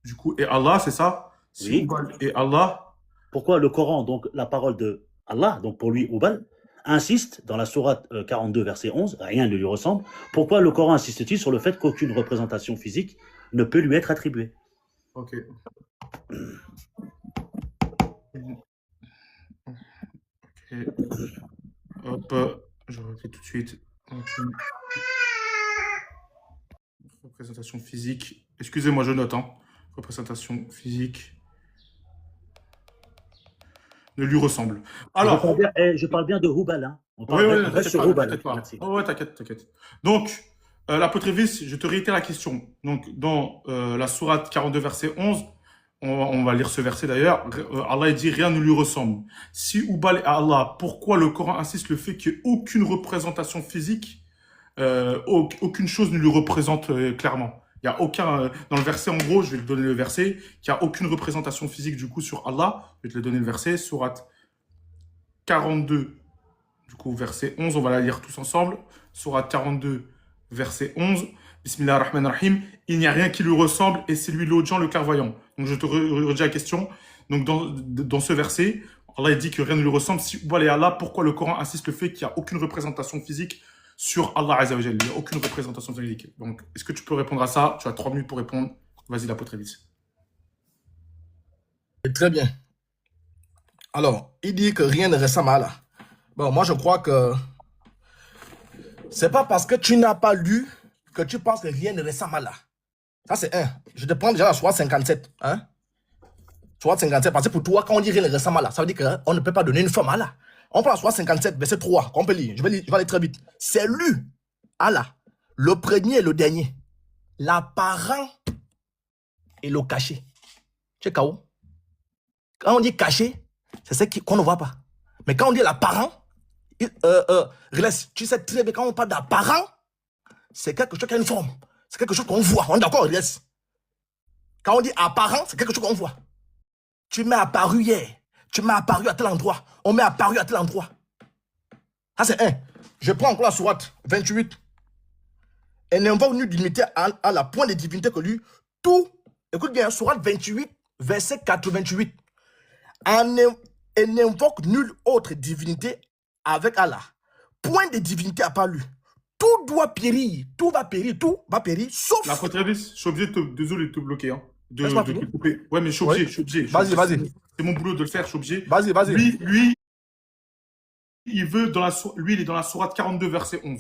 Du coup, et Allah, c'est ça? Si Oui. Oubal et Allah, Pourquoi le Coran, donc la parole de Allah, donc pour lui, Oubal, insiste dans la sourate 42, verset 11, rien ne lui ressemble. Pourquoi le Coran insiste-t-il sur le fait qu'aucune représentation physique ne peut lui être attribuée? ok. Ok. Hop, je refais tout de suite. Aucune représentation physique. Excusez-moi, je note, hein. Représentation physique ne lui ressemble. Alors, Je parle bien de Houbal, hein. oui, oui, On ne reste t'inquiète sur pas, ne Houbal, hein. t'inquiète pas. Merci. Oh, ouais, t'inquiète, t'inquiète. Donc, l'apôtre je te réitère la question. Donc, dans la sourate 42, verset 11, on va lire ce verset d'ailleurs. Allah il dit rien ne lui ressemble. Si Oubal est Allah, pourquoi le Coran insiste le fait qu'il n'y ait aucune représentation physique, aucune chose ne lui représente clairement. Il y a aucun dans le verset en gros, je vais te donner le verset, qu'il n'y a aucune représentation physique du coup sur Allah. Je vais te le donner le verset, sourate 42 du coup, verset 11, on va la lire tous ensemble. Sourate 42, verset 11. Bismillah ar-Rahman ar-Rahim. Il n'y a rien qui lui ressemble et c'est lui l'audient, le clairvoyant. Donc je te redis la question. Donc dans ce verset, Allah dit que rien ne lui ressemble. Si Oubal est Allah, pourquoi le Coran insiste le fait qu'il n'y a aucune représentation physique sur Allah Azza wa Jalla? Il n'y a aucune représentation physique. Donc est-ce que tu peux répondre à ça? Tu as 3 minutes pour répondre. Vas-y, l'apôtre Elvis. Très bien. Alors, il dit que rien ne ressemble à Allah. Bon, moi, je crois que c'est pas parce que tu n'as pas lu que tu penses que rien ne ressemble à Allah. Ça, c'est un. Je te prends déjà la sourate 57. Hein? Sourate 57, parce que pour toi, quand on dit rien ne ressemble à Allah, ça veut dire qu'on ne peut pas donner une forme à Allah. On prend la sourate 57, verset 3, qu'on peut lire. Je vais aller très vite. C'est lui, Allah, le premier et le dernier, l'apparent et le caché. Tu sais, Kao? Quand on dit caché, c'est ce qu'on ne voit pas. Mais quand on dit l'apparent, tu sais très bien, quand on parle d'apparent, c'est quelque chose qui a une forme. C'est quelque chose qu'on voit. On est d'accord, Riles? Quand on dit apparent, c'est quelque chose qu'on voit. Tu m'es apparu hier. Tu m'es apparu à tel endroit. On m'est apparu à tel endroit. Ça, c'est un. Je prends encore la sourate 28. Elle n'invoque nulle divinité à la point de divinité que lui. Tout, écoute bien, sourate 28, verset 88. Elle n'invoque nulle autre divinité avec Allah. Point de divinité à part lui. Tout doit périr, tout va périr, sauf... L'apôtre Elvis, je suis obligé désolé de te bloquer, hein, Laisse-moi de te finir. couper. Ouais, mais je suis Oui. obligé, je suis obligé. Vas-y, vas-y. C'est mon boulot de le faire, je suis obligé. Vas-y, vas-y. Lui, il veut lui, il est dans la sourate 42, verset 11.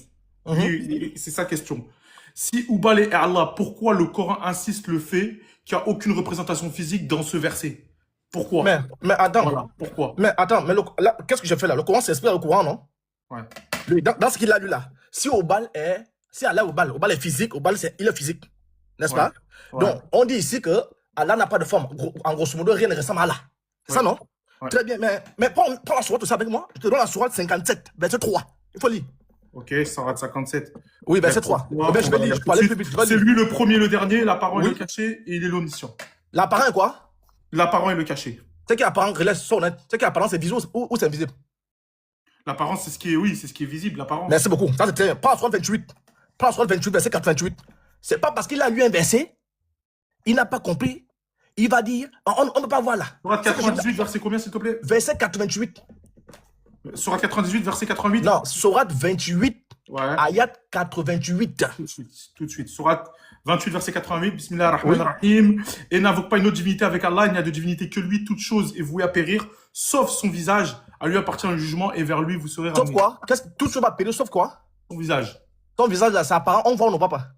Lui, c'est sa question. Si Oubal est Allah, pourquoi le Coran insiste le fait qu'il n'y a aucune représentation physique dans ce verset? Pourquoi? Mais attends. Voilà, pourquoi? Qu'est-ce que j'ai fait là? Le Coran s'exprime le Coran, non? Ouais. Dans ce qu'il a lu là. Si Allah Oubal est physique, il est physique. N'est-ce Ouais. pas? Ouais. Donc, on dit ici que Allah n'a pas de forme. En grosso modo, rien ne ressemble à Allah. C'est ça, Ouais. non? Ouais. Très bien, mais prends la sourate aussi avec moi. Je te donne la sourate 57, verset 3. Il faut lire. Ok, sourate 57. Oui, verset 3. Eh bien, je vais lire, je peux aller plus vite. C'est lui le premier, le dernier, l'apparent et Oui. le caché, et il est l'omniscient. L'apparent est quoi? L'apparent et le caché. C'est qui apparent, sois honnête. C'est qui apparent, c'est visible ou c'est invisible? L'apparence, c'est ce qui est, oui, c'est ce qui est visible, l'apparence. Merci beaucoup. Ça, c'est très bien. Prends la sourate 28. Prends la sourate 28, verset 88. C'est pas parce qu'il a lu un verset, il n'a pas compris. Il va dire, on ne peut pas voir là. Sourate 98, verset combien, s'il te plaît? Verset 88. Sourate 98, verset 88? Non, sourate 28, Ouais. ayat 88. Tout de suite, tout de suite. Sourate 28, verset 88. Bismillah ar-Rahman ar-Rahim. Et n'invoque pas une autre divinité avec Allah. Il n'y a de divinité que lui. Toute chose est vouée à périr, sauf son visage. À lui appartient le jugement et vers lui vous serez Sauf ramenés. quoi? Tout ce va périr, sauf quoi? Son visage. Ton visage là, c'est apparent, on voit ou on ne voit pas?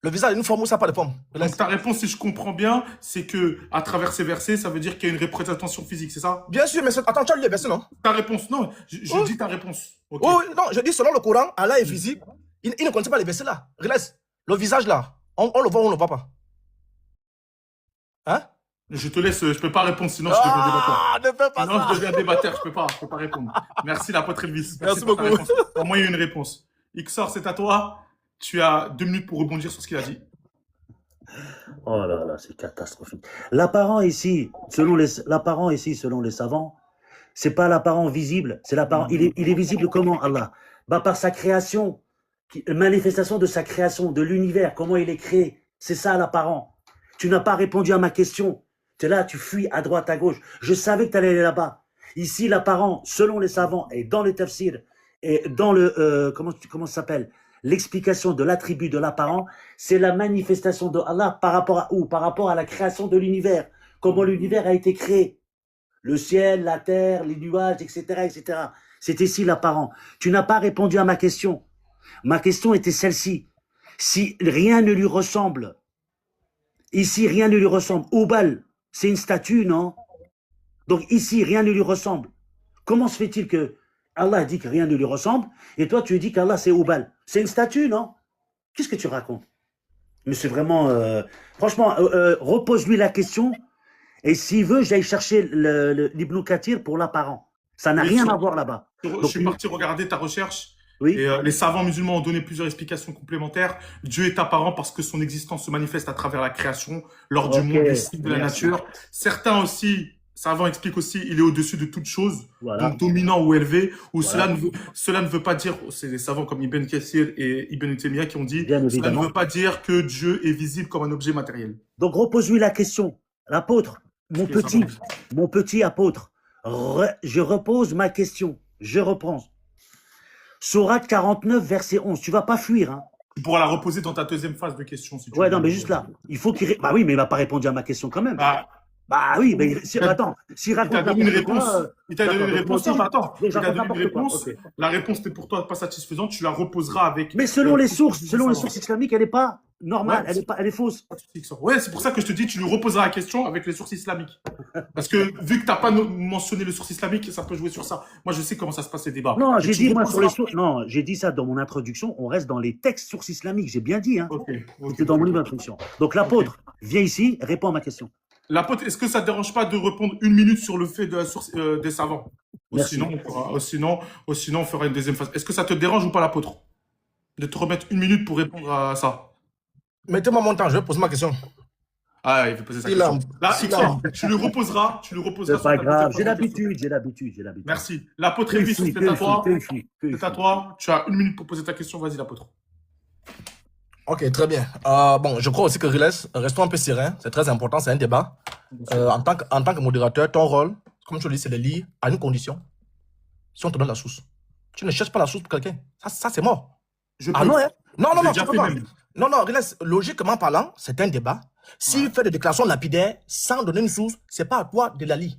Le visage a une forme ou ça n'a pas de forme? Donc ta réponse, si je comprends bien, c'est que à travers ces versets, ça veut dire qu'il y a une représentation physique, c'est ça? Bien sûr, mais attends, tu as lu les versets, non? Ta réponse, non, je Oui. dis ta réponse. Ok. Oui, non, je dis selon le Coran, Allah est visible. Il ne connaissait pas les versets là. Relax. Le visage là, on le voit ou on ne le voit pas? Hein? Je te laisse, je peux pas répondre, sinon je deviens débatteur. Ah, ne fais pas Sinon, ça. je deviens débatteur, je peux pas répondre. Merci, l'apôtre Elvis. Merci pour ta beaucoup. réponse. Au moins, il y a une réponse. Ixor, c'est à toi. Tu as 2 minutes pour rebondir sur ce qu'il a dit. Oh là là, c'est catastrophique. L'apparent ici, selon les savants, c'est pas l'apparent visible, c'est l'apparent. Il est visible comment, Allah? Bah, par sa création, manifestation de sa création, de l'univers, comment il est créé. C'est ça l'apparent. Tu n'as pas répondu à ma question. Tu es là, tu fuis à droite, à gauche. Je savais que tu allais aller là-bas. Ici, l'apparent, selon les savants, et dans le tafsir, et dans le, comment ça s'appelle, l'explication de l'attribut de l'apparent, c'est la manifestation de Allah par rapport à où? Par rapport à la création de l'univers. Comment l'univers a été créé. Le ciel, la terre, les nuages, etc., etc. C'est ici l'apparent. Tu n'as pas répondu à ma question. Ma question était celle-ci. Si rien ne lui ressemble, ici, rien ne lui ressemble. Oubal, c'est une statue, non? Donc ici, rien ne lui ressemble. Comment se fait-il que Allah dit que rien ne lui ressemble et toi, tu dis qu'Allah, c'est Oubal? C'est une statue, non? Qu'est-ce que tu racontes? Mais c'est vraiment... franchement, repose-lui la question et s'il veut, j'aille chercher l'Ibn Kathir pour l'apparent. Ça n'a Oui, rien à voir là-bas. je suis parti regarder ta recherche. Oui. Et les savants musulmans ont donné plusieurs explications complémentaires. Dieu est apparent parce que son existence se manifeste à travers la création, lors du monde, des cycles de la nature. Certains aussi, savants expliquent aussi, il est au-dessus de toute chose, Voilà. donc dominant ou élevé, ou Voilà. cela ne veut pas dire, c'est des savants comme Ibn Kathir et Ibn Taymiyyah qui ont dit, Bien cela évidemment. ne veut pas dire que Dieu est visible comme un objet matériel. Donc repose-lui la question. L'apôtre, mon petit apôtre, je repose ma question. Je reprends. Sourate 49, verset 11. Tu vas pas fuir, hein. Tu pourras la reposer dans ta deuxième phase de questions. Si tu Ouais, veux. non, mais juste là. Il faut qu'il... Bah oui, mais il m'a pas répondu à ma question quand même. Bah oui, mais attends, s'il raconte il t'a donné une réponse. il t'a donné une réponse. Attends, il t'a donné une réponse. Okay. La réponse n'était pour toi pas satisfaisante. Tu la reposeras avec. Mais selon les sources islamiques, elle n'est pas normale. Ouais, elle est fausse. Ouais, c'est pour ça que je te dis, tu lui reposeras la question avec les sources islamiques. Parce que vu que tu n'as pas mentionné les sources islamiques, ça peut jouer sur ça. Moi, je sais comment ça se passe les débats. Non, j'ai dit moi sur les sources. Non, j'ai dit ça dans mon introduction. On reste dans les textes sources islamiques. J'ai bien dit. Hein. C'était dans mon livre d'introduction. Donc l'apôtre, viens ici, réponds à ma question. L'apôtre, est-ce que ça ne te dérange pas de répondre 1 minute sur le fait de la source des savants? Sinon, on fera une deuxième phase. Est-ce que ça te dérange ou pas, l'apôtre, de te remettre 1 minute pour répondre à ça? Mettez-moi mon temps, je vais poser ma question. Ah, il veut poser sa question. Là, tu lui reposeras. C'est pas grave, j'ai l'habitude. Merci. L'apôtre Elvis, c'est à toi. C'est à toi. Tu as 1 minute pour poser ta question. Vas-y, l'apôtre. Ok, très bien. Bon, je crois aussi que Riles, restons un peu serein. C'est très important, c'est un débat. En tant que modérateur, ton rôle, comme je le dis, c'est de lire à une condition. Si on te donne la source. Tu ne cherches pas la source pour quelqu'un. Ça c'est mort. Non, hein? Non, tu peux pas. Non, Riles, logiquement parlant, c'est un débat. S'il fait des déclarations lapidaires sans donner une source, c'est pas à toi de la lire.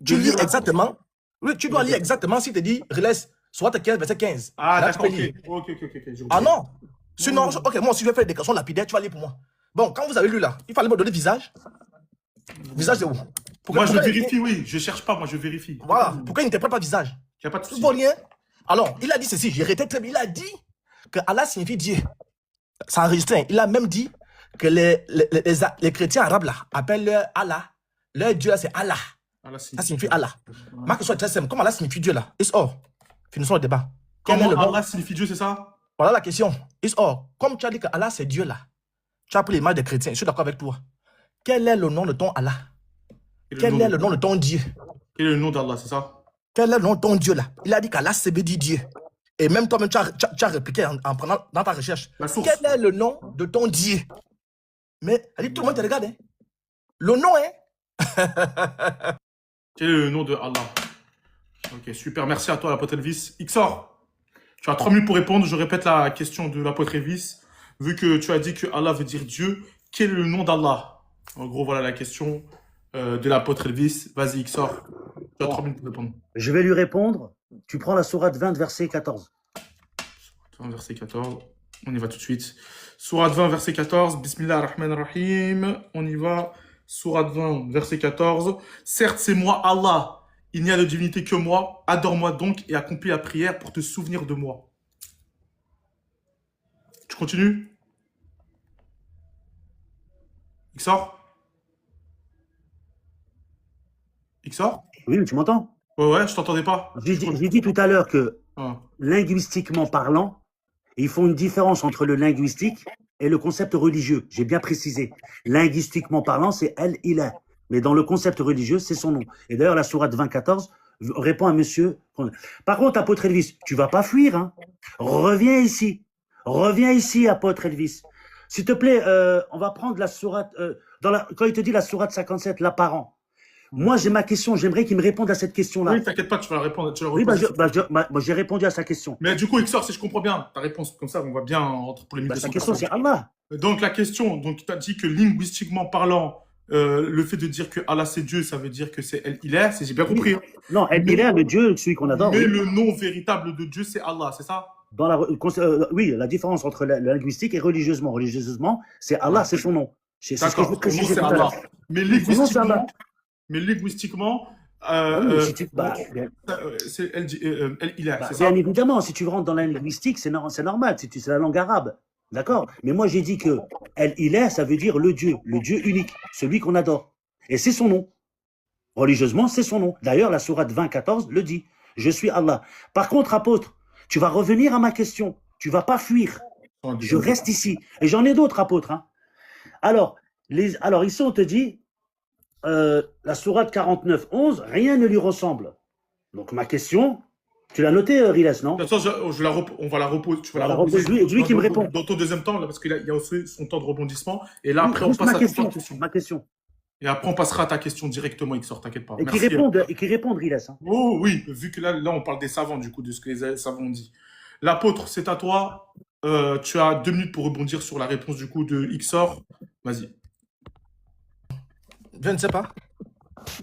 Tu lis exactement. Oui, tu dois lire exactement s'il te dit, Riles, soit 15, verset 15. Ah, d'accord, ok. Ah non. Sinon, ok, moi, si je vais faire des déclarations lapidaires, tu vas lire pour moi. Bon, quand vous avez lu là, il fallait me donner visage. Visage de où? Moi, je vérifie, oui. Je cherche pas, moi, je vérifie. Voilà. Pourquoi il n'interprète pas visage? Il n'y a pas de souci. Tu vois rien? Alors, il a dit ceci, j'ai répété très bien. Il a dit que Allah signifie Dieu. Ça enregistré. Il a même dit que les chrétiens arabes là appellent leur Allah. Leur Dieu là, c'est Allah. Ça signifie Allah. Ma question est très simple. Comment Allah signifie Dieu là? It's all. Finissons le débat. Comment Allah signifie Dieu, c'est ça? Voilà la question. It's all. Comme tu as dit que Allah c'est Dieu là, tu as pris l'image des chrétiens, je suis d'accord avec toi. Quel est le nom de ton Allah? Quel est le nom de ton Dieu? Quel est le nom d'Allah, c'est ça? Quel est le nom de ton Dieu là? Il a dit qu'Allah c'est veut dire Dieu. Et même toi-même, tu as répliqué en prenant dans ta recherche. Quel est le nom de ton Dieu? Mais tout le monde te regarde. Hein? Le nom est... Quel est le nom de Allah? Ok, super. Merci à toi, l'apôtre Elvis. Ixor, tu as 3 minutes pour répondre. Je répète la question de l'apôtre Elvis. Vu que tu as dit que Allah veut dire Dieu, quel est le nom d'Allah? En gros, voilà la question de l'apôtre Elvis. Vas-y, Ixor. Tu as 3 minutes pour répondre. Je vais lui répondre. Tu prends la sourate 20, verset 14. 20, verset 14. On y va tout de suite. Sourate 20, verset 14. Bismillah ar-Rahman ar-Rahim. On y va. Sourate 20, verset 14. Certes, c'est moi, Allah. Il n'y a de divinité que moi. Adore-moi donc et accomplis la prière pour te souvenir de moi. Tu continues? Ixor? Oui, tu m'entends? Ouais, je t'entendais pas. J'ai dit tout à l'heure que, linguistiquement parlant, ils font une différence entre le linguistique et le concept religieux. J'ai bien précisé. Linguistiquement parlant, c'est El Ilah. Mais dans le concept religieux, c'est son nom. Et d'ailleurs, la sourate 20-14 répond à monsieur. Par contre, apôtre Elvis, tu vas pas fuir. Hein. Reviens ici, apôtre Elvis. S'il te plaît, on va prendre la sourate, quand il te dit la sourate 57, l'apparent. Moi, j'ai ma question, j'aimerais qu'il me réponde à cette question-là. Oui, t'inquiète pas, tu vas la répondre. Tu la Oui, reposes. moi, j'ai répondu à sa question. Mais du coup, Xor, si je comprends bien ta réponse, comme ça, on va bien rentrer pour les Sa question, 1200%. c'est Allah. Donc, la question, donc, tu as dit que linguistiquement parlant, le fait de dire que Allah c'est Dieu, ça veut dire que c'est El Ilah, c'est j'ai bien compris. Hein. Non, il est le Dieu, celui qu'on adore. Mais Oui. le nom véritable de Dieu, c'est Allah, c'est ça? Dans oui, la différence entre la linguistique et religieusement. Religieusement, c'est Allah, c'est son nom. C'est ce que je D'accord, veux son nom préciser c'est tout à Allah. l'heure. Mais Son nom, c'est Allah. linguistiquement, Ah oui, si tu, c'est El Ilah, c'est bien ça? évidemment, si tu rentres dans la linguistique, c'est normal, c'est la langue arabe. D'accord? Mais moi, j'ai dit que il est, ça veut dire le Dieu unique, celui qu'on adore. Et c'est son nom. Religieusement, c'est son nom. D'ailleurs, la sourate 20-14 le dit. Je suis Allah. Par contre, apôtre, tu vas revenir à ma question. Tu vas pas fuir. Je reste ici. Et j'en ai d'autres, apôtres. Hein. Alors, ici, on te dit, la sourate 49-11, rien ne lui ressemble. Donc, ma question, tu l'as noté, Riles, non? De toute façon, on va la reposer. Tu vas la reposer. Lui qui me répond. Dans ton deuxième temps, là, parce qu'il y a aussi son temps de rebondissement. Et là, après, on passe à ma question. Et après, on passera à ta question directement, Xor, t'inquiète pas. Et qui répondent, Riles. Hein. Oh oui, vu que là, on parle des savants, du coup, de ce que les savants ont dit. L'apôtre, c'est à toi. Tu as 2 minutes pour rebondir sur la réponse, du coup, de Xor. Vas-y. Je ne sais pas.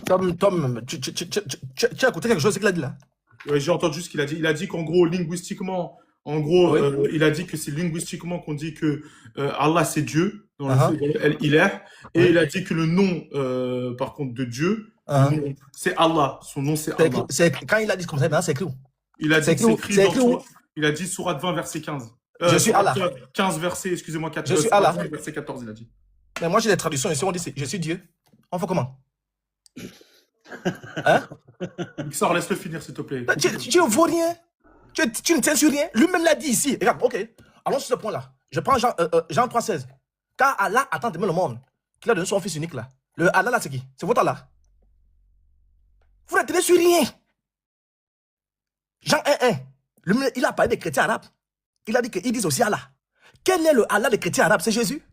Tom, tu as écouté quelque chose qu'il a dit là? J'ai entendu ce qu'il a dit. Il a dit qu'en gros, linguistiquement, oui. Il a dit que c'est linguistiquement qu'on dit que Allah, c'est Dieu, dans il est. Et oui. Il a dit que le nom, par contre, de Dieu, c'est Allah. Son nom, c'est Allah. Quand il a dit comme ça, c'est écrit où? Il a dit que c'est écrit où? Il a dit sourate 20, verset 15. Je suis Allah. 15 versets, excusez-moi, 14. Je suis Allah. Verset 14, il a dit. Mais moi, j'ai des traductions ici, on dit je suis Dieu. On fait comment? Hein? Xor, laisse-le finir, s'il te plaît. Tu ne vaux rien. Tu ne tiens sur rien. Lui-même l'a dit ici. Regarde, ok. Allons sur ce point-là. Je prends Jean 3,16. Car Allah a tant aimé le monde qu'il a donné son fils unique là. Le Allah là, c'est qui? C'est votre Allah. Vous ne tenez sur rien. Jean 1,1. Il a parlé des chrétiens arabes. Il a dit qu'ils disent aussi Allah. Quel est le Allah des chrétiens arabes? C'est Jésus.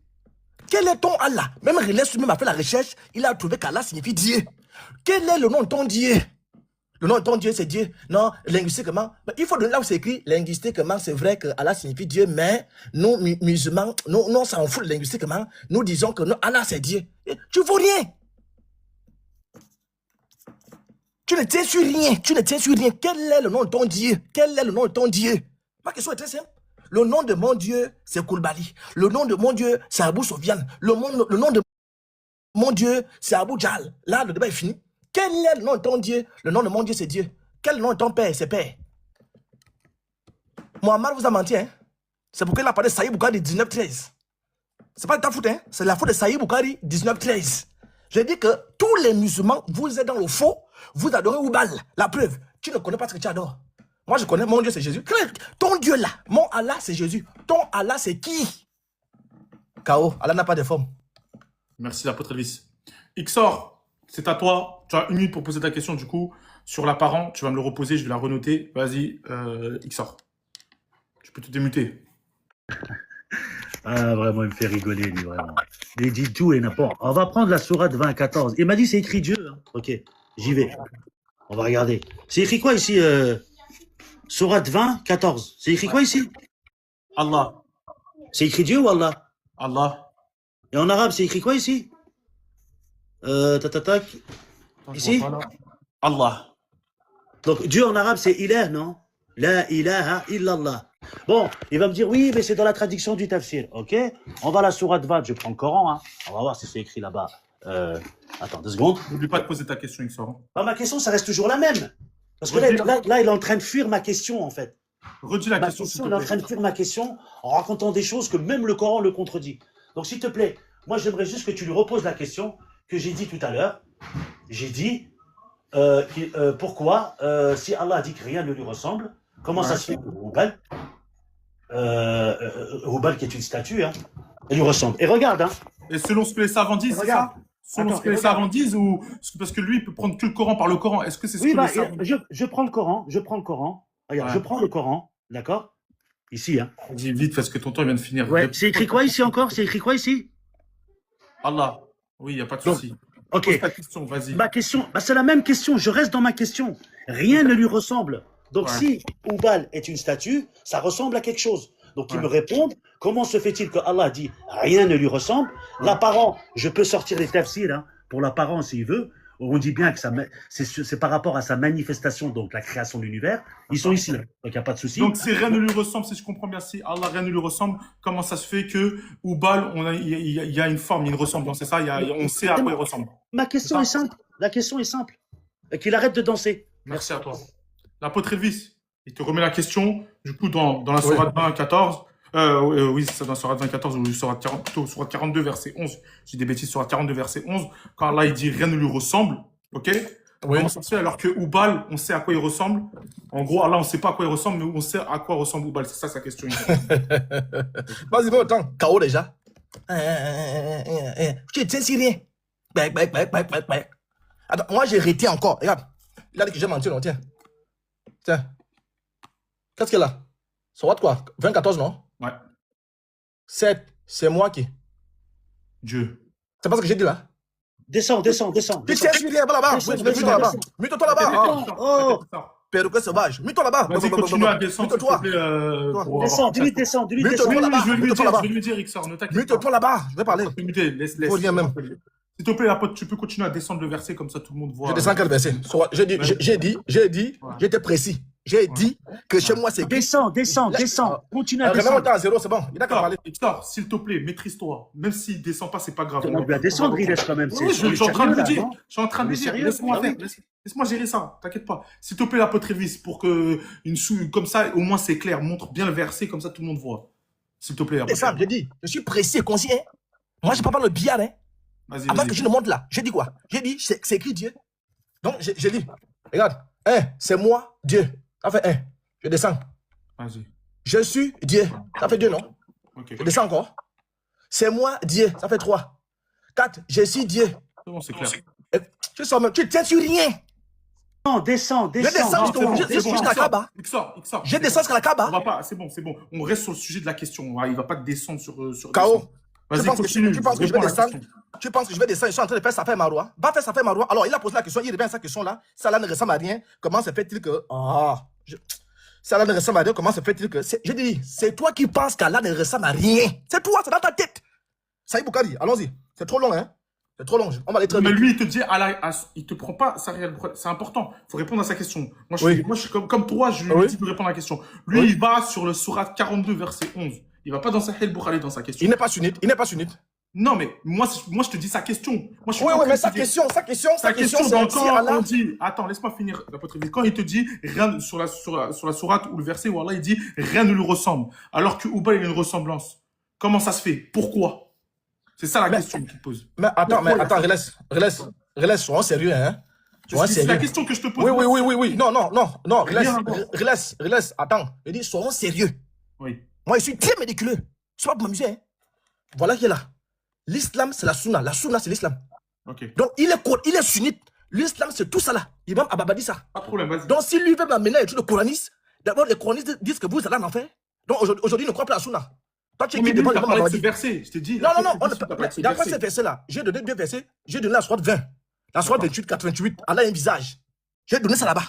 Quel est ton Allah? Même Relais lui-même a fait la recherche. Il a trouvé qu'Allah signifie Dieu. Quel est le nom de ton Dieu? Le nom de ton Dieu, c'est Dieu. Non, linguistiquement. Il faut donner là où c'est écrit. Linguistiquement, c'est vrai que Allah signifie Dieu, mais nous, musulmans, nous, on s'en fout linguistiquement. Nous disons que non, Allah, c'est Dieu. Tu ne vaux rien. Tu ne tiens sur rien. Tu ne tiens sur rien. Quel est le nom de ton Dieu? Quel est le nom de ton Dieu? Ma question est très simple. Le nom de mon Dieu, c'est Koulibaly. Le nom de mon Dieu, c'est Abou Sofiane. Le nom de mon Dieu, c'est Abou Djal. Là, le débat est fini. Quel est le nom de ton Dieu? Le nom de mon Dieu, c'est Dieu. Quel est le nom de ton père? C'est Père. Mohamed vous a menti, hein? C'est pourquoi il a parlé de Saïd Boukari 1913. C'est pas de ta faute, hein? C'est la faute de Saïd Boukari 1913. Je dis que tous les musulmans, vous êtes dans le faux, vous adorez Oubal. La preuve, tu ne connais pas ce que tu adores. Moi, je connais mon Dieu, c'est Jésus. Ton Dieu là, mon Allah, c'est Jésus. Ton Allah, c'est qui? K.O. Allah n'a pas de forme. Merci, l'apôtre Elvis. Xor, c'est à toi. Tu as 1 minute pour poser ta question, du coup. Sur l'apparent, tu vas me le reposer, je vais la renoter. Vas-y, Xor. Tu peux te démuter. Ah, vraiment, il me fait rigoler, lui, vraiment. Il dit tout et n'importe. On va prendre la sourate 20-14. Il m'a dit c'est écrit Dieu. Hein. Ok, j'y vais. On va regarder. C'est écrit quoi ici Sourate 20-14. C'est écrit quoi ici? Allah. C'est écrit Dieu ou Allah? Allah. Et en arabe, c'est écrit quoi ici? Tac. Ici? Allah. Donc, Dieu en arabe, c'est ilah, non? La ilaha illallah. Bon, il va me dire, oui, mais c'est dans la traduction du tafsir, ok? On va à la sourate 20, je prends le Coran, hein. On va voir si c'est écrit là-bas. Attends, 2 secondes. N'oublie pas de poser ta question, Xor. Bah, ma question, ça reste toujours la même. Parce que là, il est en train de fuir ma question, en fait. Redis la question, s'il te il est en plaît. train de fuir ma question en racontant des choses que même le Coran le contredit. Donc, s'il te plaît, moi, j'aimerais juste que tu lui reposes la question que j'ai dit tout à l'heure. J'ai dit, pourquoi, si Allah dit que rien ne lui ressemble, comment ça se fait que Houbal, Houbal qui est une statue, hein, elle lui ressemble. Et regarde, hein. Et selon ce que les savants disent, c'est ça? Selon ce que les savants disent, ou parce que lui, il peut prendre que le Coran par le Coran. Est-ce que c'est ce que les savants... je prends le Coran, Regarde, je prends le Coran, d'accord? Ici, hein. Dis vite, parce que ton temps vient de finir. Ouais, c'est écrit quoi ici encore? C'est écrit quoi ici? Allah. Oui, il n'y a pas de Donc, souci. ok. Pose ta question, vas-y. Ma question, c'est la même question. Je reste dans ma question. Rien ne lui ressemble. Donc, Ouais. si Oubal est une statue, ça ressemble à quelque chose. Donc, ils Ouais. me répondent, comment se fait-il que Allah dit rien ne lui ressemble? L'apparent, je peux sortir les tafsirs hein, pour l'apparent s'il veut. On dit bien que c'est par rapport à sa manifestation, donc la création de l'univers. Ils sont ici, là. Donc il n'y a pas de souci. Donc, si rien ne lui ressemble, si je comprends bien, si Allah rien ne lui ressemble, comment ça se fait que Oubal, il y a une forme, il y a une ressemblance, c'est ça, on sait à quoi il ressemble. Ma question est simple. La question est simple. Qu'il arrête de danser. Merci à toi. L'apôtre Elvis, il te remet la question, du coup, dans la sourate 20, 14. Oui, c'est ça, dans la sourate 20, 14, ou sourate 42, verset 11. J'ai des bêtises, sourate 42, verset 11. Quand Allah, il dit rien ne lui ressemble, ok? Oui. Comment ça se fait alors que Oubal, on sait à quoi il ressemble? En gros, Allah, on sait pas à quoi il ressemble, mais on sait à quoi ressemble Oubal. C'est ça sa question. Vas-y, va autant. KO déjà. Tu tiens si rien. Attends, moi j'ai arrêté encore. Regarde. Il a dit que j'ai menti, non? Tiens. Tiens. Qu'est-ce qu'il y a là? Ça va de quoi? 24, non? Ouais. 7, c'est moi qui. Dieu. C'est pas ce que j'ai dit là? Descends. Tu tiens si rien, va là-bas. Descends, Mets-toi là-bas. Mets-toi là-bas. Oh. Perroquet sauvage. Mets-toi là-bas. Vas-y, continue à descendre, s'il te plaît. Descends, dis-lui descends. Oui, Mets-toi oui, là-bas. je vais lui Mets-toi dire, là-bas. Ixor, ne t'inquiète pas. Mets-toi là-bas. Je vais parler. Laisse. Faut dire même. S'il te plaît, la pote, tu peux continuer à descendre le verset, comme ça tout le monde voit. Je descends quel verset? J'ai dit, j'étais précis. J'ai dit que chez moi c'est écrit. Descends. Continue à Remets-moi descendre. à zéro, c'est bon. Il a qu'à parler. Ixor, s'il te plaît, maîtrise-toi. Même s'il descend pas, c'est pas grave. On lui a descendre, il laisse quand même. Oui, je suis en train de lui dire. Je suis en train de lui dire. Sérieux, Laisse-moi ah faire. oui. Laisse-moi gérer ça. T'inquiète pas. S'il te plaît, la pote Révis, pour que comme ça, au moins c'est clair. Montre bien le verset, comme ça tout le monde voit. S'il te plaît. C'est ça, j'ai dit. Je suis précis et concis. Hein. Moi, je ne peux pas le billard. Hein. Vas-y, Avant vas-y. que je le montre là. J'ai dit quoi? J'ai dit, c'est écrit Dieu. Donc, j'ai dit, regarde, c'est moi, Dieu. Ça fait 1. Je descends. Vas-y. Je suis Dieu. Ça fait 2, non? Ok. Je descends encore. C'est moi, Dieu. Ça fait 3. 4. Je suis Dieu. C'est bon, c'est clair. Tu tiens sur rien. Descends. Je descends jusqu'à la Kaaba. Ixor. Je descends jusqu'à la On Kaaba. va pas, c'est bon. On reste sur le sujet de la question. Ouais, il va pas te descendre sur KO. Vas-y, continue. Tu penses que je vais Réponds à la descendre? question. Tu penses que je vais descendre? Je suis en train de faire Safa Maroua. Va faire Safa Maroua. Alors, il a posé la question. Il revient à sa question là. Ça là ne ressemble à rien. Comment se fait-il que. Ça là ne ressemble à rien. Comment se fait-il que. Je dis, c'est toi qui penses qu'Allah ne ressemble à rien. C'est toi, c'est dans ta tête. Saïd Boukari, allons-y. C'est trop long, hein? C'est trop long. On va aller très Mais vite. lui, il te dit, il te prend pas, c'est important. Il faut répondre à sa question. Moi, Oui. je suis comme toi, je lui Oui. dis de répondre à la question. Lui, Oui. il va sur le Sourate 42, verset 11. Il va pas dans Sahih Bukhari dans sa question. Il n'est pas sunnite. Il n'est pas sunnite. Non, mais moi, je te dis sa question. Moi, je suis Oui, pas en oui, train mais de sa te dire- question, c'est donc, si quand Allah. on dit, attends, laisse-moi finir la pote Révis. Quand il te dit rien sur la sourate ou le verset où Allah il dit rien ne lui ressemble, alors que Oubal il a une ressemblance. Comment ça se fait? Pourquoi? C'est ça la question qu'il pose. Mais attends, relève, sois sérieux, hein? Sois C'est la sérieux. question que je te pose. Oui. Non, Rien à voir. relève. Attends, je dis, soyons sérieux. Oui. Moi, je suis très médiculeux. C'est pas pour m'amuser, hein? Voilà qui est là. L'islam, c'est la sunna. La sunna, c'est l'islam. Ok. Donc, il est sunnite. L'islam, c'est tout ça là. Imam Ababa dit ça. Pas de problème, vas-y. Donc, si lui veut m'amener à étudier le coraniste, d'abord, les coranistes disent que vous allez en enfer. Donc, aujourd'hui, il ne croit pas à la sunna. Toi, tu es Mais qui lui, devant t'as l'imam parlé de Ababa ce dit. verset. Je t'ai dit. Non, D'après d'après ces versets-là, j'ai donné 2 versets. J'ai donné la sourate 20. La sourate 28, 88. Allah a un visage. J'ai donné ça là-bas.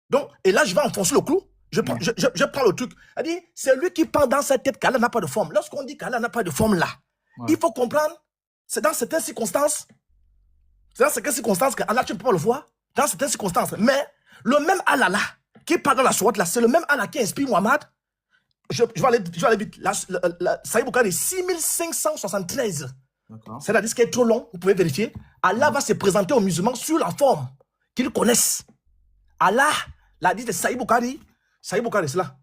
Donc, et là, je vais enfoncer le clou. Je prends le truc. Elle dit, c'est lui qui pense dans sa tête qu'Allah n'a pas de forme. Lorsqu'on dit qu'Allah n'a pas de forme là, il faut comprendre, c'est dans certaines circonstances, que Allah, tu ne peux pas le voir. Dans certaines circonstances. Mais le même Allah là, qui parle dans la sourate là, c'est le même Allah qui inspire Muhammad. Je vais aller vite. Sahih Bukhari 6573. D'accord. C'est la disque qui est trop long, vous pouvez vérifier. Allah va se présenter aux musulmans sur la forme qu'ils connaissent. Allah, la dit de Sahih Bukhari, c'est là.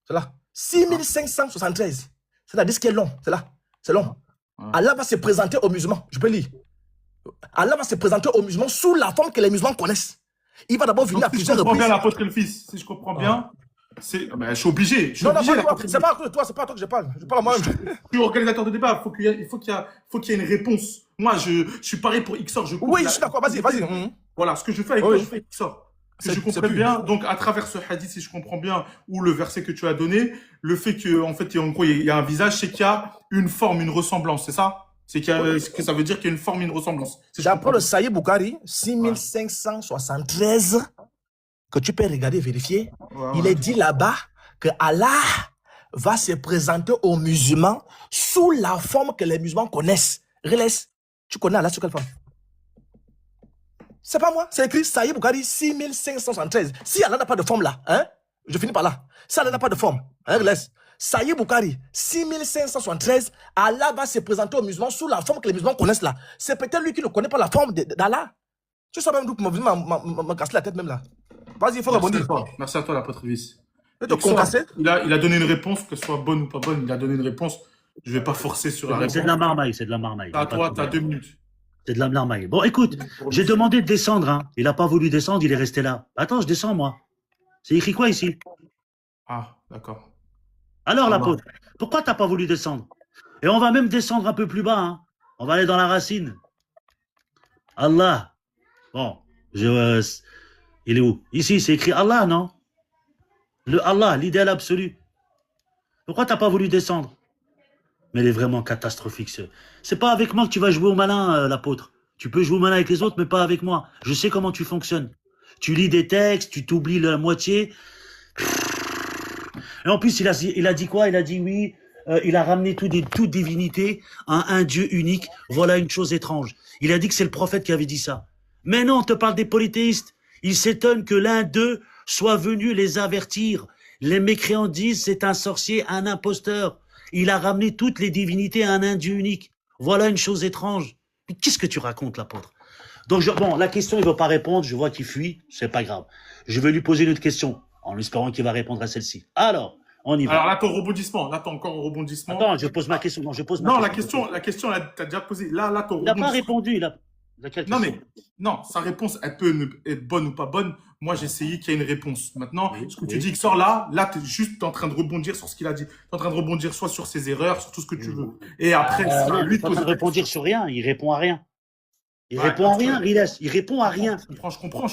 C'est là. 6573. C'est la disque qui est long. C'est là. C'est long. Allah va se présenter aux musulmans. Je peux lire. Allah va se présenter aux musulmans sous la forme que les musulmans connaissent. Il va d'abord venir à Si je plusieurs comprends bien reprises. l'apôtre et le fils, si je comprends bien, je suis obligé. Je suis Non, obligé. pas toi. C'est pas à cause de toi, c'est pas à toi que je parle. Je parle à moi-même. Je suis organisateur de débat. Il faut qu'il y ait une réponse. Moi, je suis pareil pour Ixor. Oui, je suis d'accord. Vas-y. Voilà, ce que je fais avec Oui. toi, je fais avec Ixor. que je comprenne bien, donc à travers ce hadith, si je comprends bien, ou le verset que tu as donné, le fait que, en fait, en gros, il y a un visage, c'est qu'il y a une forme, une ressemblance, c'est ça? C'est que ça veut dire qu'il y a une forme, une ressemblance. D'après le Sahih Bukhari, 6573, que tu peux regarder, vérifier, il est dit là-bas que Allah va se présenter aux musulmans sous la forme que les musulmans connaissent. Relais, tu connais Allah sous quelle forme? C'est pas moi, c'est écrit Sahih Bukhari 6573. Si Allah n'a pas de forme là, hein, je finis par là. Si Allah n'a pas de forme, hein, laisse. Sahih Bukhari 6573, Allah va se présenter aux musulmans sous la forme que les musulmans connaissent là. C'est peut-être lui qui ne connaît pas la forme d'Allah. Tu sais même d'où me casser la tête même là. Vas-y, il faut rebondir. Merci à toi, l'apôtre Vice. Il a donné une réponse, que ce soit bonne ou pas bonne, il a donné une réponse. Je ne vais pas forcer sur la réponse. C'est de la marmaille, c'est de la marmaille. À toi, tu as 2 minutes. C'est de la marmaille. Bon, écoute, j'ai demandé de descendre. Hein. Il n'a pas voulu descendre, il est resté là. Attends, je descends, moi. C'est écrit quoi ici? Ah, d'accord. Alors, l'apôtre, pourquoi tu n'as pas voulu descendre? Et on va même descendre un peu plus bas. Hein. On va aller dans la racine. Allah. Bon, il est où? Ici, c'est écrit Allah, non? Le Allah, l'idéal absolu. Pourquoi tu n'as pas voulu descendre? Mais elle est vraiment catastrophique. C'est pas avec moi que tu vas jouer au malin, l'apôtre. Tu peux jouer au malin avec les autres, mais pas avec moi. Je sais comment tu fonctionnes. Tu lis des textes, tu t'oublies la moitié. Et en plus, il a dit quoi? Il a dit oui, il a ramené toute divinité à un Dieu unique. Voilà une chose étrange. Il a dit que c'est le prophète qui avait dit ça. Mais non, on te parle des polythéistes. Ils s'étonnent que l'un d'eux soit venu les avertir. Les mécréants disent c'est un sorcier, un imposteur. Il a ramené toutes les divinités à un Dieu unique. Voilà une chose étrange. Mais qu'est-ce que tu racontes, l'apôtre? Donc, bon, la question, il ne veut pas répondre. Je vois qu'il fuit. C'est pas grave. Je vais lui poser une autre question, en espérant qu'il va répondre à celle-ci. Alors, on y va. Alors là, ton rebondissement. Là, t'as encore un rebondissement. Attends, je pose ma question. Non, je pose ma question. La question, t'as déjà posé. Là, ton rebondissement. Il n'a pas répondu. Non, sa réponse, elle peut être bonne ou pas bonne. Moi, j'ai essayé qu'il y ait une réponse. Maintenant, ce que tu dis, XOR, là, tu es juste en train de rebondir sur ce qu'il a dit. Tu es en train de rebondir soit sur ses erreurs, sur tout ce que tu veux. Et après, lui, il est en train de répondre sur rien. Il répond à rien. Il répond à rien, il répond à rien. Je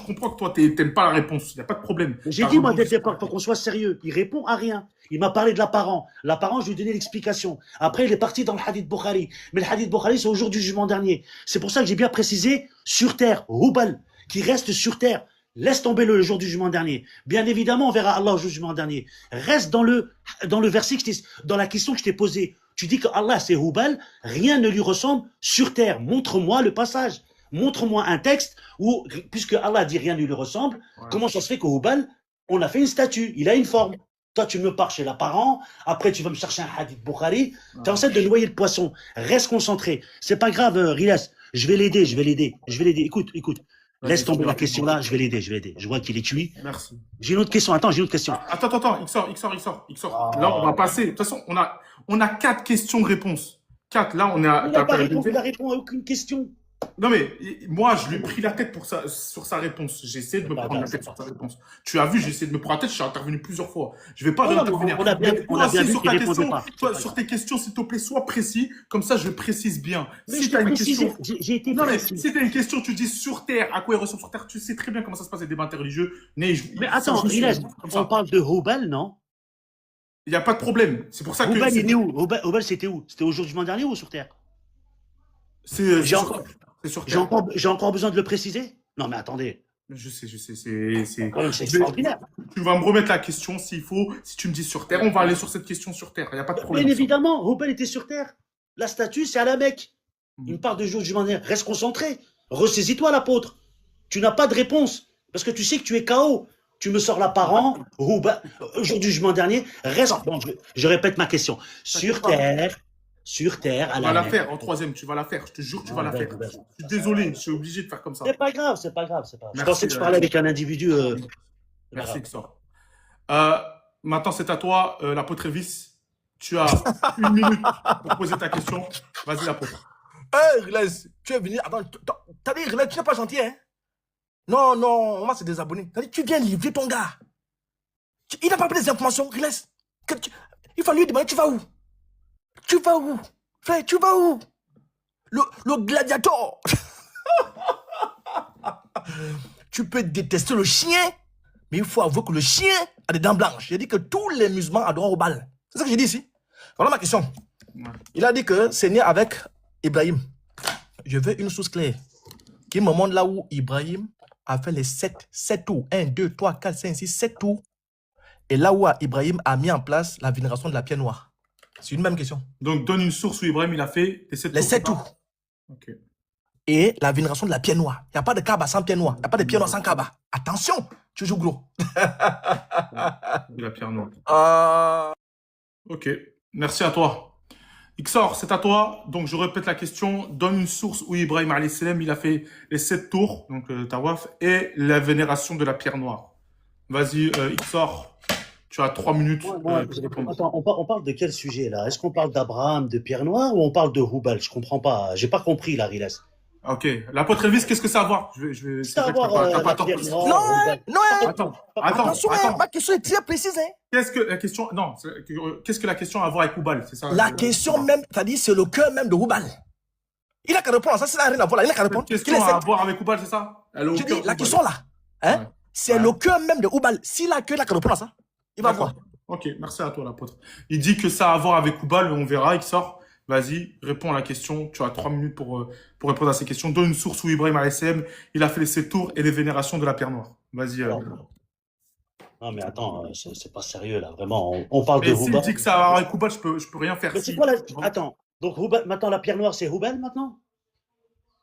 comprends que toi, t'aimes pas la réponse. Il n'y a pas de problème. J'ai dit, moi, dès le départ, pour qu'on soit sérieux. Il répond à rien. Il m'a parlé de l'apparent. L'apparent, je lui ai donné l'explication. Après, il est parti dans le hadith Bukhari. Mais le hadith Bukhari, c'est au jour du jugement dernier. C'est pour ça que j'ai bien précisé sur terre. Hubal, qui reste sur terre. Laisse tomber le jour du jugement dernier. Bien évidemment, on verra Allah au jour du jugement dernier. Reste dans le verset, dans la question que je t'ai posée. Tu dis que Allah, c'est Hubal. Rien ne lui ressemble sur terre. Montre-moi le passage. Montre-moi un texte où, puisque Allah dit rien ne lui ressemble, comment ça se fait qu'au Hubal, on a fait une statue, il a une forme. Toi, tu me pars chez l'apparent, après tu vas me chercher un hadith Bukhari, tu es en train de noyer le poisson. Reste concentré. C'est pas grave, Rilas, je vais l'aider. Écoute. Laisse tomber la question là, je vais l'aider. Je vois qu'il est cuit. Merci. J'ai une autre question. Attends. Attends. XOR. Là, on va passer. De toute façon, on a 4 questions-réponses. 4. Là, on a. Il n'a pas répondu à aucune question. Non, mais moi, je lui ai pris la tête sur sa réponse. J'ai essayé de me prendre la tête sur sa réponse. Tu as vu, j'ai essayé de me prendre la tête, je suis intervenu plusieurs fois. Je ne vais pas intervenir. On a bien vu sur qu'il répondait pas. Sur tes questions, s'il te plaît, sois précis. Comme ça, je précise bien. Mais si tu as une question. J'ai été précis. Si tu as une question, tu dis sur Terre, à quoi il ressemble sur Terre, tu sais très bien comment ça se passe les débats interreligieux. Mais attends, on parle de Hubal, non? Il n'y a pas de problème. C'est pour ça que. Hubal, il est où? Hubal, c'était où? C'était au jour du jugement dernier ou sur Terre? J'ai encore besoin de le préciser? Non, mais attendez. Je sais. C'est extraordinaire. Tu vas me remettre la question s'il faut. Si tu me dis sur Terre, on va aller sur cette question sur Terre. Il n'y a pas de problème. Bien évidemment, Hubal était sur Terre. La statue, c'est à la Mecque. Il me parle de jour du jugement dernier. Reste concentré. Ressaisis-toi, l'apôtre. Tu n'as pas de réponse. Parce que tu sais que tu es KO. Tu me sors l'apparent. Hubal, jour du jugement dernier. Reste. Bon, je répète ma question. Sur Terre, à tu vas la faire en troisième, tu vas la faire. Je te jure, tu vas la faire. Je suis désolé, je suis obligé de faire comme ça. C'est pas grave. Je pensais que tu parlais avec un individu. Merci, XOR. Maintenant, c'est à toi, l'apôtre Vice. Tu as 1 minute pour poser ta question. Vas-y, l'apôtre. Relais, tu es venu. Attends, t'as dit, Relais, tu n'es pas gentil, hein? Non, on va se désabonner. T'as dit, tu viens livrer ton gars. Il n'a pas pris des informations, Relais. Il faut lui demander, tu vas où? Frère, tu vas où? Le gladiateur. Tu peux détester le chien, Mais il faut avouer que le chien a des dents blanches. J'ai dit que tous les musulmans adorent Hubal. C'est ça que j'ai dit ici. Voilà ma question. Il a dit que c'est né avec Ibrahim. Je veux une source claire qui me montre là où Ibrahim a fait les 7 tours. 1, 2, 3, 4, 5, 6, 7 tours. Et là où Ibrahim a mis en place la vénération de la pierre noire. C'est une même question. Donc, donne une source où Ibrahim il a fait les 7 tours. Ok. Et la vénération de la pierre noire. Il n'y a pas de Kaaba sans pierre noire. Il n'y a pas de pierre noire sans Kaaba. Attention, tu joues gros. De la pierre noire. Ok, merci à toi. Ixor, c'est à toi. Donc, je répète la question. Donne une source où Ibrahim alayhi salam, il a fait les 7 tours, donc Tawaf, et la vénération de la pierre noire. Vas-y, Ixor, tu as 3 minutes. Attends, on parle de quel sujet là? Est-ce qu'on parle d'Abraham, de pierre noire, ou on parle de Hubal? Je comprends pas. J'ai pas compris là, Riles. Ok, l'apôtre Elvis, qu'est-ce que ça a à voir? Ça a à voir t'as pas la pierre tort. noire. Non, Attends. attention, ma question est très précise. Hein. Qu'est-ce que la question, non, qu'est-ce que la question a à voir avec Hubal? C'est ça? La question même, c'est-à-dire c'est le cœur même de Hubal. Il a qu'à répondre, ça n'a rien à voir là, il a qu'à répondre. Qu'est-ce question a à voir avec Hubal, c'est ça? Je dis, la question là, hein, ouais. C'est le cœur même de Hubal. S'il a qu'à répondre à ça, il va voir. Ok, merci à toi l'apôtre. Il dit que ça a à voir avec Hubal, on verra, il sort. Vas-y, réponds à la question. Tu as 3 minutes pour répondre à ces questions. Donne une source où Ibrahim a.s.m. il a fait les 7 tours et les vénérations de la pierre noire. Vas-y. Non, mais attends, c'est pas sérieux là, vraiment. On parle de Hubal. S'il dit que ça a à voir avec Hubal, je peux rien faire. Mais c'est quoi la... Attends, donc Hubal, maintenant la pierre noire, c'est Hubal maintenant?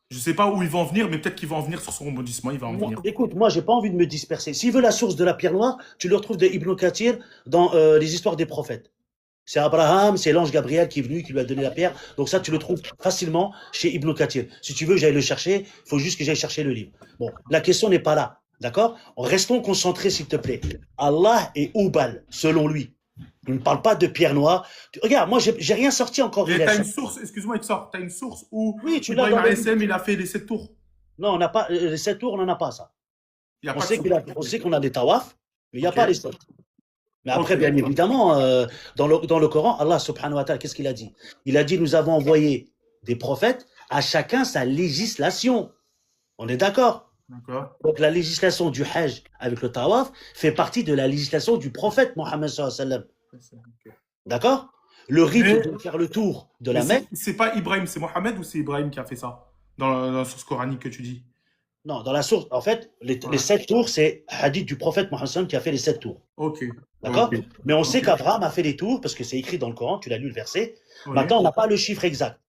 Je sais pas où il va en venir, mais peut-être qu'il va en venir sur son rebondissement. Il va en venir. Écoute, moi, j'ai pas envie de me disperser. S'il veut la source de la pierre noire, tu le retrouves de Ibn Kathir dans les histoires des prophètes. C'est Abraham, c'est l'ange Gabriel qui est venu, qui lui a donné la pierre. Donc ça, tu le trouves facilement chez Ibn Kathir. Si tu veux, j'aille le chercher. Il faut juste que j'aille chercher le livre. Bon, la question n'est pas là. D'accord? Restons concentrés, s'il te plaît. Allah est Hubal, selon lui. Il ne parle pas de pierre noire. Regarde, moi, j'ai rien sorti encore. Et t'as une source, excuse-moi, Ixor, t'as une source où oui, tu Ibrahim a.s.m. il a fait les 7 tours. Non, on n'a pas, les 7 tours, on n'en a pas, ça. On sait qu'on a des tawaf, mais il n'y a pas les 7. Mais après, bien évidemment, dans le Coran, Allah subhanahu wa ta'ala, qu'est-ce qu'il a dit? Il a dit, nous avons envoyé des prophètes, à chacun sa législation. On est d'accord? Donc la législation du Hajj avec le Tawaf fait partie de la législation du prophète Mohammed sallallahu alayhi wa sallam. D'accord? Le rite de faire le tour de la Mecque. C'est pas Ibrahim, c'est Mohammed ou c'est Ibrahim qui a fait ça? Dans la source coranique que tu dis? Non, dans la source, en fait, les 7 tours, c'est hadith du prophète Mohammed qui a fait les 7 tours. Ok. D'accord? Mais on sait qu'Abraham a fait les tours parce que c'est écrit dans le Coran, tu l'as lu le verset. Oui. Maintenant, on n'a pas le chiffre exact.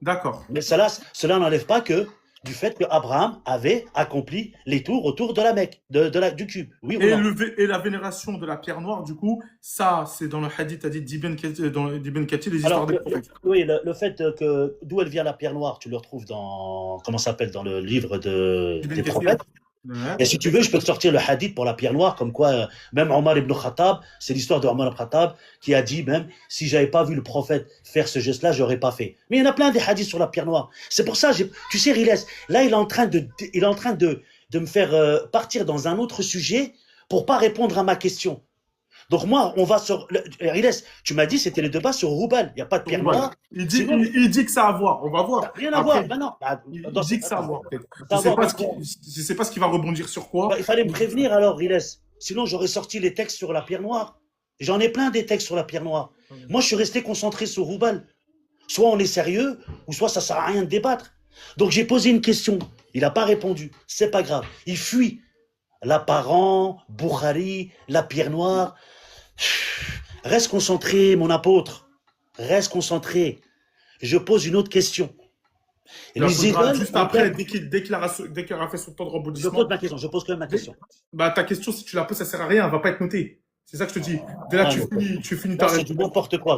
D'accord. Mais cela n'enlève pas que du fait qu'Abraham avait accompli les tours autour de la Mecque, du cube. Oui, et la vénération de la pierre noire, du coup, ça, c'est dans le hadith d'Ibn Kathir, les histoires des prophètes. Oui, le fait que d'où elle vient la pierre noire, tu le retrouves dans, comment ça s'appelle, dans le livre des prophètes. Ouais. Et si tu veux, je peux te sortir le hadith pour la pierre noire, comme quoi, même Omar ibn Khattab, c'est l'histoire de Omar ibn Khattab, qui a dit même, si j'avais pas vu le prophète faire ce geste-là, j'aurais pas fait. Mais il y en a plein des hadiths sur la pierre noire. C'est pour ça, tu sais, Riles, là, il est en train de me faire partir dans un autre sujet pour pas répondre à ma question. Donc moi, on va sur... Riles, tu m'as dit c'était le débat sur Hubal. Il n'y a pas de pierre noire. Il dit que ça a à voir. On va voir. Rien à voir. Ben non. Il dit que ça a à voir. Je sais pas ce qu'il va rebondir sur quoi. Il fallait me prévenir alors, Riles. Sinon, j'aurais sorti les textes sur la pierre noire. J'en ai plein des textes sur la pierre noire. Moi, je suis resté concentré sur Hubal. Soit on est sérieux, ou soit ça sert à rien de débattre. Donc j'ai posé une question. Il n'a pas répondu. C'est pas grave. Il fuit. L'apparent, Bukhari, la pierre noire. Reste concentré, mon apôtre. Reste concentré. Je pose une autre question. Les idoles, juste après, dès qu'il aura fait son temps de rebondissement. Je pose ma question. Je pose quand même ma question. Bah, ta question, si tu la poses, ça sert à rien. Elle va pas être notée. C'est ça que je te dis. Dès là, tu finis ta réponse. C'est n'importe quoi.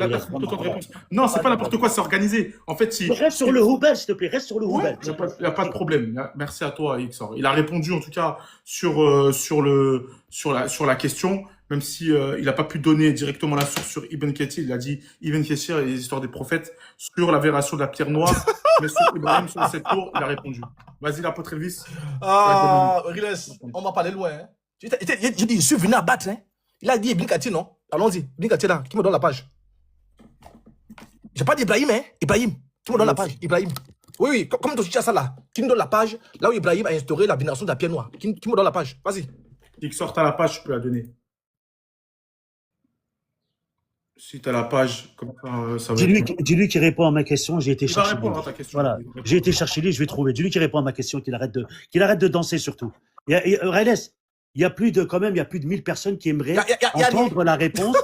Non, c'est pas n'importe quoi, c'est organisé. En fait, si. Reste sur le Hubal, s'il te plaît. Reste sur le Hubal. Il n'y a pas de problème. Merci à toi, Ixor. Il a répondu, en tout cas, sur la question, même si il n'a pas pu donner directement la source sur Ibn Kathir. Il a dit Ibn Kathir et les histoires des prophètes sur la vénération de la pierre noire. Mais sur Ibrahim, sur cette tour, il a répondu. Vas-y, l'apôtre Elvis. Riles, on va parler loin. Hein. Je dis, je suis venu à battre. Hein. Il a dit Ibn Kathir, non? Allons-y. Ibn Kathir, là, qui me donne la page? J'ai pas d'Ibrahim, hein? Ibrahim. Qui me donne la page? Ibrahim. Oui, comme tu as ça là. Qui me donne la page? Là où Ibrahim a instauré la vénération de la pierre noire. Qui me donne la page? Vas-y. Xor, t'as la page, je peux la donner. Si t'as la page, comme ça, ça va être. Dis-lui qu'il répond à ma question, j'ai été Il va chercher. répondre à ta question. Voilà, Il va j'ai été répondre. chercher lui, je vais trouver. Dis-lui qu'il répond à ma question, qu'il arrête de danser surtout. Reynes, il y a plus de, quand même, il y a plus de 1000 personnes qui aimeraient entendre la réponse.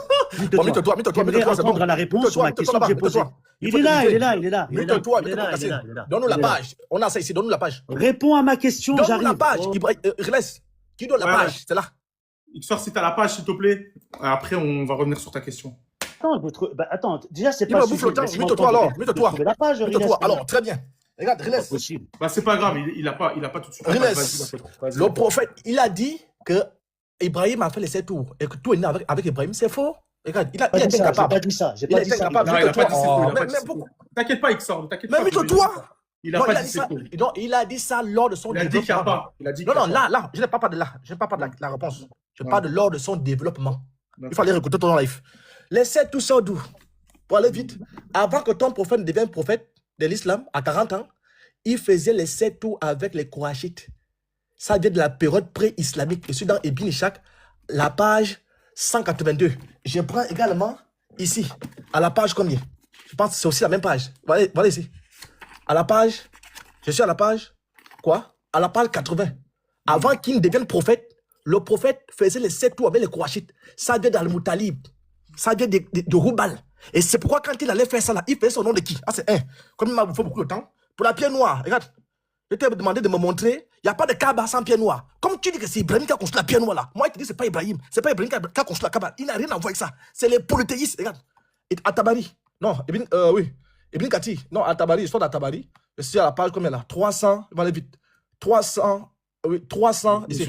Bon, mets-toi, Qui aimeraient entendre la réponse sur ma question que j'ai posée. Il est là, il est là, il est là. Mets-toi, Il est là, il est là. donne-nous la Il est là. page. On a ça ici, donne-nous la page. Réponds à ma question, Donne-nous j'arrive. la page. Oh. Relaisse. Qui donne la Ouais, page? C'est là. Xor, si t'as la page, s'il te plaît. Après, on va revenir sur ta question. Attends, déjà, c'est Il pas me bouffe le temps. Mets-toi alors. Mets-toi. la page, Mets-toi. Alors, très bien. Regarde, C'est pas relaisse. possible. Bah, c'est pas grave, il a pas tout de suite. Relaisse. Vas-y. Le prophète, il a dit que Ibrahim a fait les 7 tours et que tout est né avec Ibrahim. C'est faux. Regarde, il a été J'ai capable. pas dit ça. J'ai Il pas a dit été ça. capable. Non, il a pas dit c'est Oh, tout. mais pourquoi? T'inquiète pas, Xor, t'inquiète Mais pas. mets-toi. Il a Non, pas il a dit dit c'est ça. tout. Non, il a dit ça lors de son Il a dit qu'il n'y a développement. pas. Il a dit Non, qu'il y a non, pas. là, je ne parle pas de là. Je ne parle pas de la réponse. Je Ouais. parle de lors de son développement. D'accord. Il fallait réécouter ton live. Les 7 tout ça d'où? Pour aller vite. Avant que ton prophète ne devienne prophète de l'islam, à 40 ans, il faisait les 7 tours avec les Kourachites. Ça vient de la période pré-islamique. Je suis dans Ibn Ishaq, la page 182. Je prends également ici, à la page combien? Je pense que c'est aussi la même page. Voilà ici. À la page, je suis à la page, quoi? À la page 80. Avant qu'il ne devienne prophète, le prophète faisait les 7 tours avec les Kourachites. Ça vient d'Al-Moutalib. Ça vient de Roubal. Et c'est pourquoi quand il allait faire ça là, il faisait son nom de qui? Ah, c'est un. Comme il m'a bouffé beaucoup de temps. Pour la pierre noire, regarde. Je t'ai demandé de me montrer, il n'y a pas de Kaaba sans pierre noire. Comme tu dis que c'est Ibrahim qui a construit la pierre noire là. Moi, je te dis que c'est pas Ibrahim. C'est pas Ibrahim qui a construit la Kaaba. Il n'a rien à voir avec ça. C'est les polythéistes, regarde. Et At-Tabari. Non, oui. Ibn Kati. Non, At-Tabari, histoire d'At-Tabari. Je suis à la page combien là? 300, il va aller vite. 300, oui, 300, ici.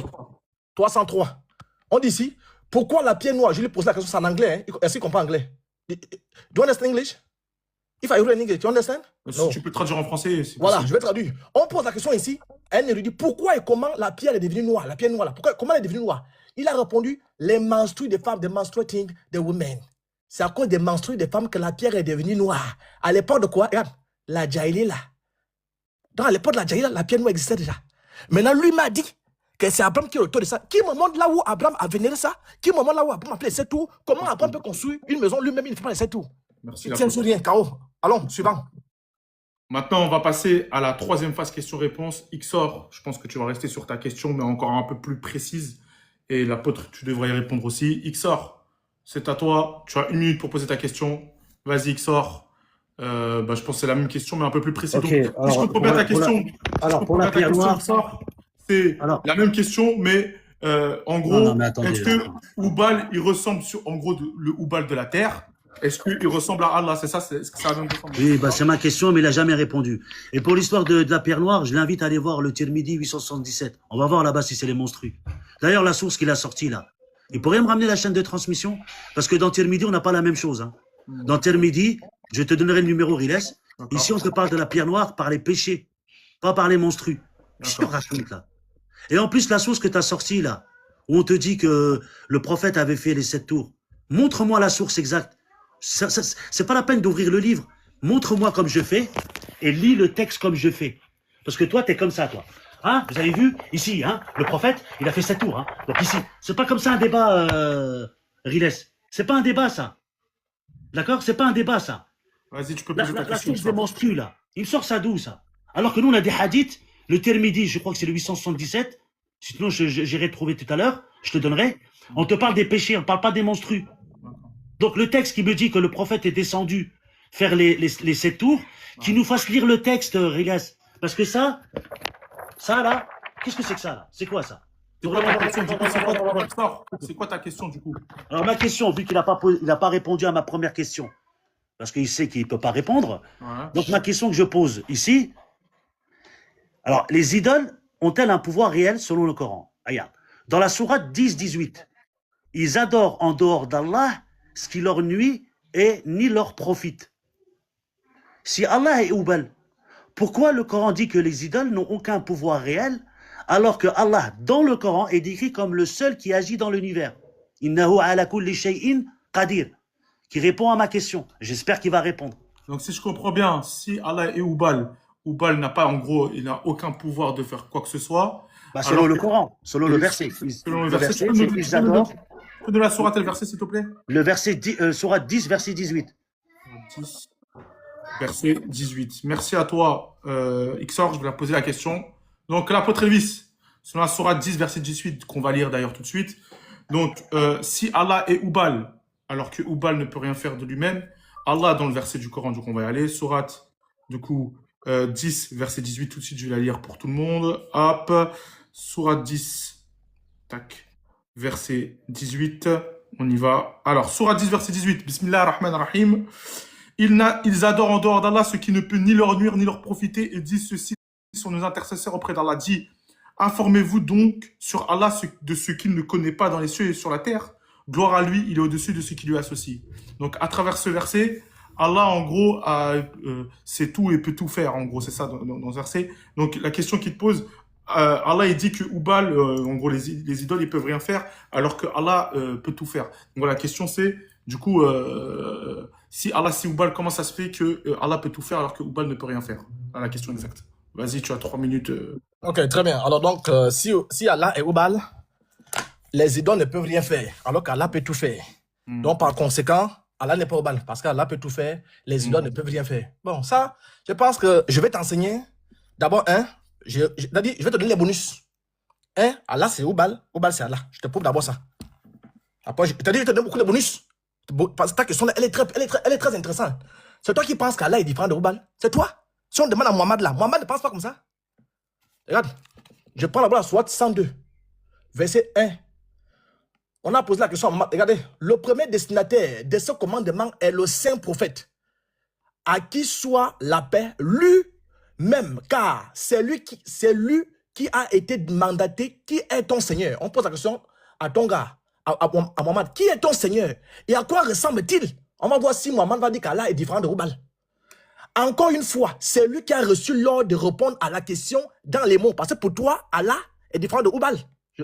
303. On dit ici, pourquoi la pierre noire? Je lui pose la question, c'est en anglais. Hein. Est-ce qu'il comprend anglais? Do you understand English? If I read in English, do you understand? Si No. tu peux traduire en français. Voilà, je vais traduire. On pose la question ici. Un érudit, pourquoi et comment la pierre est devenue noire? La pierre noire, là. Comment elle est devenue noire? Il a répondu, les menstrues des femmes, the menstruating the women. C'est à cause des menstrues des femmes que la pierre est devenue noire. À l'époque de quoi? Regarde, la Jahiliya là. Dans l'époque de la Jahiliya, la pierre noire existait déjà. Maintenant, lui m'a dit que c'est Abraham qui est l'auteur de ça. Qui me montre là où Abraham a vénéré ça? Qui me montre là où Abraham a fait les 7 tours? Comment Abraham peut construire une maison lui-même, il ne fait pas les 7 tours? Merci. Il tient sur rien, KO. Allons, suivant. Maintenant, on va passer à la troisième phase question-réponse. Xor, je pense que tu vas rester sur ta question, mais encore un peu plus précise. Et l'apôtre, tu devrais y répondre aussi. Xor, c'est à toi. Tu as 1 minute pour poser ta question. Vas-y, Xor. Je pense que c'est la même question, mais un peu plus précise. Ok, Donc, si je comprends bien ta question, pour la pierre noire, Xor, c'est la même question, mais en gros, Non, mais attendez, est-ce que Oubal, il ressemble en gros, le Oubal de la Terre? Est-ce qu'il ressemble à Allah? C'est ça? Est-ce que ça a la même ressemblance? Oui, c'est ma question, mais il n'a jamais répondu. Et pour l'histoire de la pierre noire, je l'invite à aller voir le Tirmidhi 877. On va voir là-bas si c'est les monstrues. D'ailleurs, la source qu'il a sortie là. Il pourrait me ramener la chaîne de transmission? Parce que dans Tirmidhi, on n'a pas la même chose. Hein. Dans Tirmidhi, je te donnerai le numéro, Riles. Ici, on te parle de la pierre noire par les péchés, pas par les monstrues. Qu'est-ce que tu racontes là? Et en plus, la source que tu as sortie là, où on te dit que le prophète avait fait les 7 tours, montre-moi la source exacte. C'est pas la peine d'ouvrir le livre. Montre-moi comme je fais et lis le texte comme je fais. Parce que toi, t'es comme ça, toi. Hein? Vous avez vu? Ici, hein? Le prophète, il a fait 7 tours. Hein? Donc ici, c'est pas comme ça un débat, Riles. C'est pas un débat, ça. D'accord? C'est pas un débat, ça. Vas-y, tu peux poser ta La question. source des monstrues, là. Il sort ça d'où, ça? Alors que nous, on a des hadiths. Le Tirmidhi, je crois que c'est le 877. Sinon, j'irai trouver tout à l'heure. Je te donnerai. On te parle des péchés, on ne parle pas des monstrues. Donc le texte qui me dit que le prophète est descendu faire les 7 tours, qui nous fasse lire le texte, Rigas. Parce que ça là, qu'est-ce que c'est que ça là? C'est quoi ça? C'est quoi ta question du coup? C'est quoi ta question du coup? Alors ma question, vu qu'il n'a pas répondu à ma première question, parce qu'il sait qu'il ne peut pas répondre, Ouais. donc ma question que je pose ici, alors les idoles ont-elles un pouvoir réel selon le Coran? Regarde, dans la sourate 10-18, ils adorent en dehors d'Allah ce qui leur nuit et ni leur profite. Si Allah est Oubal, pourquoi le Coran dit que les idoles n'ont aucun pouvoir réel, alors que Allah, dans le Coran, est décrit comme le seul qui agit dans l'univers? Innahu ala kulli shay'in qadir. Qui répond à ma question. J'espère qu'il va répondre. Donc si je comprends bien, si Allah est Oubal, Oubal n'a pas, en gros, il n'a aucun pouvoir de faire quoi que ce soit. Bah, selon Alors le que, Coran, selon le verset. selon le Le verset, verset, c'est ils adorent. tu peux nous la sourate et le verset, s'il te plaît? Le verset, sourate 10, verset 18. 10, verset 18. Merci à toi, Xor, je vais la poser la question. Donc, l'apôtre Elvis, selon la sourate 10, verset 18, qu'on va lire d'ailleurs tout de suite. Donc, si Allah est Oubal, alors que Oubal ne peut rien faire de lui-même, Allah, dans le verset du Coran, donc on va y aller, sourate, du coup, 10, verset 18, tout de suite, je vais la lire pour tout le monde. Hop, sourate 10, tac, verset 18, on y va. Alors, sourate 10, verset 18, Bismillah ar-Rahman ar-Rahim. Ils adorent en dehors d'Allah ce qui ne peut ni leur nuire ni leur profiter et disent ceci sont nos intercesseurs auprès d'Allah. Dit, informez-vous donc sur Allah de ce qu'il ne connaît pas dans les cieux et sur la terre. Gloire à lui, il est au-dessus de ce qui lui associe. Donc, à travers ce verset, Allah, en gros, sait tout et peut tout faire. En gros, c'est ça dans ce verset. Donc, la question qu'il te pose, Allah, il dit que Oubal, en gros, les idoles, ils peuvent rien faire, alors que Allah peut tout faire. Donc, voilà, la question, c'est, du coup, si Allah, si Oubal, comment ça se fait que Allah peut tout faire, alors que Oubal ne peut rien faire? Voilà la question exacte. Vas-y, tu as 3 minutes. Ok, très bien. Alors donc, si Allah est Oubal, les idoles ne peuvent rien faire, alors qu'Allah peut tout faire. Donc, par conséquent, Allah n'est pas Oubal, parce qu'Allah peut tout faire, les idoles ne peuvent rien faire. Bon, ça, je pense que je vais t'enseigner. D'abord, je vais te donner les bonus. Allah c'est Oubal, Oubal c'est Allah. Je te prouve d'abord ça. Après, je te donne beaucoup de bonus. Parce que ta question, elle est très intéressante. C'est toi qui penses qu'Allah est différent de Oubal. C'est toi. Si on demande à Mohamed là, Mohamed ne pense pas comme ça. Regarde, je prends d'abord la sourate 102, verset 1. On a posé la question à Mohamed. Regardez, le premier destinataire de ce commandement est le saint prophète, à qui soit la paix, lui-même, car c'est lui qui a été mandaté, qui est ton Seigneur. On pose la question à ton gars, à Mohamed, qui est ton Seigneur et à quoi ressemble-t-il? On va voir si Mohamed va dire qu'Allah est différent de Oubal. Encore une fois, c'est lui qui a reçu l'ordre de répondre à la question dans les mots. Parce que pour toi, Allah est différent de Oubal.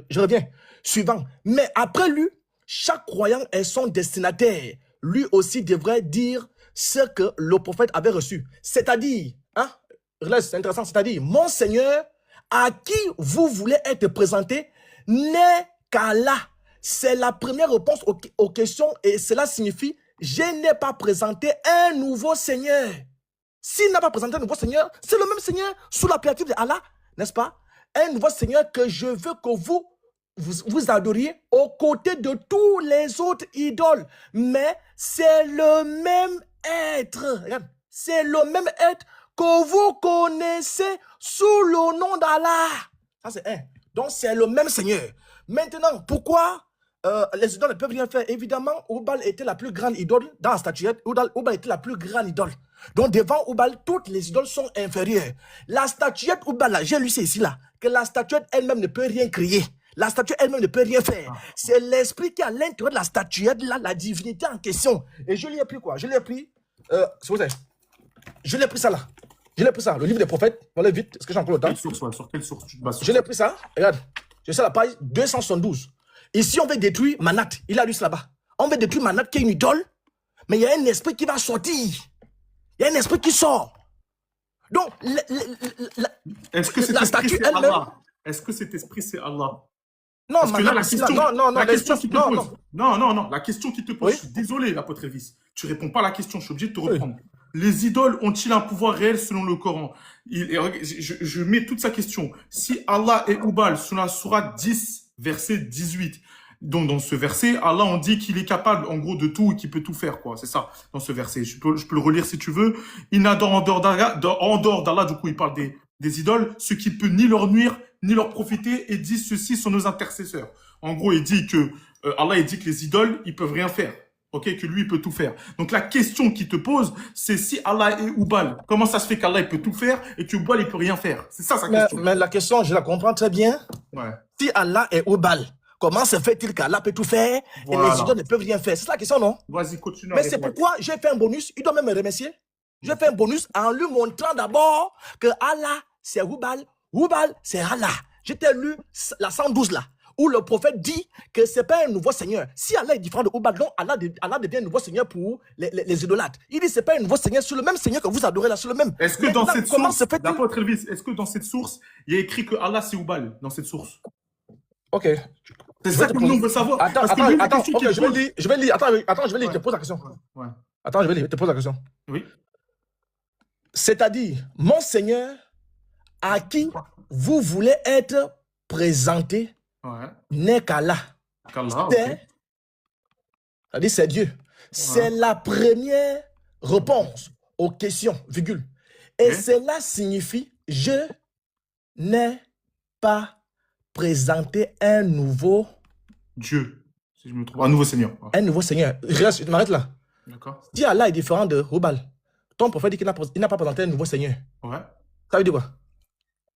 Je reviens. Suivant. Mais après lui, chaque croyant est son destinataire. Lui aussi devrait dire ce que le prophète avait reçu. C'est-à-dire, c'est intéressant, c'est-à-dire, mon Seigneur, à qui vous voulez être présenté, n'est qu'Allah. C'est la première réponse aux questions et cela signifie, je n'ai pas présenté un nouveau Seigneur. S'il n'a pas présenté un nouveau Seigneur, c'est le même Seigneur sous la priature de Allah, n'est-ce pas? Un nouveau Seigneur que je veux que vous adoriez aux côtés de tous les autres idoles. Mais c'est le même être. Regarde, c'est le même être que vous connaissez sous le nom d'Allah. Ça, c'est un. Donc, c'est le même Seigneur. Maintenant, pourquoi les idoles ne peuvent rien faire? Évidemment, Oubal était la plus grande idole dans la statuette. Oubal était la plus grande idole. Donc, devant Oubal, toutes les idoles sont inférieures. La statuette Oubal, j'ai lu c'est ici, là, que la statuette elle-même ne peut rien créer. La statuette elle-même ne peut rien faire. C'est l'esprit qui est à l'intérieur de la statuette, là, la divinité en question. Et je lui ai pris quoi? Je lui ai pris, je l'ai pris ça là. Je l'ai pris ça, le livre des prophètes. On vite, est-ce que j'ai encore le temps? Sur quelle source tu te bases? Je l'ai pris ça, regarde. Je sais la page 272. Ici, on veut détruire Manat. Il a lu ça là-bas. On veut détruire Manat qui est une idole, mais il y a un esprit qui va sortir. Il y a un esprit qui sort. Donc, est-ce que cet esprit c'est Allah? Est-ce que cet esprit c'est Allah? Non, parce que là, la question qui te pose. Non, la question qui te pose, oui? je suis désolé, l'apôtre Elvis. Tu réponds pas à la question, je suis obligé de te reprendre. Oui. Les idoles ont-ils un pouvoir réel selon le Coran? Je mets toute sa question. Si Allah est Oubal, selon la sourate 10, verset 18, donc dans ce verset, Allah on dit qu'il est capable en gros de tout et qu'il peut tout faire, quoi. C'est ça, dans ce verset. Je peux le relire si tu veux. Il n'adore en dehors d'Allah, du coup il parle des idoles, ce qui peut ni leur nuire, ni leur profiter, et dit ceux-ci sont nos intercesseurs. En gros, il dit que Allah il dit que les idoles, ils peuvent rien faire. Ok, que lui, il peut tout faire. Donc, la question qu'il te pose, c'est si Allah est Oubal, comment ça se fait qu'Allah, il peut tout faire et que Oubal, il peut rien faire? C'est ça sa question. Mais la question, je la comprends très bien. Ouais. Si Allah est Oubal, comment se fait-il qu'Allah peut tout faire et les idoles ne peuvent rien faire? C'est ça la question, non? Vas-y, continue. Mais c'est pourquoi j'ai fait un bonus. Il doit même me remercier. J'ai fait un bonus en lui montrant d'abord que Allah, c'est Oubal. Oubal, c'est Allah. Je t'ai lu la 112 là. où le prophète dit que ce n'est pas un nouveau Seigneur. Si Allah est différent de Oubal, donc Allah devient un nouveau Seigneur pour les idolâtres. Il dit que ce n'est pas un nouveau Seigneur, sur le même Seigneur que vous adorez là, sur le même. Est-ce que dans cette source, l'apôtre Elvis, est-ce que dans cette source, il y a écrit que Allah c'est Oubal, dans cette source? Ok. C'est ça que nous on veut savoir. Attends, ok, je vais lire. Attends, je vais lire, je te pose la question. Ouais. Attends, je vais lire, je te pose la question. Oui. C'est-à-dire, mon Seigneur, à qui vous voulez être présenté, n'est qu'Allah. C'est-à-dire, c'est Dieu. C'est la première réponse aux questions, virgule. Et cela signifie, je n'ai pas présenté un nouveau Dieu, si je me trompe, un nouveau Seigneur. Un nouveau Seigneur. Je m'arrête là. D'accord. Si Allah est différent de Oubal, ton prophète dit qu'il n'a pas présenté un nouveau Seigneur. Ouais. Ça veut dire quoi?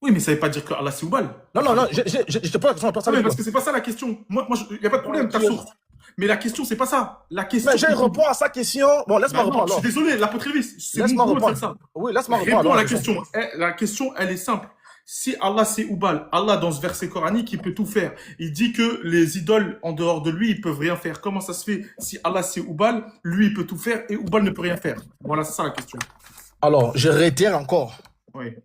Oui, mais ça ne veut pas dire que Allah c'est Oubal. Non, je te pose la question à toi. Ça veut dire parce que c'est pas ça la question. Moi, il n'y a pas de problème, ta source. Mais la question, c'est pas ça. La question. Mais je réponds à sa question. Bon, laisse-moi répondre. Je suis désolé, l'apôtre Elvis. Laisse-moi répondre. Oui, laisse-moi répondre. Réponds à la question. La question, elle est simple. Si Allah c'est Oubal, Allah dans ce verset coranique, il peut tout faire. Il dit que les idoles en dehors de lui, ils peuvent rien faire. Comment ça se fait? Si Allah c'est Oubal, lui il peut tout faire et Oubal ne peut rien faire. Voilà, c'est ça la question. Alors, je réitère encore. Oui.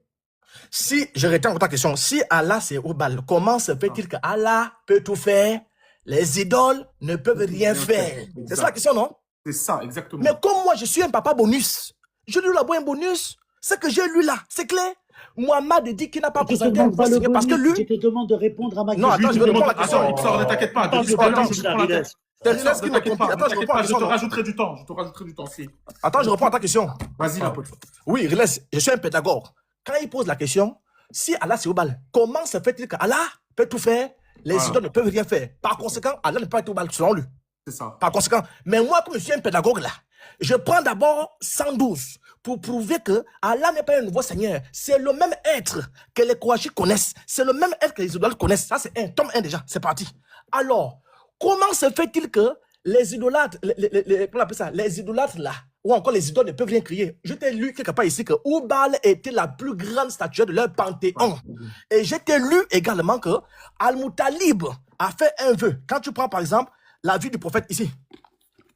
Je réitère encore ta question. Si Allah c'est Oubal, comment se fait-il que Allah peut tout faire? Les idoles ne peuvent rien faire. C'est ça la question, non? C'est ça, exactement. Mais comme moi, je suis un papa bonus, je lui là-bas un bonus. Ce que j'ai lu là, c'est clair. Mohamed dit qu'il n'a pas présenté un nouveau Seigneur parce que lui... Je te demande de répondre à ma question. Non, attends, je vais répondre à la question. Attends, ne t'inquiète pas. Attends, je te rajouterai du temps. Si. Attends, je réponds à ta question. Vas-y, l'apôtre. Oui, Riles, je suis un pédagogue. Quand il pose la question, si Allah c'est Oubal, comment se fait-il qu'Allah peut tout faire? Les idoles ne peuvent rien faire. Par conséquent, Allah ne peut pas être Oubal selon lui. C'est ça. Par conséquent, mais moi, comme je suis un pédagogue là, je prends d'abord 112 pour prouver que Allah n'est pas un nouveau Seigneur. C'est le même être que les Kouachis connaissent. C'est le même être que les idolâtres connaissent. Ça, c'est un tome 1 déjà. C'est parti. Alors, comment se fait-il que les idolâtres, comment on appelle ça, les idolâtres là, ou encore les idoles ne peuvent rien crier? Je t'ai lu quelque part ici que Oubal était la plus grande statue de leur panthéon. Et je t'ai lu également que Al-Moutalib a fait un vœu. Quand tu prends par exemple la vie du prophète ici,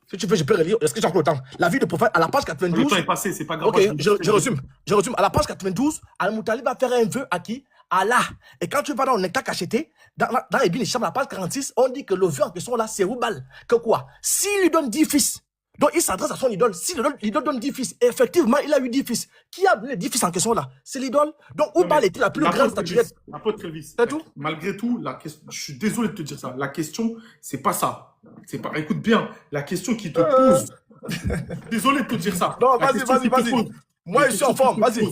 si tu veux, je peux relire. Est-ce que j'ai encore le temps? La vie du prophète, à la page 92. Le temps est passé, c'est pas grave. Ok, je résume. À la page 92, Al-Moutalib va faire un vœu à qui? Allah. Et quand tu vas dans le Nectar cacheté, dans Ibn Hisham, la page 46, on dit que le vœu en question là, c'est Oubal. Que quoi? S'il lui donne 10 fils, donc il s'adresse à son idole. Si l'idole donne 10 fils, effectivement, il a eu 10 fils. Qui a donné les 10 fils en question là? C'est l'idole. Donc Oubal était la plus grande statuette. Apôtre Elvis, c'est tout? Malgré tout, la question, je suis désolé de te dire ça. La question, c'est pas ça. C'est pas. Écoute bien, la question qui te pose. Désolé de te dire ça. Non, vas-y. Moi, je suis en forme, vas-y.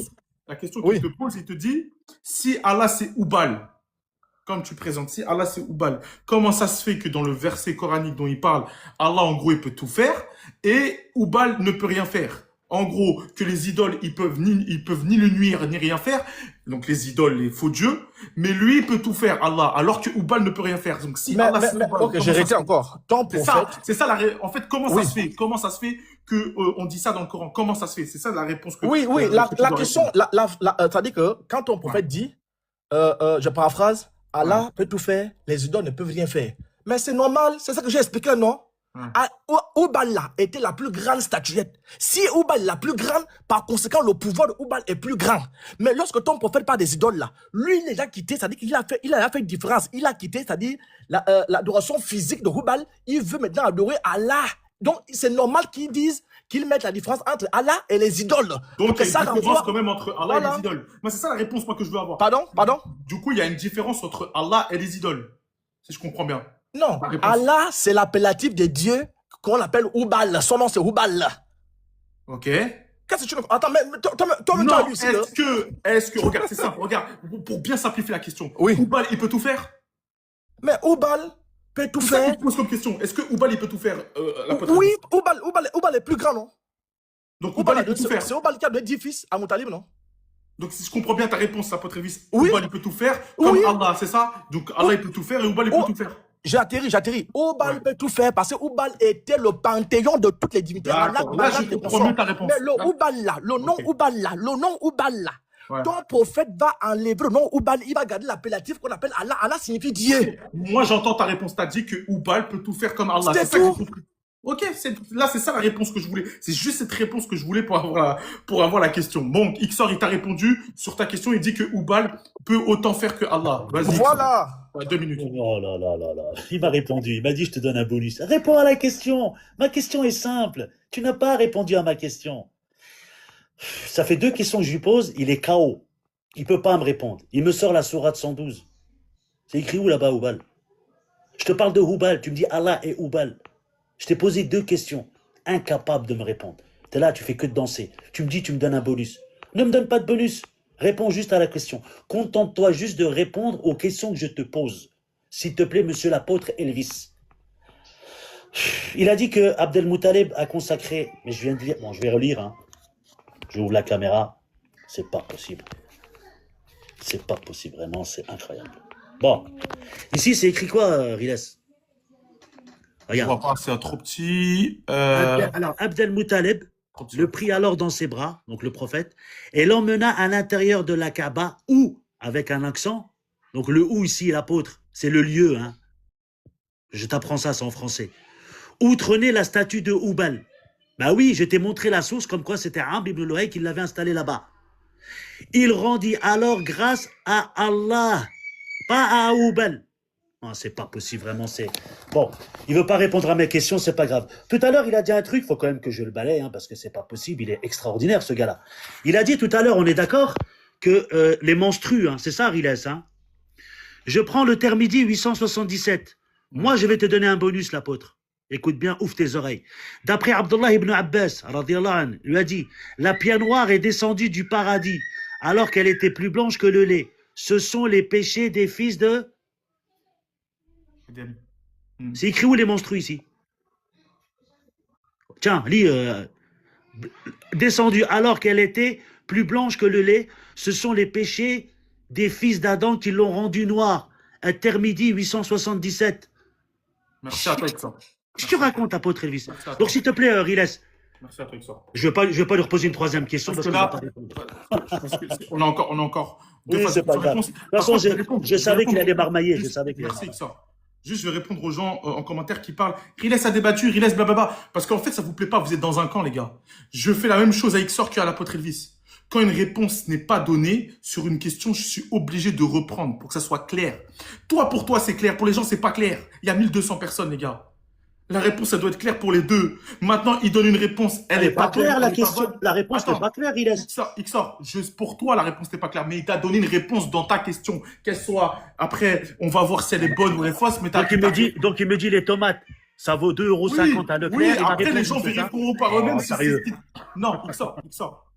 La question qu'il te pose, il te dit, si Allah c'est Oubal, comme tu présentes, si Allah c'est Oubal, comment ça se fait que dans le verset coranique dont il parle, Allah en gros il peut tout faire et Oubal ne peut rien faire? En gros, que les idoles ils peuvent ni le nuire ni rien faire, donc les idoles, les faux dieux, mais lui il peut tout faire, Allah, alors que Oubal ne peut rien faire. Donc si Allah c'est Oubal, ok, j'ai arrêté encore. C'est ça en fait, comment ça se fait? Comment ça se fait que on dit ça dans le Coran? Comment ça se fait? C'est ça la réponse que Oui, la question, c'est-à-dire que quand ton prophète dit, je paraphrase, Allah peut tout faire, les idoles ne peuvent rien faire. Mais c'est normal, c'est ça que j'ai expliqué, non? Oubal était la plus grande statuette. Si Oubal est la plus grande, par conséquent, le pouvoir de Oubal est plus grand. Mais lorsque ton prophète parle des idoles là, lui, il a quitté, c'est-à-dire qu'il a fait une différence. Il a quitté, c'est-à-dire l'adoration physique de Oubal. Il veut maintenant adorer Allah. Donc, c'est normal qu'ils disent qu'ils mettent la différence entre Allah et les idoles. Donc, il y a une différence quand même entre Allah et les idoles. Moi, c'est ça la réponse moi, que je veux avoir. Pardon? Du coup, il y a une différence entre Allah et les idoles. Si je comprends bien. Non, Allah, c'est l'appellatif de Dieu qu'on appelle Oubal. Son nom, c'est Oubal. Ok. Qu'est-ce que tu veux? Attends, mais toi, non, est-ce que, regarde, c'est simple, regarde, pour bien simplifier la question. Oui. Oubal, il peut tout faire? Mais Oubal peut tout faire. Je pose comme question. Est-ce que Oubal, il peut tout faire? Oui, Oubal est plus grand, non? Donc Oubal, il peut tout faire. C'est Oubal qui a donné 10 fils à Moutalib, non? Donc si je comprends bien ta réponse, l'apôtre Elvis, oui. Oubal, il peut tout faire, comme Allah, c'est ça? Donc Allah, il peut tout faire et Oubal, il peut tout faire. J'atterris. Oubal peut tout faire parce que Oubal était le panthéon de toutes les divinités. Là, je comprends mieux ta réponse. Mais le Oubal là, le nom Oubal là, Ouais. ton prophète va enlever le nom Oubal, il va garder l'appellatif qu'on appelle Allah. Allah signifie Dieu. Moi, j'entends ta réponse. T'as dit que Oubal peut tout faire comme Allah. C'est C'est ça que j'ai tout. compris. Ok, là, c'est ça la réponse que je voulais. C'est juste cette réponse que je voulais pour avoir la question. Bon, Ixor, il t'a répondu sur ta question. Il dit que Oubal peut autant faire que Allah. Vas-y. Ixor. Voilà. Ouais, 2 minutes. Oh là là là là. Il m'a répondu. Il m'a dit, je te donne un bonus. Réponds à la question. Ma question est simple. Tu n'as pas répondu à ma question. Ça fait 2 questions que je lui pose. Il est KO. Il peut pas me répondre. Il me sort la sourate 112. C'est écrit où là-bas, Oubal? Je te parle de Oubal. Tu me dis Allah et Oubal. Je t'ai posé 2 questions. Incapable de me répondre. Tu es là, tu fais que de danser. Tu me dis, tu me donnes un bonus. Ne me donne pas de bonus. Réponds juste à la question. Contente-toi juste de répondre aux questions que je te pose. S'il te plaît, monsieur l'apôtre Elvis. Il a dit que Abdel-Moutaleb a consacré... Mais je viens de lire... Bon, je vais relire. Hein. J'ouvre la caméra. C'est pas possible. C'est pas possible. Vraiment, c'est incroyable. Bon. Ici, c'est écrit quoi, Riles? Je Regarde. vois pas, c'est trop petit. Alors, Abdel-Moutaleb Trop petit. le prit alors dans ses bras, donc le prophète, et l'emmena à l'intérieur de la Kaaba, où, avec un accent, donc le où ici, l'apôtre, c'est le lieu, hein. Je t'apprends ça, c'est en français. Où trônait la statue de Oubal. Bah oui, je t'ai montré la source, comme quoi c'était Amr ibn Luhay qui l'avait installé là-bas. Il rendit alors grâce à Allah, pas à Oubal. Non, c'est pas possible, vraiment, c'est... Bon, il veut pas répondre à mes questions, c'est pas grave. Tout à l'heure, il a dit un truc, faut quand même que je le balaye, hein, parce que c'est pas possible, il est extraordinaire, ce gars-là. Il a dit tout à l'heure, on est d'accord, que les menstrues, hein, c'est ça, Riles, hein. Je prends le Termidi 877. Moi, je vais te donner un bonus, l'apôtre. Écoute bien, ouvre tes oreilles. D'après Abdullah ibn Abbas, radiallahu anhu, lui a dit, la pierre noire est descendue du paradis, alors qu'elle était plus blanche que le lait. Ce sont les péchés des fils de... C'est écrit où les menstrues ici? Tiens, lis. Descendue alors qu'elle était plus blanche que le lait, ce sont les péchés des fils d'Adam qui l'ont rendue noire. Intermidi 877. Merci à toi, Ixor. Qu'est-ce que tu racontes, apôtre Elvis? Merci à toi. Donc, s'il te plaît, Riles, Merci à toi, Ixor. je vais pas lui reposer une 3e question Parce parce que que là, je vais pas répondre. parce que on a encore deux Oui, phases c'est de pas grave. réponse. De toute Par façon, contre, je vais répondre- je je vais savais qu'il répondre- allait marmailler. Je Juste- savais qu'il allait Merci, marmailler. Ixor. Juste, je vais répondre aux gens en commentaire qui parlent. Riles a débattu, Riles blablabla. Parce qu'en fait, ça vous plaît pas, vous êtes dans un camp, les gars. Je fais la même chose à Ixor qu'à l'apôtre Elvis. Quand une réponse n'est pas donnée sur une question, je suis obligé de reprendre pour que ça soit clair. Toi, pour toi, c'est clair. Pour les gens, c'est pas clair. Il y a 1200 personnes, les gars. La réponse, elle doit être claire pour les deux. Maintenant, il donne une réponse. Elle est pas claire, bonne, la elle est pas question. bonne. La réponse n'est Attends. pas claire, Riles. Ixor, pour toi, la réponse n'est pas claire, mais il t'a donné une réponse dans ta question. Qu'elle soit, après, on va voir si elle est bonne ou elle est fausse, mais Donc, il me dit les tomates, ça vaut 2,50 € à Leclerc. oui, il va après, les répondre, gens c'est ça? vérifieront par Oh, eux-mêmes. sérieux. Non, Ixor,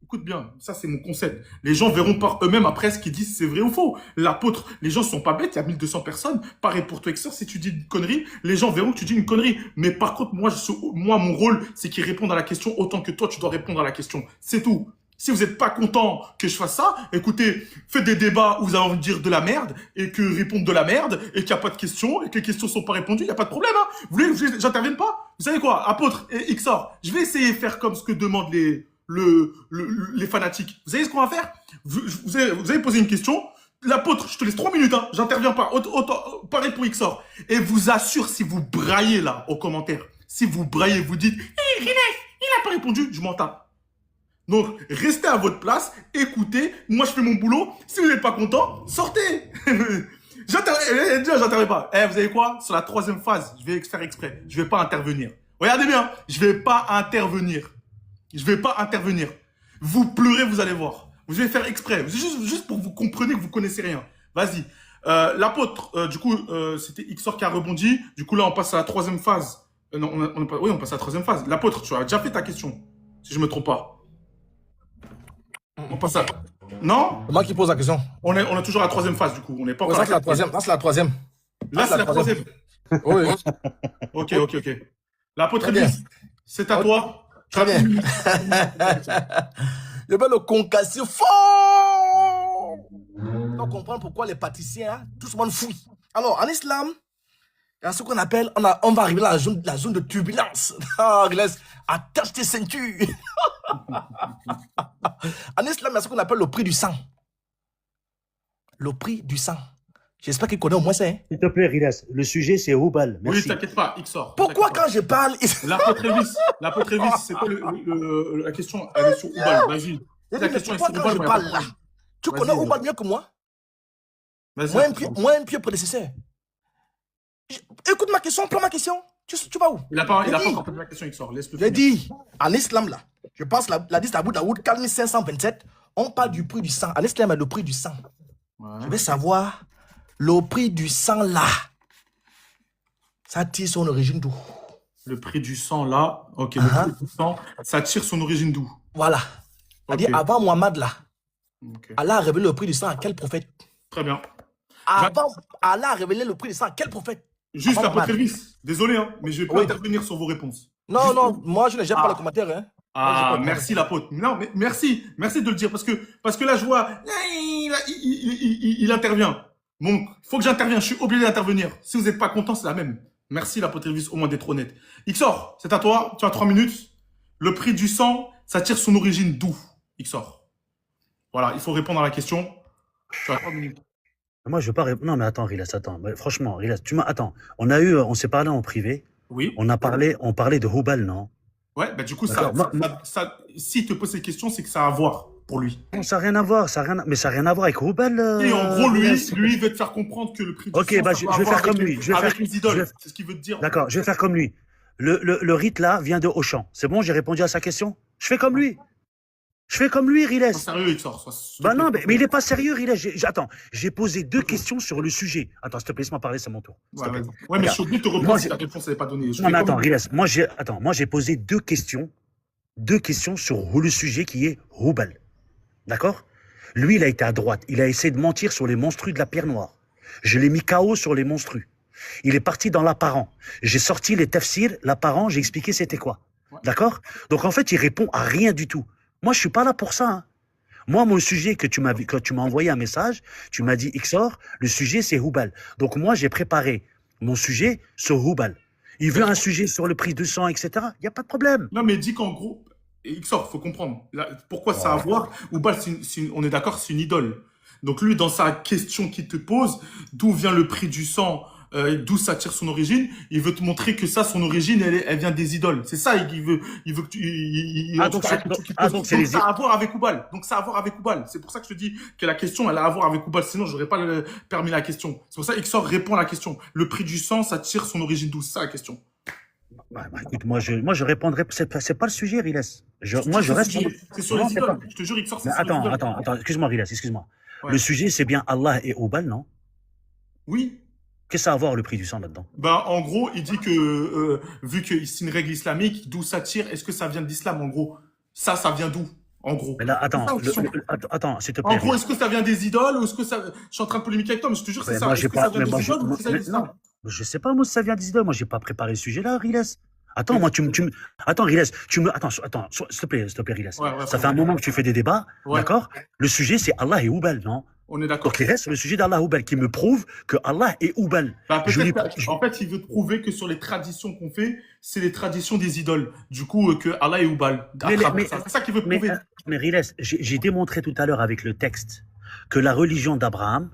écoute bien, ça c'est mon concept. Les gens verront par eux-mêmes après ce qu'ils disent, si c'est vrai ou faux. L'apôtre, les gens sont pas bêtes, il y a 1200 personnes. Pareil pour toi, Ixor, si tu dis une connerie, les gens verront que tu dis une connerie. Mais par contre, moi, mon rôle, c'est qu'ils répondent à la question autant que toi, tu dois répondre à la question. C'est tout. Si vous n'êtes pas content que je fasse ça, écoutez, faites des débats où vous avez envie de dire de la merde et que répondre de la merde et qu'il n'y a pas de questions et que les questions sont pas répondues, il n'y a pas de problème, hein. Vous voulez que j'intervienne pas? Vous savez quoi, apôtre et Ixor, je vais essayer de faire comme ce que demandent les fanatiques. Vous savez ce qu'on va faire? Vous avez posé une question. L'apôtre, je te laisse 3 minutes, hein. J'interviens pas. Pareil pour Ixor. Et vous assure, si vous braillez là, aux commentaires, si vous braillez, vous dites, hé, Riles, il a pas répondu, je m'en tape. Donc, restez à votre place, écoutez, moi je fais mon boulot, si vous n'êtes pas content, sortez. J'interviens pas. Vous savez quoi? Sur la 3e phase, je vais faire exprès, je vais pas intervenir. Regardez bien, je vais pas intervenir. Je vais pas intervenir. Vous pleurez, vous allez voir. Vous allez faire exprès, juste pour que vous compreniez que vous connaissez rien. Vas-y. L'apôtre, du coup, c'était Ixor qui a rebondi. Du coup, là, on passe à la 3e phase. Non, on passe à la 3e phase. L'apôtre, tu as déjà fait ta question, si je me trompe pas. On passe à... Non? C'est moi qui pose la question. On est toujours à la 3e phase, du coup. On n'est pas Ouais, encore ça, c'est la troisième. Ça, c'est la troisième. Là, c'est la 3e. Oui. Ok. L'apôtre Très bien. Elvis, c'est à toi. Très bien. Je vais le concasser fort. On comprend pourquoi les pâtissiers, hein, tout le monde fouille. Alors, en islam, il y a ce qu'on appelle, on va arriver à la zone de turbulence. Ah, Glaise, attache tes ceintures. En islam, il y a ce qu'on appelle le prix du sang. le prix du sang. J'espère qu'il connaît au moins ça. Hein. S'il te plaît, Rilas, le sujet c'est Houbal. Oui, Merci. t'inquiète pas, Xor. Pourquoi t'inquiète quand je parle... L'apôtre Révis, c'est quoi la question? Elle est sur Oubal, vas-y. La question est sur Pourquoi quand je Oubal, parle là, tu connais Vas-y, Oubal mieux que moi? vas-y. Moi, un pied prédécesseur. Écoute ma question, prends ma question. Tu vas où? Il n'a pas encore posé la question, Xor. Laisse-le J'ai finir. dit, en islam là, je pense la liste Abu Daoud, 4527, on parle du prix du sang. En islam, le prix du sang. Ouais. Je veux savoir, le prix du sang là, ça tire son origine d'où? Le prix du sang, là. Ok, le prix du sang, ça tire son origine d'où? Voilà. Ok. C'est-à-dire, avant Mohammed là, Ok. Allah a révélé le prix du sang à quel prophète? Très bien. Avant, Allah a révélé le prix du sang à quel prophète? Juste Avant l'apôtre Mohammed. Révis. Désolé, hein, mais je vais pas Oui. intervenir sur vos réponses. Non, Juste- non, moi je ne gère pas Ah. les commentaires. Hein. Ah, merci l'apôtre. Non, mais merci de le dire parce que là je vois, il intervient. Donc, faut que j'intervienne. Je suis obligé d'intervenir. Si vous n'êtes pas content, c'est la même. Merci l'apôtre Révis, au moins d'être honnête. Xor, c'est à toi. Tu as 3 minutes. Le prix du sang, ça tire son origine d'où, Xor? Voilà, il faut répondre à la question. Tu as 3 minutes. Moi, je veux pas répondre. Non, mais attends, Rilas, attends. Mais franchement, Rilas, attends. On s'est parlé en privé. Oui. On parlait de Houbal, non? Ouais, bah du coup, D'accord, s'il te pose cette question, c'est que ça a à voir pour lui. Non, ça n'a rien à voir, mais ça n'a rien à voir avec Houbal. Et en gros, lui, Rilas. il veut te faire comprendre que le prix du Ok, sang, bah, ça je peut vais avoir faire comme avec- lui. Je vais avec faire- les idoles. je vais- C'est ce qu'il veut te dire. D'accord, je vais faire comme lui. Le rite là vient de Auchan. C'est bon, j'ai répondu à sa question? Je fais comme lui. Je fais comme lui, Riles. Sois sérieux, Xor. Bah non, mais il est pas sérieux, Riles. Attends, j'ai posé 2 questions sur le sujet. Attends, s'il te plaît, laisse-moi parler, c'est mon tour. S'il te Ouais, plaît. vas-y. Ouais, mais je suis obligé de te Moi, répondre si ta réponse n'est pas donnée. Je Non, fais mais comme- attends, Riles. Moi, j'ai posé 2 questions. 2 questions sur le sujet qui est Houbal. D'accord? Lui, il a été à droite. Il a essayé de mentir sur les monstrues de la pierre noire. Je l'ai mis KO sur les monstrues. Il est parti dans l'apparent. J'ai sorti les tafsirs, l'apparent, j'ai expliqué c'était quoi. Ouais. D'accord? Donc en fait, il répond à rien du tout. Moi, je suis pas là pour ça. Hein. Moi, mon sujet quand tu m'as envoyé un message, tu m'as dit Xor, le sujet c'est Houbal. Donc moi, j'ai préparé mon sujet sur Houbal. Il veut un sujet sur le prix de sang, etc. Il n'y a pas de problème. Non, mais dis qu'en gros, Xor, faut comprendre. Là, pourquoi ça a à voir? Oubal, on est d'accord, c'est une idole. Donc lui, dans sa question qu'il te pose, d'où vient le prix du sang, d'où ça tire son origine, il veut te montrer que ça, son origine, elle vient des idoles. C'est ça, il veut que tu... Ah, donc c'est les ça a à voir avec Oubal. Donc ça a à voir avec Oubal. C'est pour ça que je te dis que la question, elle a à voir avec Oubal. Sinon, j'aurais pas permis la question. C'est pour ça que Xor répond à la question. Le prix du sang, ça tire son origine d'où? C'est ça la question. Bah, écoute, moi je répondrai. C'est pas le sujet, Riles. Moi, je reste. C'est sur Non, les c'est idoles. pas- Je te jure, Xor, c'est Mais sur les idoles. attends. Excuse-moi, Riles, excuse-moi. Ouais. Le sujet, c'est bien Allah et Houbal, non? Oui. Qu'est-ce que ça a à voir le prix du sang là-dedans? Ben, en gros, il dit que, vu que c'est une règle islamique, d'où ça tire, est-ce que ça vient de l'islam, en gros? Ça vient d'où, en gros? Mais là, attends, C'est ça, attends, s'il te En plaît. gros, est-ce que ça vient des idoles ou est-ce que ça... Je suis en train de polémiquer avec toi, mais je te jure, c'est Mais ça. moi, Est-ce j'ai que pas. ça vient Mais des moi, idoles ou est-ce que ça vient de non, l'islam? je sais pas, moi, si ça vient des idoles. Moi, j'ai pas préparé le sujet là, Riles. Attends, moi, attends, Riles, attends, s'il te plaît, Riles. Ouais, Ça fait un moment que tu fais des débats, Ouais. d'accord? Le sujet, c'est Allah et Houbal, non? On est d'accord. Donc, il reste le sujet d'Allah Houbal qui me prouve que Allah est Houbal. Bah, Je lui- peut-être, en fait, il veut te prouver que sur les traditions qu'on fait, c'est les traditions des idoles. Du coup, que Allah est Oubal. C'est ça qu'il veut te prouver. Mais Riles, j'ai démontré tout à l'heure avec le texte que la religion d'Abraham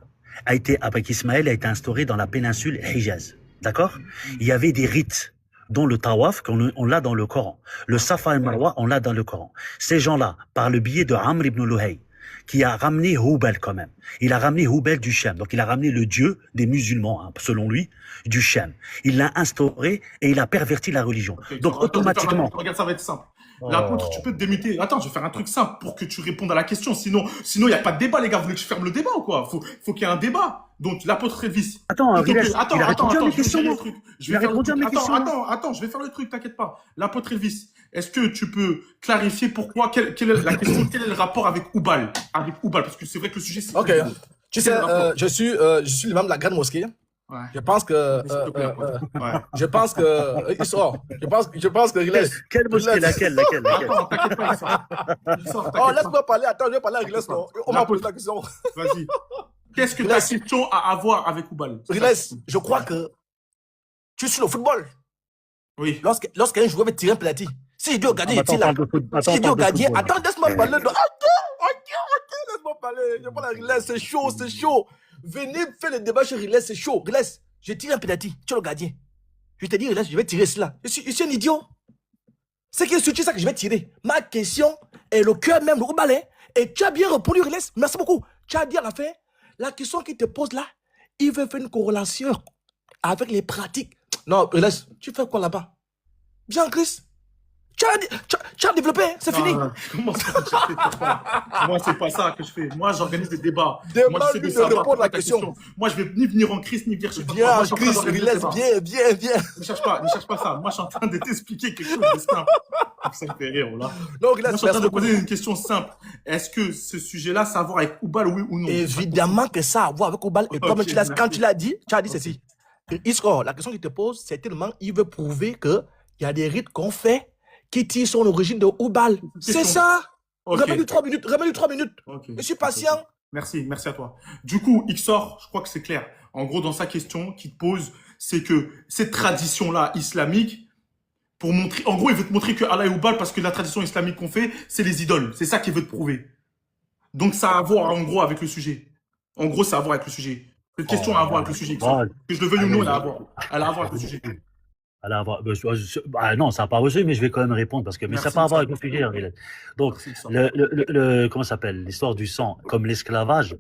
avec Ismaël, a été instaurée dans la péninsule Hijaz. D'accord? Il y avait des rites, dont le tawaf, on l'a dans le Coran. Le Safa et Marwa, on l'a dans le Coran. Ces gens-là, par le biais de Amr ibn Luhay, qui a ramené Houbal quand même. Il a ramené Houbal du Shem. Donc il a ramené le dieu des musulmans, hein, selon lui, du Shem. Il l'a instauré et il a perverti la religion. Ok, Donc automatiquement... Regarde, ça va être simple. L'apôtre, tu peux te démuter. Attends, je vais faire un truc simple pour que tu répondes à la question. Sinon, il n'y a pas de débat, les gars. Vous voulez que je ferme le débat ou quoi? Faut qu'il y ait un débat. Donc, l'apôtre Révis. Attends, Attends, il a répondu à mes questions. Je vais faire le truc. Attends, je vais faire le truc, t'inquiète pas. L'apôtre Révis, est-ce que tu peux clarifier pourquoi, quelle est la question, quel est le rapport avec Oubal? Avec Oubal, parce que c'est vrai que le sujet, c'est... Ok. Tu sais, Quel rapport? je suis l'imam de la grande mosquée. Ouais. Je pense que... S'il te plaît, apôtre. Ouais. je pense que... il sort. Je pense que... Quelle mosquée? Laquelle? Attends, t'inquiète pas, il sort. Il sort, Oh, t'inquiète pas. laisse-moi parler. Attends, je vais parler à Riles. On m'a posé la question. Vas-y. Qu'est-ce que ta question a à voir avec Oubal? Riles, je crois que tu es sur le football. Oui. Lorsqu'un joueur veut tirer un penalty, si il dit au gardien, il tire là. Si il dit au gardien, attends, laisse-moi parler. Attends, laisse-moi parler. Je parle à Riles, c'est chaud, c'est chaud. Venez faire le débat chez Riles, c'est chaud. Riles, je tire un pénalty. Tu es le gardien. Je te dis, Riles, je vais tirer cela. Je suis un idiot. C'est qui est surtout ça que je vais tirer. Ma question est le cœur même, le balai. Et tu as bien répondu, Riles. Merci beaucoup. Tu as dit à la fin, la question qu'il te pose là, il veut faire une corrélation avec les pratiques. Non, Riles, tu fais quoi là-bas? Viens, Chris. Tu as développé, hein? C'est fini. Comment ça, je fais pas? Moi, c'est pas ça que je fais. Moi, j'organise des débats. Moi, j'essaie Demande-lui de répondre à la question. Moi, je vais ni venir en crise, ni venir chez toi. Viens, Moi, je suis en train Chris, d'organiser Riles, des débats. viens. Ne cherche pas ça. Moi, je suis en train de t'expliquer quelque chose de simple. Ça me fait rire, là. Non, Riles, Moi, je suis en train merci de beaucoup. poser une question simple. Est-ce que ce sujet-là, ça a à voir avec Oubal, oui ou non? Évidemment que ça a à voir avec Oubal. Et toi, Ok, quand merci. tu l'as dit, ceci. Isco, la question qu'il te pose, c'est tellement, il veut prouver qu'il y a des rites qu'on fait qui tirent son origine de Oubal. C'est Question. ça. Ok. Remets-lui 3 minutes. Ok. Je suis patient. Merci à toi. Du coup, Xor, je crois que c'est clair. En gros, dans sa question qu'il te pose, c'est que cette tradition-là islamique, pour montrer, en gros, il veut te montrer que Allah est Oubal parce que la tradition islamique qu'on fait, c'est les idoles. C'est ça qu'il veut te prouver. Donc, ça a à voir, en gros, avec le sujet. En gros, ça a à voir avec le sujet. Cette question a à voir avec le sujet, Xor. Que je le veuille ou non, elle a à voir. Elle a à voir avec le sujet. Non, ça n'a pas reçu, mais je vais quand même répondre parce que mais ça n'a Merci, pas à voir Xor. avec le sujet. Ariel. Donc, Merci, Xor. comment ça s'appelle? L'histoire du sang, comme l'esclavage,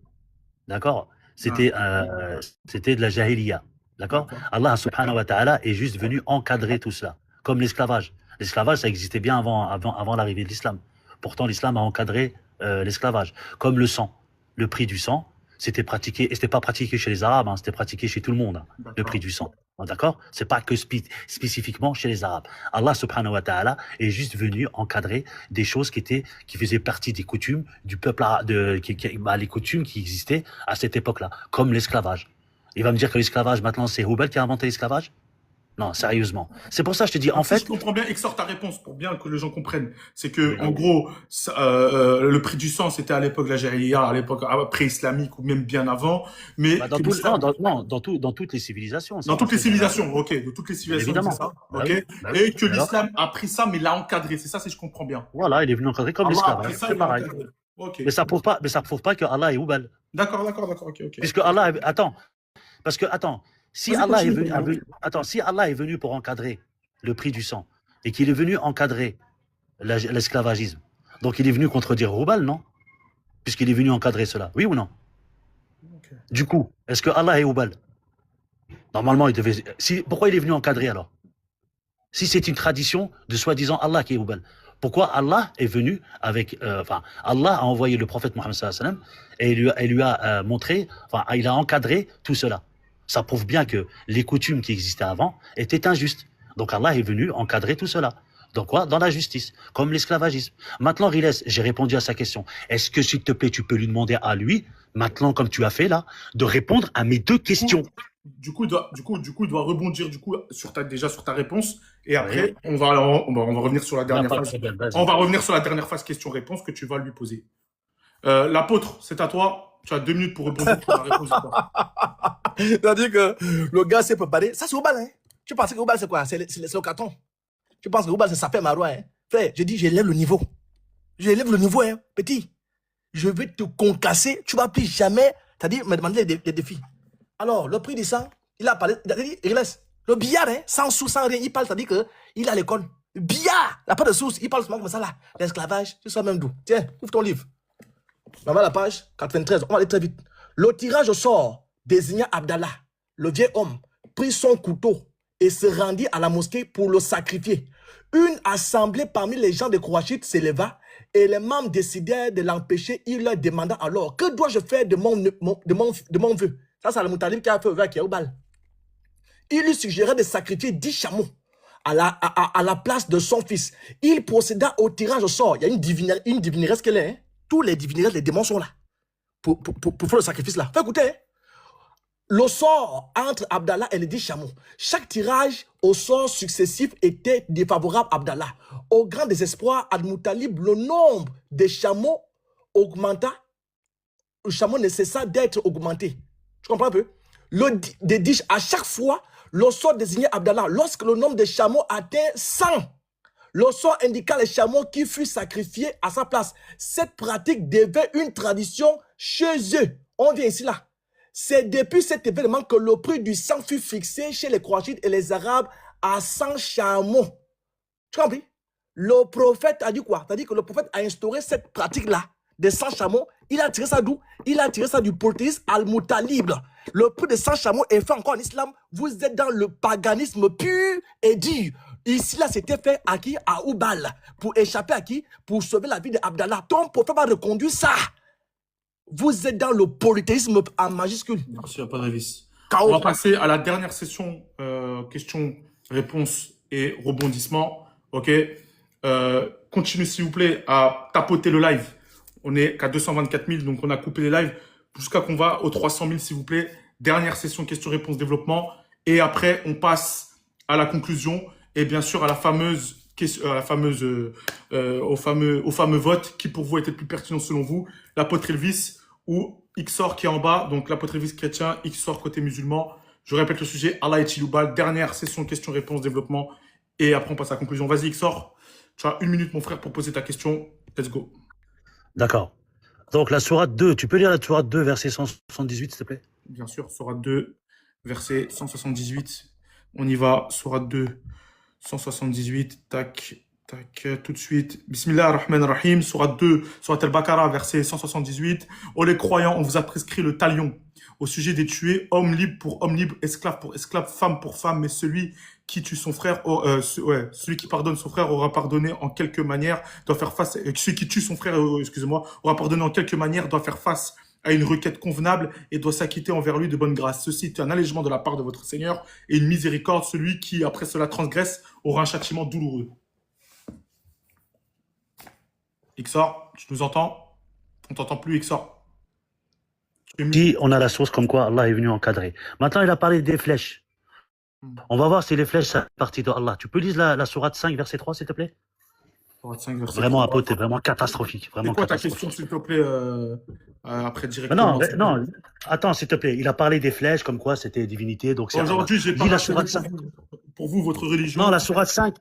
d'accord? C'était de la jahiliya, d'accord? D'accord. Allah subhanahu wa ta'ala est juste venu encadrer tout cela, comme l'esclavage. L'esclavage, ça existait bien avant l'arrivée de l'islam. Pourtant, l'islam a encadré l'esclavage, comme le sang. Le prix du sang, c'était pratiqué, et c'était pas pratiqué chez les Arabes, hein, c'était pratiqué chez tout le monde, hein, le prix du sang. D'accord? C'est pas que spécifiquement chez les Arabes. Allah subhanahu wa ta'ala est juste venu encadrer des choses qui faisaient partie des coutumes du peuple arabe, les coutumes qui existaient à cette époque-là, comme l'esclavage. Il va me dire que l'esclavage, maintenant, c'est Hubal qui a inventé l'esclavage? Non, sérieusement. C'est pour ça que je te dis, en Donc, si fait, je comprends bien, Exhort ta réponse pour bien que les gens comprennent. C'est que, Oui. en gros, le prix du sang, c'était à l'époque de la jahiliya, à l'époque pré-islamique ou même bien avant. Mais bah, dans, que tout- l'islam- non, dans toutes les civilisations. dans toutes les civilisations, ok, de toutes les civilisations, Évidemment. c'est ça, Bah ok. oui, bah oui. Et que Alors l'islam a pris ça, mais l'a encadré. C'est ça, si je comprends bien. Voilà, il est venu encadrer comme Allah a l'esclavage. pris ça, C'est il l'a pareil. encadré. Ok. Mais ça prouve pas que Allah est Hubal. D'accord, ok. Puisque Allah, attends, si Vas-y, Allah est continue. venu, si Allah est venu pour encadrer le prix du sang et qu'il est venu encadrer l'esclavagisme, donc il est venu contredire Hubal, non? Puisqu'il est venu encadrer cela, oui ou non? Ok. Du coup, est-ce que Allah est Hubal? Normalement, il devait. Pourquoi il est venu encadrer alors? Si c'est une tradition de soi-disant Allah qui est Hubal, pourquoi Allah est venu avec. Allah a envoyé le prophète Mohammed sallallahu alayhi wa sallam et lui a montré, il a encadré tout cela. Ça prouve bien que les coutumes qui existaient avant étaient injustes. Donc Allah est venu encadrer tout cela. Dans quoi? Dans la justice, comme l'esclavagisme. Maintenant, Riles, j'ai répondu à sa question. Est-ce que, s'il te plaît, tu peux lui demander à lui, maintenant, comme tu as fait là, de répondre à mes deux questions? Du coup, il doit rebondir sur ta réponse. Et après, on va revenir sur la dernière phase. On va revenir sur la dernière phase question-réponse que tu vas lui poser. L'apôtre, c'est à toi. Tu as 2 minutes pour répondre sur la réponse. C'est-à-dire que le gars s'est préparé. Ça, c'est Oubal, hein. Tu penses que Oubal, c'est quoi? C'est le carton. Tu penses que Oubal, c'est Sapé Marois, hein. Frère, je dis, j'élève le niveau. J'élève le niveau, hein, petit. Je vais te concasser. Tu vas plus jamais, c'est-à-dire, me demander des défis. Alors, le prix du sang, il a parlé, il laisse. Le billard, hein, sans sous, sans rien, il parle, c'est-à-dire qu'il est à l'école. Billard, la pas de source, il parle seulement comme ça là. L'esclavage, tu sais même d'où. Tiens, ouvre ton livre. On va à la page 93, on va aller très vite. Le tirage au sort désigna Abdallah. Le vieil homme prit son couteau et se rendit à la mosquée pour le sacrifier. Une assemblée parmi les gens de Kouachit s'éleva et les membres décidèrent de l'empêcher. Il leur demanda alors, que dois-je faire de mon vœu? Ça, c'est Al-Moutalib qui a fait vœu à Kéoubal. Il lui suggérait de sacrifier 10 chameaux à la place de son fils. Il procéda au tirage au sort. Il y a une divineresse qu'elle est. Hein? Tous les divinéresses, les démons sont là pour faire le sacrifice là. Fais écouter. Hein? Le sort entre Abdallah et les 10 chameaux. Chaque tirage au sort successif était défavorable à Abdallah. Au grand désespoir, Al-Moutalib, le nombre des chameaux augmenta. Le chameau ne cessa d'être augmenté. Tu comprends un peu? Des 10, à chaque fois, le sort désignait Abdallah. Lorsque le nombre de chameaux atteint 100, le son indiquant les chameaux qui furent sacrifiés à sa place. Cette pratique devait une tradition chez eux. On vient ici là. C'est depuis cet événement que le prix du sang fut fixé chez les Qurayshites et les Arabes à 100 chameaux. Tu as compris? Le prophète a dit quoi? C'est-à-dire que le prophète a instauré cette pratique-là des 100 chameaux. Il a tiré ça d'où? Il a tiré ça du polythéisme al-Mutalib. Le prix de 100 chameaux est fait encore en islam. Vous êtes dans le paganisme pur et dur. Ici, là, c'était fait à qui? À Oubal. Pour échapper à qui? Pour sauver la vie d'Abdallah. Ton prophète va reconduire ça. Vous êtes dans le polythéisme en majuscule. Merci, pas de révis. Chaos. On va passer à la dernière session questions, réponses et rebondissements. Ok. Continuez s'il vous plaît à tapoter le live. On est qu'à 224 000, donc on a coupé les lives jusqu'à qu'on va aux 300 000 s'il vous plaît. Dernière session questions, réponses, développement. Et après, on passe à la conclusion et bien sûr à la fameuse au fameux vote qui pour vous était le plus pertinent selon vous, l'apôtre Elvis ou Xor qui est en bas, donc l'apôtre Elvis chrétien, Xor côté musulman. Je répète le sujet, Allah et Chiloubal, dernière session questions, réponses, développement et après on passe à la conclusion. Vas-y Xor, tu as 1 minute mon frère pour poser ta question, let's go. D'accord. Donc la sourate 2, tu peux lire la sourate 2, verset 178, s'il te plaît? Bien sûr, sourate 2, verset 178. On y va, sourate 2, 178, tac, tout de suite. Bismillah ar-Rahman ar-Rahim, sourate 2, sourate al-Baqarah, verset 178. Ô les croyants, on vous a prescrit le talion au sujet des tués, homme libre pour homme libre, esclave pour esclave, femme pour femme, mais celui qui tue son frère, celui qui pardonne son frère aura pardonné en quelque manière, doit faire face, celui qui tue son frère, excusez-moi, aura pardonné en quelque manière, doit faire face à une requête convenable et doit s'acquitter envers lui de bonne grâce. Ceci est un allègement de la part de votre Seigneur et une miséricorde. Celui qui, après cela, transgresse aura un châtiment douloureux. Xor, tu nous entends? On t'entend plus, Xor. Si on a la source comme quoi Allah est venu encadrer. Maintenant, il a parlé des flèches. On va voir si les flèches, c'est partie de Allah. Tu peux lire la sourate 5, verset 3, s'il te plaît? Vraiment, apôtre, c'est vraiment catastrophique. Vraiment c'est quoi ta catastrophique. question, s'il te plaît, après directement? Non, attends, s'il te plaît. Il a parlé des flèches, comme quoi c'était divinité. Donc aujourd'hui, j'ai pas la sourate 5. Pour vous, votre religion. Non, la sourate 5.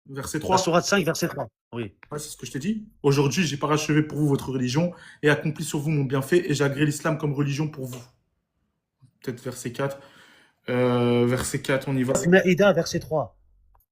Verset 3. La sourate 5, verset 3. Oui. Ouais, c'est ce que je t'ai dit. Aujourd'hui, j'ai parachevé pour vous votre religion et accompli sur vous mon bienfait et j'ai agréé l'islam comme religion pour vous. Peut-être verset 4. Verset 4, on y va. Maïda, verset 3.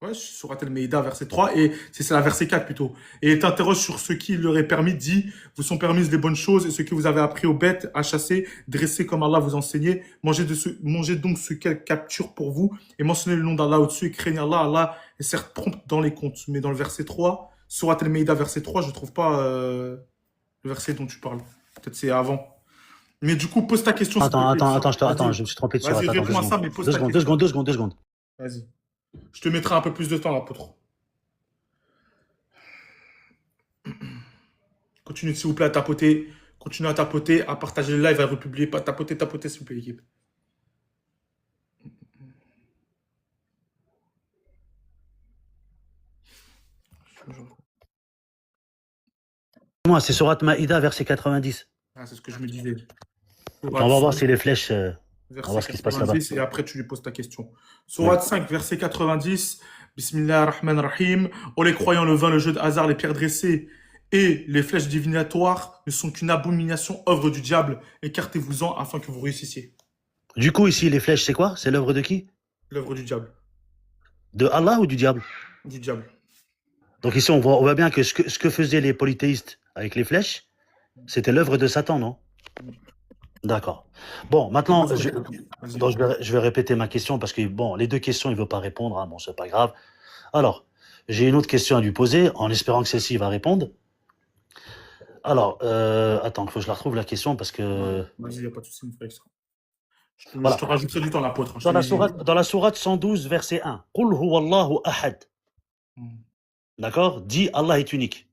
Ouais, Sourate al-Maïda, verset 3, et c'est la verset 4 plutôt. Et il t'interroge sur ce qui leur est permis, dit, vous sont permises des bonnes choses, et ce que vous avez appris aux bêtes, à chasser, dresser comme Allah vous enseignait, mangez donc ce qu'elle capture pour vous, et mentionnez le nom d'Allah au-dessus, et craignez Allah. Allah est certes prompt dans les comptes. Mais dans le verset 3, Sourate al-Maïda, verset 3, je trouve pas le verset dont tu parles. Peut-être c'est avant. Mais du coup, pose ta question. Attends, je me suis trompé de sourate. Vas-y, réponds à ça, mais pose ta question. Deux secondes. Vas-y. Je te mettrai un peu plus de temps, l'apôtre. Continue, s'il vous plaît, à tapoter. Continue à tapoter, à partager le live, à republier. Pas tapoter, s'il vous plaît, l'équipe. Moi, c'est sourate Maïda, verset 90. Ah, c'est ce que je me disais. On va voir si les flèches... Verset on va voir ce qui se passe là-bas. Et après, tu lui poses ta question. Sourate 5, verset 90. Bismillah ar-Rahman ar-Rahim. Oh les croyants, le vin, le jeu de hasard, les pierres dressées et les flèches divinatoires ne sont qu'une abomination, œuvre du diable. Écartez-vous-en afin que vous réussissiez. Du coup, ici, les flèches, c'est quoi? C'est l'œuvre de qui? L'œuvre du diable. De Allah ou du diable? Du diable. Donc ici, on voit bien que ce que faisaient les polythéistes avec les flèches, c'était l'œuvre de Satan, non? D'accord. Bon, maintenant, je vais répéter ma question parce que, bon, les deux questions, il ne veut pas répondre. Hein, bon, c'est pas grave. Alors, j'ai une autre question à lui poser en espérant que celle-ci va répondre. Alors, attends, il faut que je la retrouve la question parce que... Vas-y, il n'y a pas de souci, Voilà. Je te rajouterai du temps, l'apôtre. Dans la sourate 112, verset 1. Qul huwallahu ahad. D'accord? Dit Allah est unique.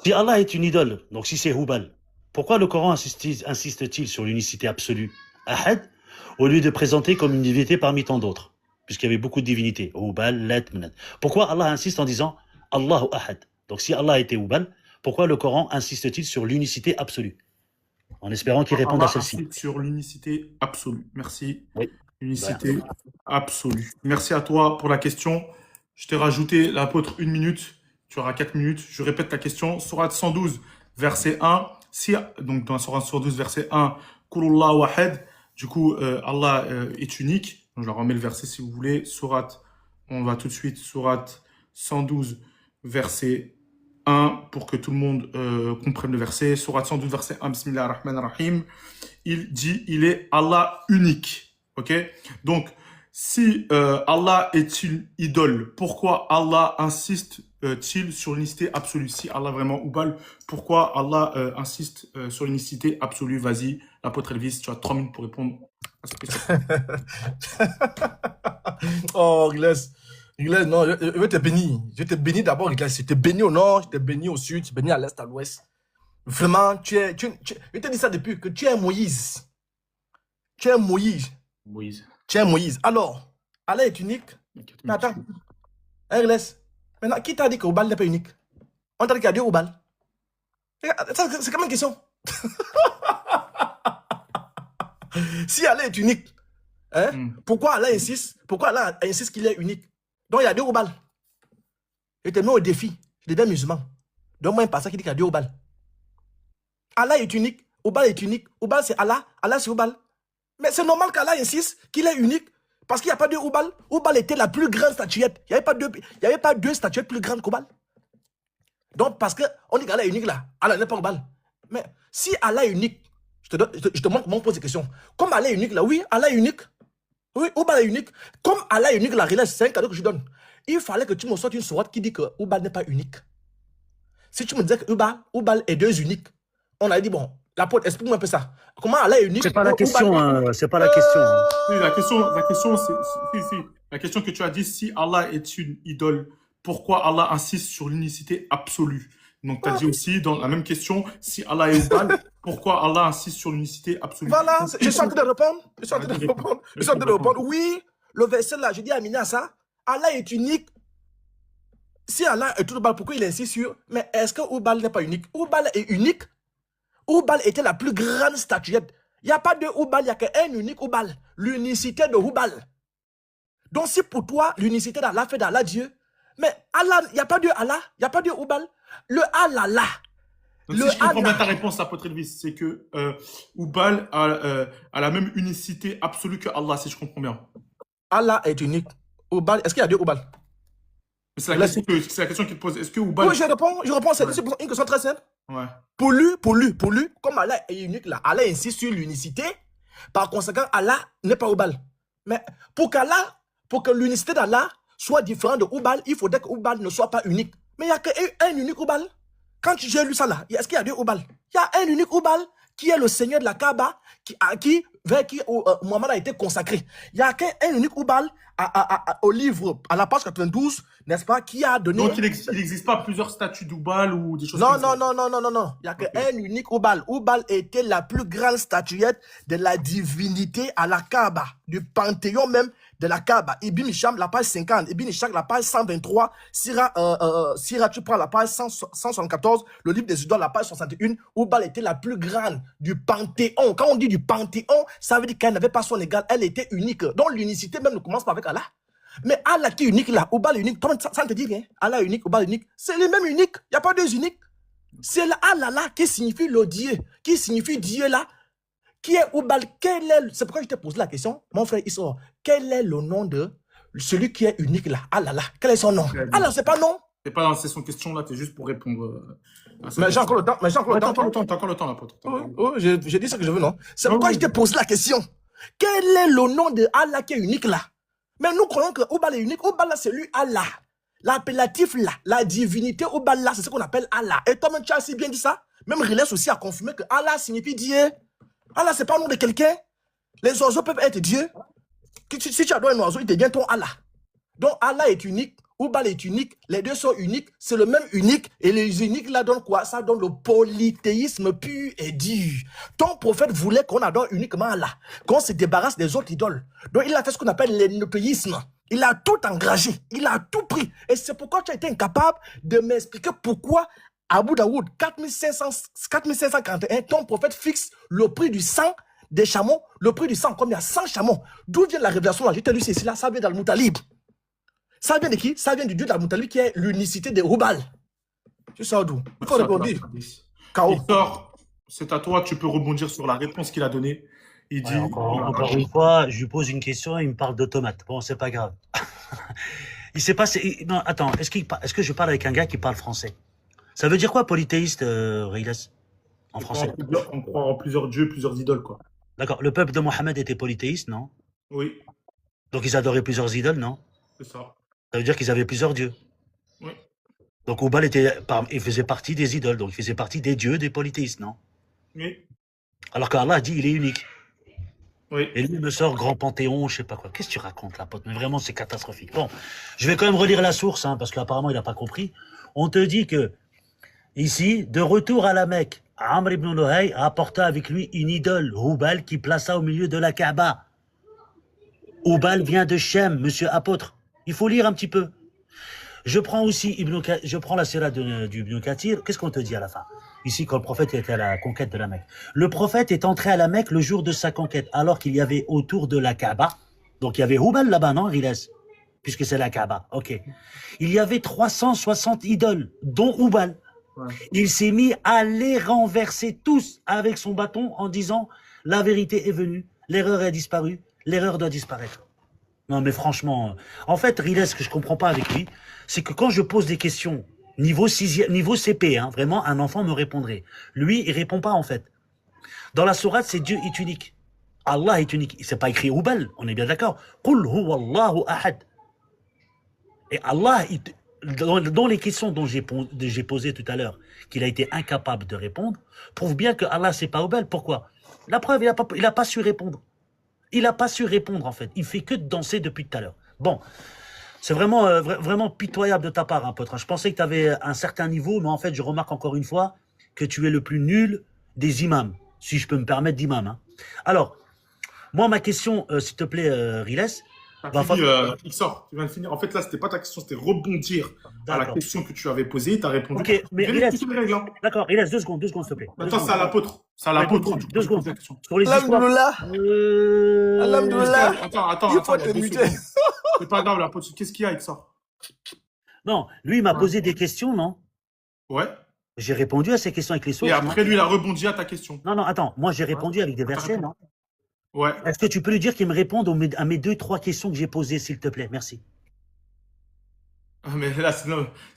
Si Allah est une idole, donc si c'est Hubal, pourquoi le Coran insiste-t-il sur l'unicité absolue, Ahad, au lieu de présenter comme une divinité parmi tant d'autres, puisqu'il y avait beaucoup de divinités, Hubal, Lat, Manat. Pourquoi Allah insiste en disant Allahu Ahad? Donc si Allah était Hubal, pourquoi le Coran insiste-t-il sur l'unicité absolue? En espérant qu'il réponde à celle-ci. Sur l'unicité absolue. Merci. Oui. Unicité absolue. Merci à toi pour la question. Je t'ai rajouté l'apôtre 1 minute. Tu auras 4 minutes. Je répète ta question. Sourate 112, verset 1. Si, donc, dans la Sourate 112, verset 1, Kulullah wahed. Du coup, Allah est unique. Donc, je leur remets le verset si vous voulez. Sourate, on va tout de suite. Sourate 112, verset 1, pour que tout le monde comprenne le verset. Sourate 112, verset 1, Bismillah ar-Rahman ar-Rahim. Il dit, il est Allah unique. Ok? Donc, si Allah est une idole, pourquoi Allah insiste-t-il sur l'unicité absolue? Si Allah vraiment Oubal, pourquoi Allah insiste sur l'unicité absolue? Vas-y, l'apôtre Elvis, tu as 3 minutes pour répondre à cette question. Oh, Rigles. Rigles, non, je vais te bénir. Je vais te bénir d'abord, Rigles. Je te bénis au nord, je te bénis au sud, je te bénis à l'est, à l'ouest. Vraiment, je te dis ça depuis que tu es Moïse. Tu es Moïse. Moïse. Tu es Moïse. Alors, Allah est unique. Mais attends. Hey, Rigles. Maintenant, qui t'a dit que Oubal n'est pas unique? On t'a dit qu'il y a 2 Oubal. C'est quand même une question. Si Allah est unique, hein, pourquoi Allah insiste qu'il est unique? Donc il y a 2 Oubal. Je te mets au défi. Je deviens musulman. Donne-moi un passage qui dit qu'il y a 2 Oubal. Allah est unique. Oubal est unique. Oubal c'est Allah. Allah c'est Oubal. Mais c'est normal qu'Allah insiste qu'il est unique. Parce qu'il n'y a pas 2 Oubal. Oubal était la plus grande statuette. Il n'y avait pas 2 statuettes plus grandes qu'Oubal. Donc parce qu'on dit qu'Allah est unique là. Allah n'est pas Oubal. Mais si Allah est unique, je te montre comment on pose des questions. Comme Allah est unique là, oui, Allah est unique. Oui, Oubal est unique. Comme Allah est unique là, c'est un cadeau que je donne. Il fallait que tu me sortes une sourate qui dit que Oubal n'est pas unique. Si tu me disais que Oubal est 2 uniques, on a dit bon, l'apôtre, explique-moi un peu ça. Comment Allah est unique? C'est pas la question, hein, c'est pas la question. Oui, la question que tu as dit, si Allah est une idole, pourquoi Allah insiste sur l'unicité absolue? Donc, tu as dit aussi, dans la même question, si Allah est Oubal, pourquoi Allah insiste sur l'unicité absolue? Voilà, je suis en train de répondre. Je suis en train de répondre. Oui, le verset là, je dis à Amina ça, Allah est unique. Si Allah est tout Oubal, pourquoi il insiste sur... Mais est-ce que Oubal n'est pas unique? Oubal est unique. Oubal était la plus grande statuette. Il n'y a pas de Oubal, il n'y a qu'un unique Oubal. L'unicité de Oubal. Donc si pour toi, l'unicité d'Allah fait d'Allah Dieu, mais Allah, il n'y a pas de Allah, il n'y a pas de Oubal. Le Allah là. Donc, si je comprends bien ta réponse, apôtre Elvis, c'est que Oubal a la même unicité absolue que Allah, si je comprends bien. Allah est unique. Oubal, est-ce qu'il y a 2 Oubal? C'est la question qu'il te pose. Est-ce que Oubal... Oui, je réponds. C'est une question très simple. Ouais. Pour lui, comme Allah est unique là, Allah insiste sur l'unicité. Par conséquent, Allah n'est pas Oubal. Mais pour que l'unicité d'Allah soit différente de Oubal, il faudrait que Oubal ne soit pas unique. Mais il n'y a qu'un unique Oubal. Quand j'ai lu ça là, est-ce qu'il y a 2 Oubal? Il y a un unique Oubal qui est le Seigneur de la Kaaba, vers qui Mohammed a été consacré. Il n'y a qu'un unique Oubal au livre, à la page 92, n'est-ce pas, qui a donné... Donc il n'existe pas plusieurs statues d'Oubal ou des choses non, comme ça? Non. Il n'y a qu'un unique Oubal. Oubal était la plus grande statuette de la divinité à la Kaaba, du panthéon même de la Kaaba. Ibn Hisham, la page 50. Ibn Ishaq, la page 123. Sira, tu prends la page 174. Le livre des idoles, la page 61. Oubal était la plus grande du panthéon. Quand on dit du panthéon, ça veut dire qu'elle n'avait pas son égal. Elle était unique. Donc l'unicité même ne commence pas avec Allah. Mais Allah qui est unique là, Oubal est unique. Ça ne te dit rien. Allah est unique, Oubal est unique. C'est les mêmes uniques. Il n'y a pas 2 uniques. C'est Allah là qui signifie le Dieu. Qui signifie Dieu là. Qui est Oubal? C'est pourquoi je te pose la question, mon frère Issor. Quel est le nom de celui qui est unique là? Allah là. Quel est son nom? Allah, c'est pas non. C'est pas dans la session question là, t'es juste pour répondre. Mais j'ai encore le temps. T'as encore le temps, l'apôtre. J'ai dit ce que je veux, non? C'est pourquoi je te pose la question. Quel est le nom de Allah qui est unique là? Mais nous croyons que Oubal est unique. Oubal là, c'est lui Allah. L'appellatif là, la divinité Oubal là, c'est ce qu'on appelle Allah. Et toi-même, tu as si bien dit ça. Même Riles aussi a confirmé que Allah signifie Dieu. Allah, c'est pas le nom de quelqu'un. Les oiseaux peuvent être Dieu. Si tu adores un oiseau, il devient ton Allah. Donc Allah est unique. Oubal est unique, les 2 sont uniques, c'est le même unique, et les uniques là donnent quoi? Ça donne le polythéisme pur et dur. Ton prophète voulait qu'on adore uniquement Allah, qu'on se débarrasse des autres idoles. Donc il a fait ce qu'on appelle l'énothéisme. Il a tout engagé, il a tout pris. Et c'est pourquoi tu as été incapable de m'expliquer pourquoi Abu Daoud, 4541, ton prophète fixe le prix du sang des chameaux, le prix du sang, comme il y a 100 chameaux. D'où vient la révélation là? Je t'ai lu ceci là, ça vient dans le Moutalib. Ça vient de qui? Ça vient du dieu d'Al-Moutalib qui est l'unicité des Hubal. Tu sors d'où? Il faut répondre. K.O. Victor, c'est à toi, tu peux rebondir sur la réponse qu'il a donnée. Il dit... Ouais, encore une fois, je lui pose une question, il me parle d'automate. Bon, c'est pas grave. Il s'est passé... Non, attends, est-ce que je parle avec un gars qui parle français? Ça veut dire quoi, polythéiste, Riles, en français? On croit en plusieurs dieux, plusieurs idoles, quoi. D'accord. Le peuple de Mohammed était polythéiste, non? Oui, Donc ils adoraient plusieurs idoles, non? c'est ça. Ça veut dire qu'ils avaient plusieurs dieux. Oui, Donc Oubal il faisait partie des idoles, donc il faisait partie des dieux des polythéistes, non? oui, Alors qu'Allah dit il est unique. oui. Et lui il me sort grand panthéon, je sais pas quoi. Qu'est-ce que tu racontes, la pote? Mais vraiment, c'est catastrophique. Bon, je vais quand même relire la source, hein, parce qu'apparemment il n'a pas compris. On te dit que, ici, de retour à la Mecque, Amr ibn Luhay apporta avec lui une idole, Hubal, qui plaça au milieu de la Kaaba. Hubal vient de Shem, monsieur apôtre. Il faut lire un petit peu. Je prends aussi je prends la sira du Ibn Kathir. Qu'est-ce qu'on te dit à la fin? Ici, quand le prophète était à la conquête de la Mecque. Le prophète est entré à la Mecque le jour de sa conquête, alors qu'il y avait autour de la Kaaba. Donc il y avait Hubal là-bas, non, Riles? Puisque c'est la Kaaba. Ok. Il y avait 360 idoles, dont Hubal. Ouais. Il s'est mis à les renverser tous avec son bâton en disant la vérité est venue, l'erreur a disparu, l'erreur doit disparaître. Non mais franchement, en fait, Riles, ce que je comprends pas avec lui, c'est que quand je pose des questions niveau CP, hein, vraiment un enfant me répondrait. Lui, il répond pas en fait. Dans la sourate, c'est Dieu est unique. Allah est unique. C'est pas écrit Hubal, on est bien d'accord. Qul huwallahu ahad. Et Allah, dans les questions dont j'ai posées tout à l'heure, qu'il a été incapable de répondre, prouve bien que Allah c'est pas Hubal. Pourquoi? La preuve, il a pas su répondre. Il n'a pas su répondre, en fait. Il fait que de danser depuis tout à l'heure. Bon, c'est vraiment, vraiment pitoyable de ta part, hein, pote. Je pensais que tu avais un certain niveau, mais en fait, je remarque encore une fois que tu es le plus nul des imams, si je peux me permettre d'imam. Hein. Alors, moi, ma question, s'il te plaît, Riles. Il sort, tu viens de finir. En fait, là, c'était pas ta question, c'était rebondir à la question que tu avais posée. Tu as répondu. Ok, mais Riles, hein. d'accord, Riles, 2 secondes, s'il te plaît. Attends, c'est à l'apôtre. C'est à l'apôtre. 2 secondes. Sur les histoires. Alhamdoulilah. Attends. Il faut te muter. C'est pas grave, l'apôtre. Qu'est-ce qu'il y a avec ça? Non, lui, il m'a posé des questions, non? Ouais. J'ai répondu à ces questions avec les sources. Et après, lui, il a rebondi à ta question. Non, attends. Moi, j'ai répondu avec des versets, non? Ouais. Est-ce que tu peux lui dire qu'il me réponde à mes 2-3 questions que j'ai posées, s'il te plaît? Merci. Mais là, ça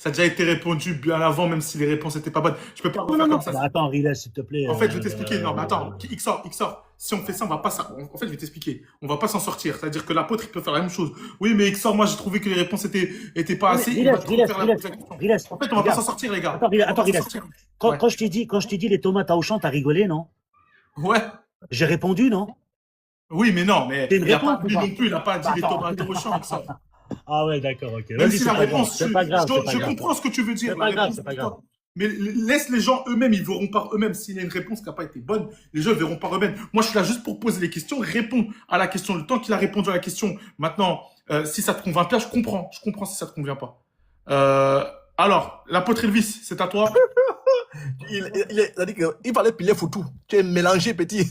a déjà été répondu bien avant, même si les réponses n'étaient pas bonnes. Je peux pas refaire comme ça. Bah, attends, Riles, s'il te plaît. En fait, je vais t'expliquer. Non, mais attends, XOR. Si on fait ça, on va pas. En fait, je vais t'expliquer. On va pas s'en sortir. C'est-à-dire que l'apôtre, il peut faire la même chose. Oui, mais XOR, moi, j'ai trouvé que les réponses étaient pas assez. Riles, En fait, on va pas s'en sortir, les gars. Attends, Riles. Quand je t'ai dit les tomates à Auchan, t'as rigolé, non? Ouais. J'ai répondu, non? Oui, mais non, mais il n'a pas, lui non plus, il n'a pas dit les tomates au champ, ça. Ah ouais, d'accord, ok. Même si la réponse, c'est pas grave. Je comprends ce que tu veux dire. C'est pas grave. Mais laisse les gens eux-mêmes, ils verront par eux-mêmes. S'il y a une réponse qui n'a pas été bonne, les gens verront par eux-mêmes. Moi, je suis là juste pour poser les questions, répondre à la question. Le temps qu'il a répondu à la question, maintenant, si ça te convainc pas, je comprends. Je comprends si ça te convient pas. Alors, l'apôtre Elvis, c'est à toi. Il a dit qu'il fallait piler foutu. Tu es mélangé, petit.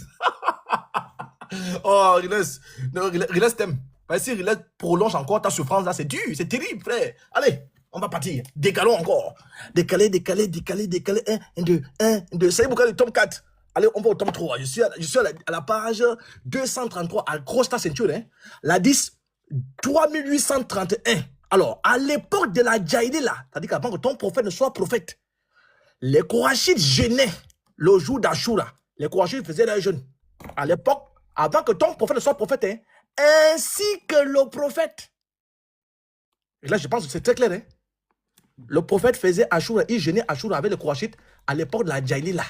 Oh, Riles t'aime. Si Riles prolonge encore ta souffrance là, c'est dur, c'est terrible, frère. Allez, on va partir. Décalons encore. Décaler. 1, 2. C'est pourquoi le tome 4. Allez, on va au tome 3. Je suis à la page 233. Accroche ta ceinture. Hein. La 10, 3831. Alors, à l'époque de la Jaïdi là, c'est-à-dire qu'avant que ton prophète ne soit prophète, les Korachites jeûnaient le jour d'Ashura. Les Korachites faisaient leur jeûne. À l'époque, avant que ton prophète ne soit prophète, hein, ainsi que le prophète. Et là, je pense que c'est très clair. Hein. Le prophète faisait Ashura, il jeûnait Ashura avec les Korachites à l'époque de la Jaïli là,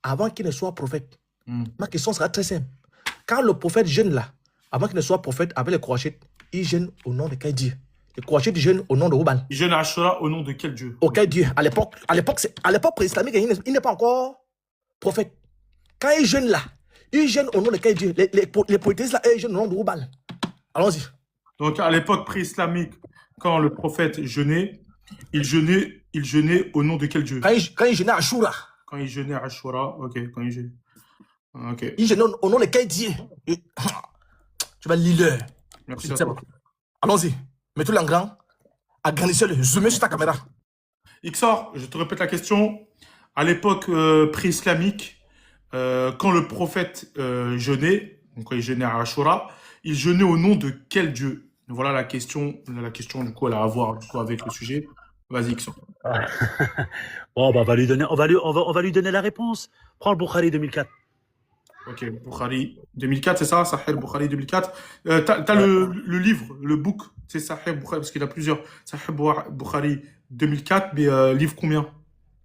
avant qu'il ne soit prophète. Ma question sera très simple. Quand le prophète jeûne là, avant qu'il ne soit prophète avec les Korachites, il jeûne au nom de quel Dieu? Les Korachites jeûnent au nom de Hubal. Il jeûne Ashura au nom de quel Dieu? Auquel Dieu? À l'époque pré-islamique, il n'est pas encore prophète. Quand il jeûne là, ils jeûnent au nom de quel Dieu? Les polythéistes là, ils jeûnent au nom de Hubal. Allons-y. Donc, à l'époque pré-islamique, quand le prophète jeûnait, il jeûnait au nom de quel Dieu? Quand il jeûnait Ashura. Quand il jeûnait Ashura, ok. Quand il jeûnait. Ok. Il jeûnait au nom de quel Dieu? Tu vas lire. Merci à toi. Allons-y. Mettez-le en grand. Agrandissez-le, zoomez sur ta caméra. Ixor, je te répète la question. À l'époque pré-islamique, quand le prophète jeûnait, donc quand il jeûnait à Ashura, il jeûnait au nom de quel dieu? Voilà la question du coup, elle a à voir du coup, avec le sujet. Vas-y, Ixor. Ah. Bon, bah, on va lui donner la réponse. Prends le Bukhari 2004. Ok, Bukhari 2004, c'est ça? Sahih Bukhari 2004. T'as Ouais. le livre, le book, c'est Sahih Bukhari, parce qu'il y a plusieurs. Sahih Bukhari 2004, mais livre combien,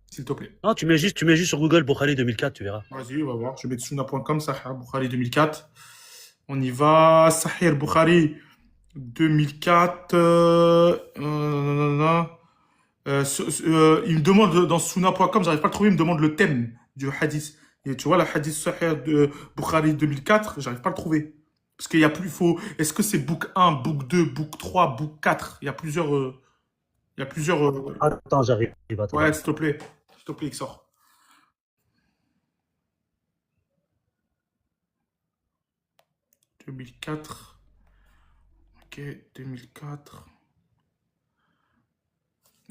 s'il te plaît? Non, tu mets juste sur Google Bukhari 2004, tu verras. Vas-y, on va voir. Je vais mettre sunna.com, Sahih Bukhari 2004. On y va. Sahih Bukhari 2004. Il me demande dans sunna.com, j'arrive pas à le trouver, il me demande le thème du hadith. Et tu vois, le hadith Sahih de Bukhari 2004, j'arrive pas à le trouver. Parce qu'il y a plus, est-ce que c'est book 1, book 2, book 3, book 4? Il y a plusieurs, Attends, j'arrive. Attends. ouais, s'il te plaît, Xor. 2004. Ok, 2004.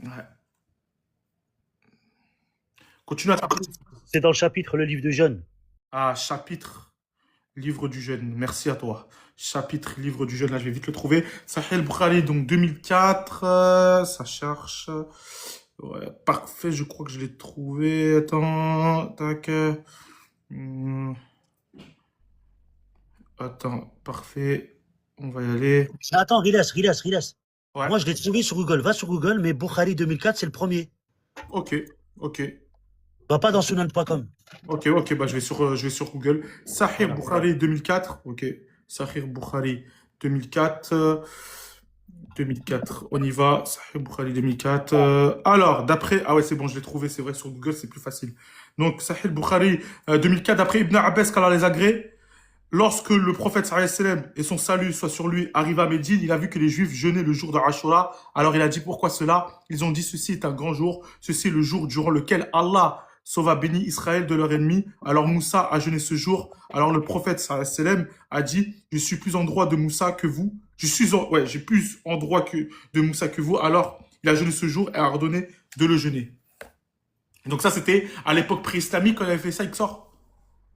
Ouais. Continue à taper. C'est dans le chapitre Le livre de jeûne. Ah, chapitre, livre du jeûne. Merci à toi. Chapitre, livre du jeûne. Là, je vais vite le trouver. Sahih Bukhari, donc 2004. Ça cherche. Ouais, parfait. Je crois que je l'ai trouvé. Attends. Tac. Hmm, Attends. Parfait. On va y aller. Attends, relax. Ouais. Moi, je l'ai trouvé sur Google. Va sur Google, mais Bukhari 2004, c'est le premier. Ok. Ok. Va pas dans sunan.com. Ok. Bah, je vais sur Google. Sahih Bukhari 2004. Ok. Sahih Bukhari 2004. 2004. On y va. Sahih Bukhari 2004. Alors, d'après. Ah ouais, c'est bon, je l'ai trouvé. C'est vrai, sur Google, c'est plus facile. Donc, Sahih Bukhari 2004. D'après Ibn Abbas, qu'Allah les agrée. Lorsque le prophète sallallahu alayhi wa sallam et son salut soit sur lui arriva à Médine, il a vu que les Juifs jeûnaient le jour de Ashura. Alors il a dit pourquoi cela? Ils ont dit ceci est un grand jour, ceci est le jour durant lequel Allah sauva béni Israël de leur ennemi. Alors Moussa a jeûné ce jour. Alors le prophète sallallahu alayhi wa sallam a dit je suis plus en droit de Moussa que vous. J'ai plus en droit de Moussa que vous. Alors il a jeûné ce jour et a ordonné de le jeûner. Donc ça c'était à l'époque pré-islamique quand il avait fait ça, il sort.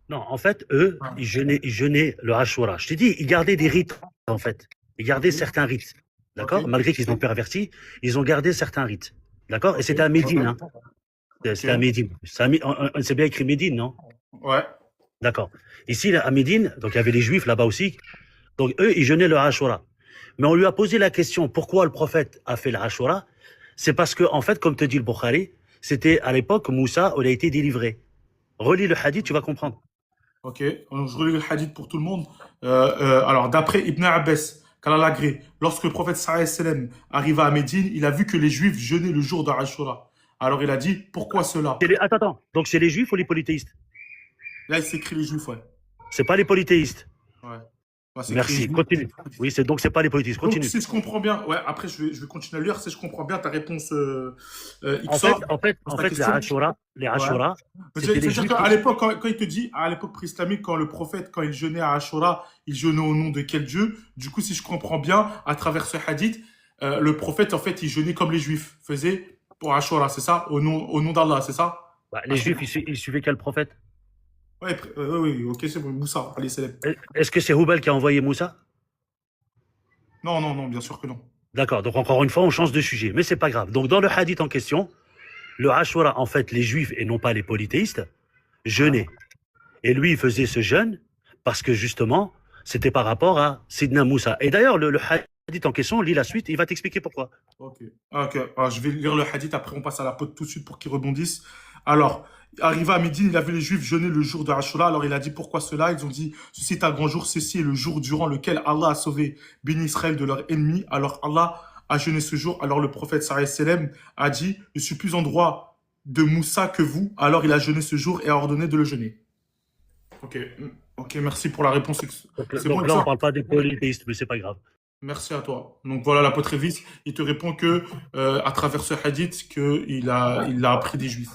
Non, en fait, eux, ils jeûnaient le Ashura. Je t'ai dit, ils gardaient des rites, en fait. Ils gardaient certains rites. D'accord? Ok. Malgré qu'ils ont perverti, ils ont gardé certains rites. D'accord? Et c'était à Médine, hein. C'était à Médine. C'est bien écrit Médine, non? Ouais. D'accord. Ici, là, à Médine, donc il y avait les Juifs là-bas aussi. Donc eux, ils jeûnaient le Ashura. Mais on lui a posé la question, pourquoi le prophète a fait le Ashura? C'est parce que, en fait, comme te dit le Bukhari, c'était à l'époque où Moussa, il a été délivré. Relis le hadith, tu vas comprendre. Ok, donc je relis le hadith pour tout le monde. Alors, d'après Ibn Abbas, qu'Allah l'agrée, lorsque le prophète sallallahu alayhi wa sallam arriva à Médine, il a vu que les Juifs jeûnaient le jour de Ashura. Alors il a dit, pourquoi cela? Attends. Donc c'est les Juifs ou les polythéistes? Là, il s'écrit les Juifs, ouais. C'est pas les polythéistes. Ouais. Ouais, c'est écrit Merci. Juifs. Continue. Oui, donc c'est pas les polythéistes. Donc, Continue. si je comprends bien, ouais, après je vais continuer à lire, si je comprends bien ta réponse, En Ixor, fait, ta les question. Ashura, Ouais. c'était les C'est-à-dire Juifs. qu'à l'époque, quand il te dit, à l'époque pré-islamique, quand le prophète, quand il jeûnait à Ashura, il jeûnait au nom de quel dieu? Du coup, si je comprends bien, à travers ce hadith, le prophète, en fait, il jeûnait comme les Juifs faisaient pour Ashura, c'est ça? Au nom d'Allah, c'est ça? Bah, les Juifs, ils suivaient quel prophète? Ouais, oui, ok, c'est bon, Moussa, allez, célèbre. Est-ce que c'est Houbal qui a envoyé Moussa? Non, bien sûr que non. D'accord. Donc encore une fois, on change de sujet, mais c'est pas grave. Donc dans le hadith en question, le Ashura, en fait, les Juifs et non pas les polythéistes jeûnaient. Et lui, il faisait ce jeûne parce que justement, c'était par rapport à Sidna Moussa. Et d'ailleurs, le hadith en question, lis la suite, il va t'expliquer pourquoi. Ok. Alors, je vais lire le hadith, après on passe à la pote tout de suite pour qu'il rebondisse. Alors, arrivé à Médine, il a vu les Juifs jeûner le jour de Ashura. Alors, il a dit pourquoi cela? Ils ont dit ceci est un grand jour, ceci est le jour durant lequel Allah a sauvé béni Israël de leur ennemi. Alors, Allah a jeûné ce jour. Alors, le prophète sallallahu alayhi wa sallam a dit je suis plus en droit de Moussa que vous. Alors, il a jeûné ce jour et a ordonné de le jeûner. Ok, merci pour la réponse. C'est bon, Donc là, on ça? parle pas des polythéistes, mais c'est pas grave. Merci à toi. Donc voilà, la pote Révis, il te répond que à travers ce hadith qu'il a appris des Juifs.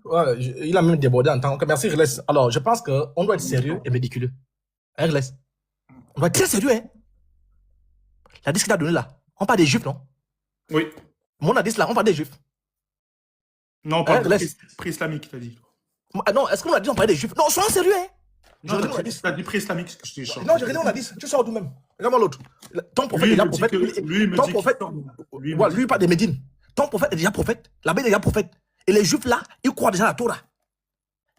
Ouais, il a même débordé en temps. Ok, merci, Relais. Alors, je pense qu'on doit être sérieux et médiculeux. Hein, Relais? On doit être très sérieux, hein? La disque qu'il a donné là. On parle des Juifs, non? Oui. Mon hadith là, on parle des juifs. Non, on parle de Laisse. pré-islamique, t'as dit. Ah non, est-ce qu'on a dit on parlait des juifs? Non, sois sérieux, hein. Non, Regardez mon hadith. t'as dit pré-islamique, ce que je t'ai chanté. Non, j'ai regardé mon hadith. Tu sors d'où même? Regarde-moi l'autre. Ton prophète Lui, est il déjà me dit prophète. que... Lui, il me Ton dit prophète. Lui, il me Ouais, dit- lui, il parle de Médine. Ton prophète est déjà prophète. L'abbé est déjà prophète. Et les juifs là, ils croient déjà à la Torah.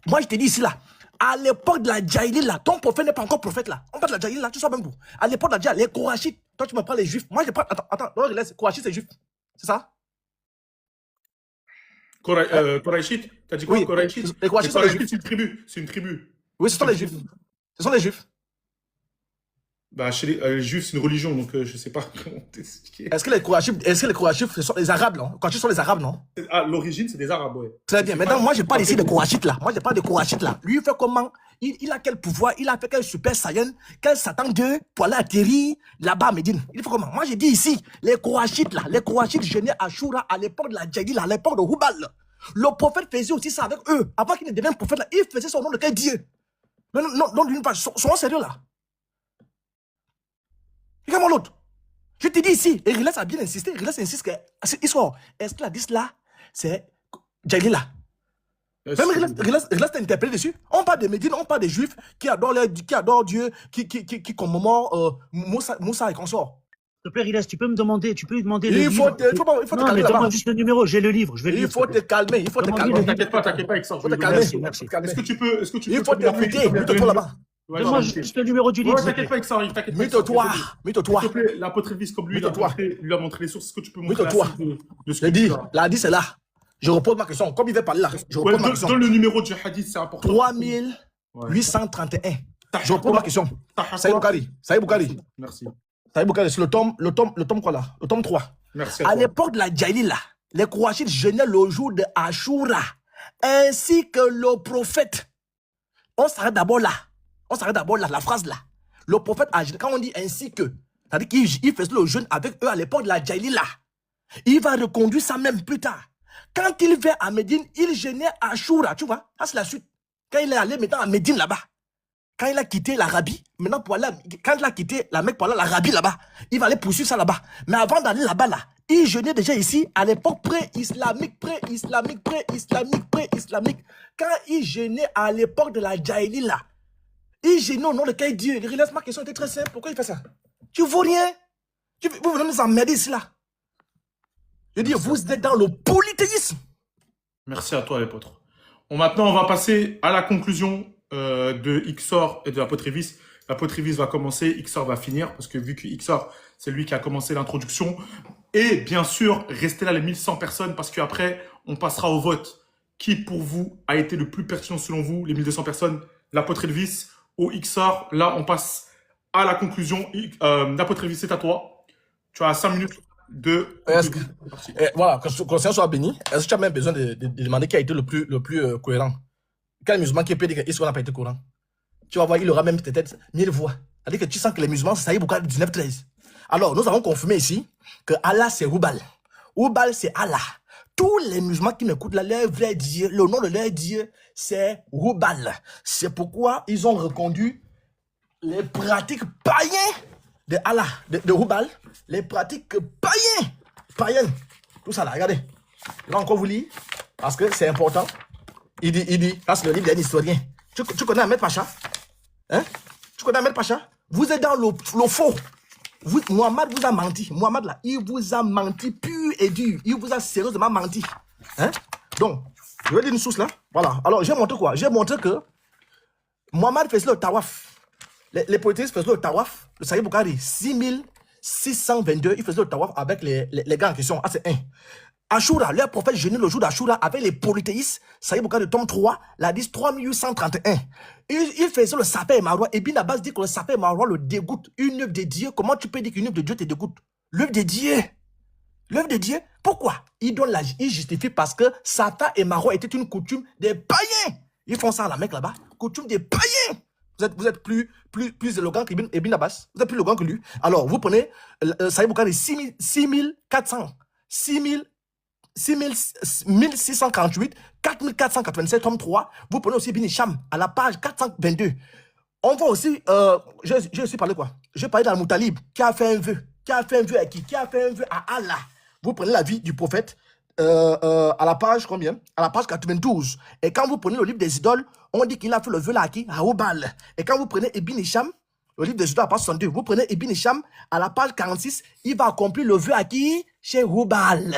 Moi, je te dis ici là, à l'époque de la Djaïli là, ton prophète n'est pas encore prophète là. On parle de la Djaïli là, tu sais même d'où? À l'époque de la Djaïli, les Korachites. Toi, tu me prends les juifs. Moi, je prends. Attends, non, je laisse. Korachites, c'est juif. C'est ça? Koraïchite, t'as dit quoi, Oui. Koraïchite? Les Korachites sont les Koraïchite, juifs. c'est une tribu. C'est une tribu. Oui, ce sont les juifs. Ce sont les juifs. Bah, chez les juifs, c'est une religion, donc je sais pas comment t'expliquer. Est-ce que les Korachites, ce sont les Arabes, non? Korachites sont les Arabes, non? Ah, l'origine, c'est des Arabes, ouais. Très bien. C'est Maintenant, pas- moi, je parle ici de Korachites là. Moi, je parle de Korachites là. Lui, il fait comment? Il a quel pouvoir? Il a fait quel super saiyan? Quel Satan Dieu pour aller atterrir là-bas à Médine? Il fait comment? Moi, je dis ici, les Korachites là, les Korachites jeûnaient à Shura à l'époque de la Djaïli là, à l'époque de Hubal. Le prophète faisait aussi ça avec eux. Avant qu'il ne devienne prophète là, il faisait son nom de quel Dieu? Non, non, non, d'une part, sois sérieux là. Regarde-moi l'autre. Je te dis ici, et Rilas a bien insisté. Rilas insiste que cette histoire, est-ce qu'il a dit cela? C'est Djaïli là. Même Rilas t'a interpellé dessus. On parle des Médines, on parle des Juifs qui adorent Dieu, qui commémorent Moussa et consorts. S'il te plaît, Rilas, tu peux lui demander le Il faut livre. te Non, calmer mais là-bas. donne-moi juste le numéro, j'ai le livre, je vais le Il lire. faut te calmer, il faut te Demande-lui calmer. le T'inquiète pas, Excor. Faut te je vais calmer. le Merci, dire. merci. Est-ce que tu Il peux faut t'écouter, mute-toi là-bas. Ouais, Donne-moi non, juste le numéro du livre. Ouais, s'il te t'inquiète plaît. pas, Excor, t'inquiète pas. Mute-toi, mute-toi. S'il te plaît, l'apôtre Elvis, comme lui, Mute-toi. il lui a montré les sources. Est-ce que tu peux montrer la Mute-toi. source de ce Je que dis, tu as? l'hadith c'est là. Je repose ma question. Comme il va parler là, je Ouais, repose ma question. donne le numéro du hadith, c'est important. 3831. Ouais. Je repose ma question. Taha Saïd quoi? Boukari. Saïd Boukari. Merci. Saïd Boukari, c'est le tome quoi là? Le tome 3. Merci À à toi. l'époque de la Djaïli là, les Kourachites jeûnaient le jour de Ashura, ainsi que le prophète. On s'arrête d'abord là. On s'arrête d'abord là, la phrase là. Le prophète a jeûné. Quand on dit ainsi que, c'est-à-dire qu'il faisait le jeûne avec eux à l'époque de la Djaïli là. Il va reconduire ça même plus tard. Quand il vient à Médine, il jeûnait à Ashura, tu vois. Ça c'est la suite. Quand il est allé maintenant à Médine là-bas, quand il a quitté l'Arabie, maintenant pour aller, quand il a quitté la Mecque pour aller à l'Arabie là-bas, il va aller poursuivre ça là-bas. Mais avant d'aller là-bas là, il jeûnait déjà ici à l'époque pré-islamique. Quand il jeûnait à l'époque de la Djaïli là, il jeûnait au nom de quel Dieu? Ma question était très simple. Pourquoi il fait ça? Tu ne vaux rien. Vous venez nous emmerder ici là. Je dis, vous êtes dans le polythéisme. Merci à toi, l'apôtre. Maintenant, on va passer à la conclusion de Ixor et de l'apôtre Elvis. L'apôtre Elvis va commencer, Ixor va finir, parce que vu que Ixor, c'est lui qui a commencé l'introduction. Et bien sûr, restez là les 1100 personnes, parce qu'après, on passera au vote. Qui, pour vous, a été le plus pertinent selon vous, les 1200 personnes? L'apôtre Elvis ou Ixor? Là, on passe à la conclusion. L'apôtre Elvis, c'est à toi. Tu as 5 minutes de... Est-ce que- voilà, que le Seigneur soit béni. Est-ce que tu as même besoin de demander qui a été le plus cohérent? Quel musulman qui peut dire qu'il n'a pas été cohérent? Tu vas voir, il aura même peut-être 1000 voix. C'est-à-dire que tu sens que les musulmans, ça y est, beaucoup 19-13. Alors, nous avons confirmé ici que Allah, c'est Hubal. Hubal, c'est Allah. Tous les musulmans qui m'écoutent là, leur vrai Dieu, le nom de leur Dieu, c'est Hubal. C'est pourquoi ils ont reconduit les pratiques païennes de Allah, de Hubal, les pratiques païennes. Tout ça là, regardez. Là encore vous lire, parce que c'est important. Il dit, là c'est le livre d'un historien. Tu connais Ahmed Pacha? Hein? Tu connais Ahmed Pacha? Vous êtes dans le faux. Mohamed vous a menti. Mohamed là, il vous a menti pur et dur. Il vous a sérieusement menti. Hein? Donc, je vais dire une source là. Voilà. Alors, j'ai montré quoi? J'ai montré que Mohamed faisait le tawaf. Les poétistes faisaient le tawaf. Le Sahih Bukhari, 6622, il faisait le tawaf avec les gars en question. Ah, c'est un. Ashura, leur prophète jeûnait le jour d'Ashura avec les polythéistes. Sahih Bukhari, tome 3, la 10, 3831. Il faisait le sapin et Marwa. Et bien, Abbas dit que le sapin et Marwa le dégoûte. Une œuvre de Dieu. Comment tu peux dire qu'une œuvre de Dieu te dégoûte? L'œuvre de Dieu. L'œuvre de Dieu. Pourquoi? Il justifie parce que Satan et Marwa étaient une coutume des païens. Ils font ça à la Mecque là-bas. Coutume des païens. Vous êtes plus élégant qu'Ibn Abbas. Vous êtes plus élégant que lui. Alors, vous prenez Sahih Bukhari 6400, 1648, 4487, tome 3. Vous prenez aussi Ibn Hisham à la page 422. On voit aussi, j'ai aussi parlé quoi? J'ai parlé dans le Moutalib, qui a fait un vœu. Qui a fait un vœu à qui? Qui a fait un vœu à Allah. vous prenez la vie du prophète à la page combien? À la page 92. Et quand vous prenez le livre des idoles, on dit qu'il a fait le vœu là à qui? À Hubal. Et quand vous prenez Ibn Hisham, le livre des idoles à la page 62, vous prenez Ibn Hisham à la page 46, il va accomplir le vœu à qui? Chez Hubal.